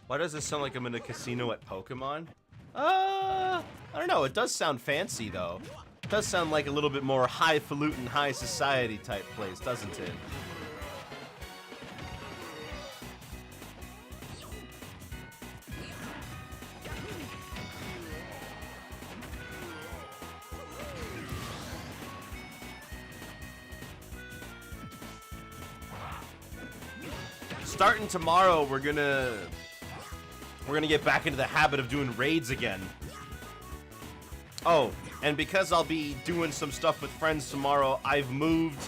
Speaker 1: Why does this sound like I'm in a casino at Pokemon? I don't know. It does sound fancy, though. It does sound like a little bit more highfalutin, high society type place, doesn't it? Starting tomorrow, we're gonna get back into the habit of doing raids again. Oh, and because I'll be doing some stuff with friends tomorrow, I've moved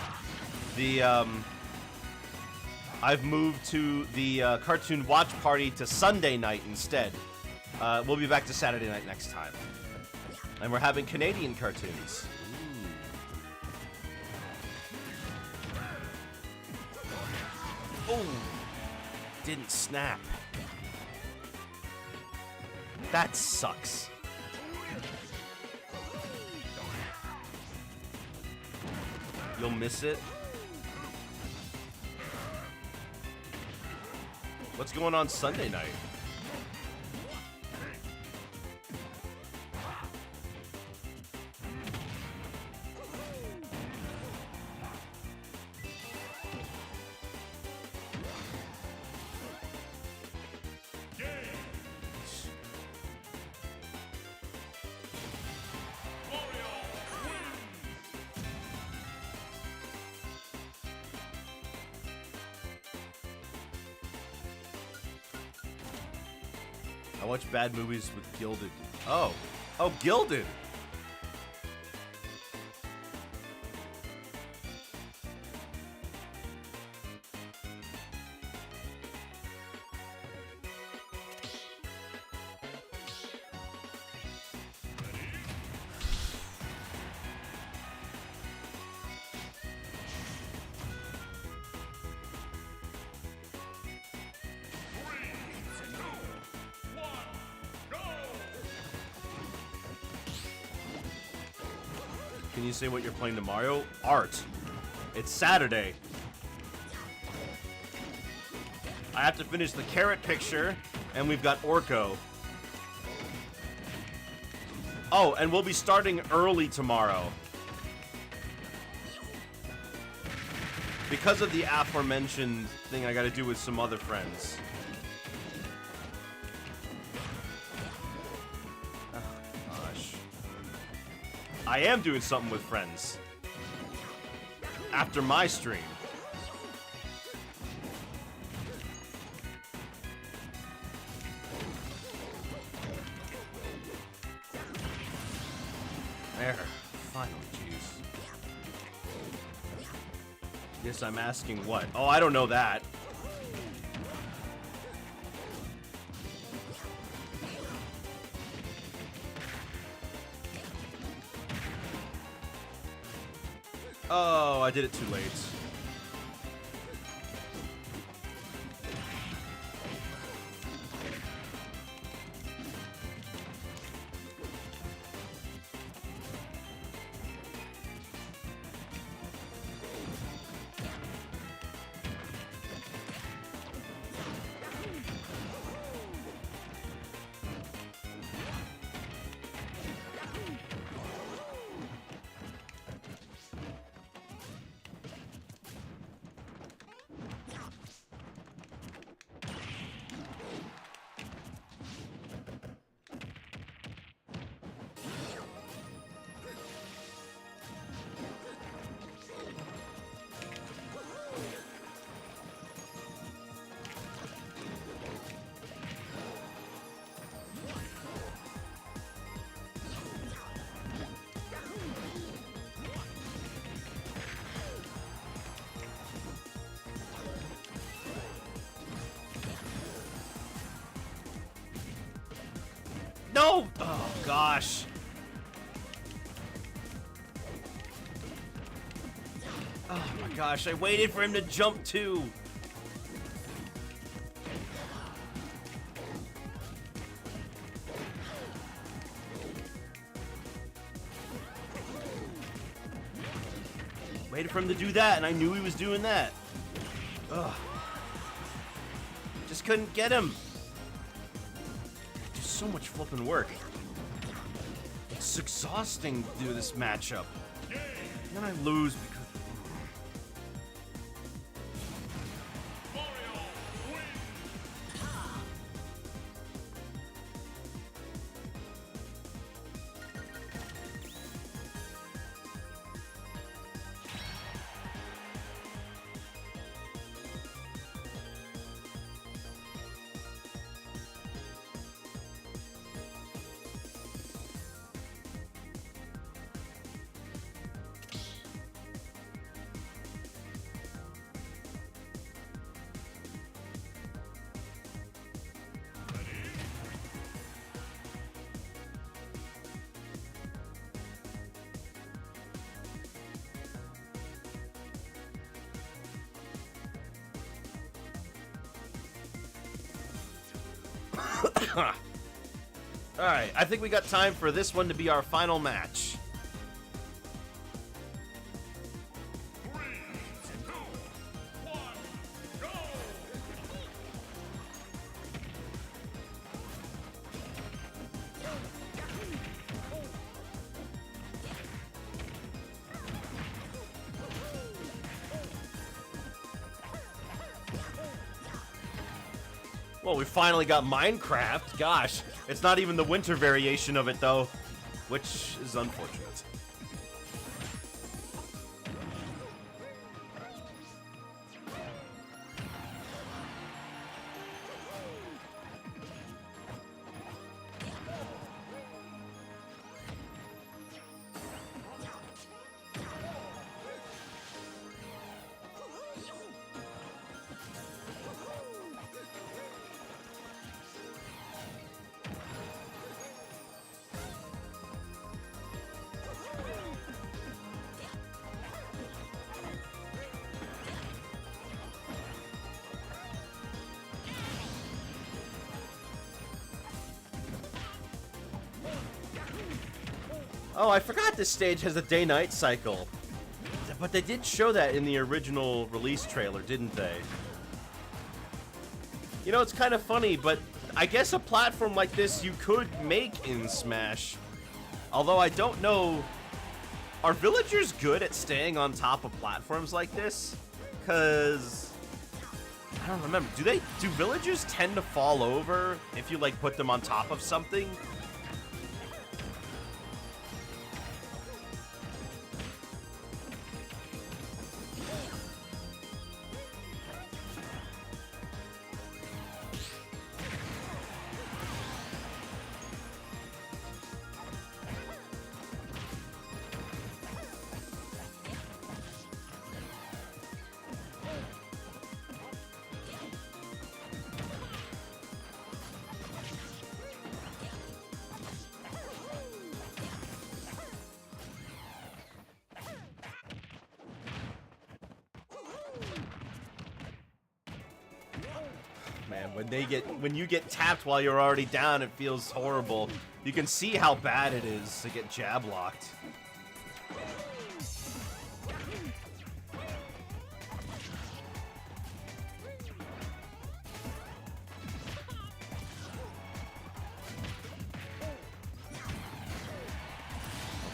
Speaker 1: to the cartoon watch party to Sunday night instead. We'll be back to Saturday night next time. And we're having Canadian cartoons. Oh, didn't snap. That sucks. You'll miss it. What's going on Sunday night? I watch bad movies with Gilded. Oh, Gilded. Can you say what you're playing tomorrow? Art. It's Saturday. I have to finish the carrot picture, and we've got Orko. Oh, and we'll be starting early tomorrow. Because of the aforementioned thing I gotta do with some other friends. Oh, gosh. I am doing something with friends. After my stream. There. Finally, jeez. Guess I'm asking what? Oh, I don't know that. Oh, I did it too late. No! Oh, gosh. Oh, my gosh. I waited for him to jump, too. Waited for him to do that, and I knew he was doing that. Ugh. Just couldn't get him. So much flipping work. It's exhausting to do this matchup. And then I lose because...
Speaker 2: Mario wins.
Speaker 1: Alright, I think we got time for this one to be our final match.
Speaker 2: 3, 2, 1, go!
Speaker 1: Well, we finally got Minecraft. Gosh, it's not even the winter variation of it, though, which is unfortunate. Oh, I forgot this stage has a day-night cycle. But they did show that in the original release trailer, didn't they? You know, it's kind of funny, but I guess a platform like this you could make in Smash. Although I don't know... Are villagers good at staying on top of platforms like this? Because... I don't remember. Do villagers tend to fall over if you, like, put them on top of something? Man, when you get tapped while you're already down, it feels horrible. You can see how bad it is to get jab locked.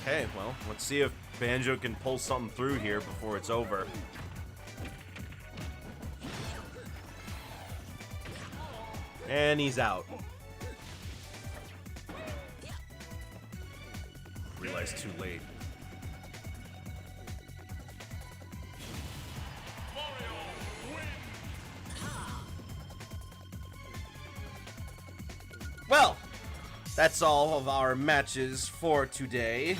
Speaker 1: Okay, well, let's see if Banjo can pull something through here before it's over. And he's out. Realized too late. Well, that's all of our matches for today.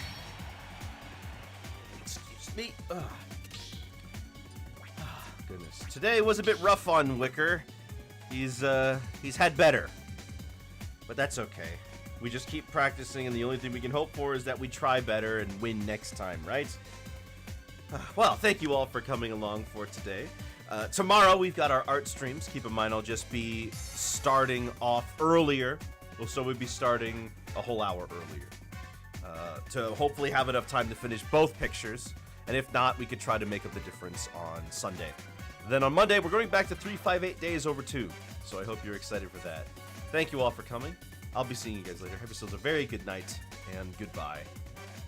Speaker 1: Excuse me. Ugh. Goodness. Today was a bit rough on Wicker. He's had better. But that's okay. We just keep practicing, and the only thing we can hope for is that we try better and win next time, right? Well, thank you all for coming along for today. Tomorrow we've got our art streams. Keep in mind I'll just be starting off earlier. So we'll be starting a whole hour earlier. To hopefully have enough time to finish both pictures. And if not, we could try to make up the difference on Sunday. Then on Monday, we're going back to 358 days over 2. So I hope you're excited for that. Thank you all for coming. I'll be seeing you guys later. Have yourselves a very good night, and goodbye.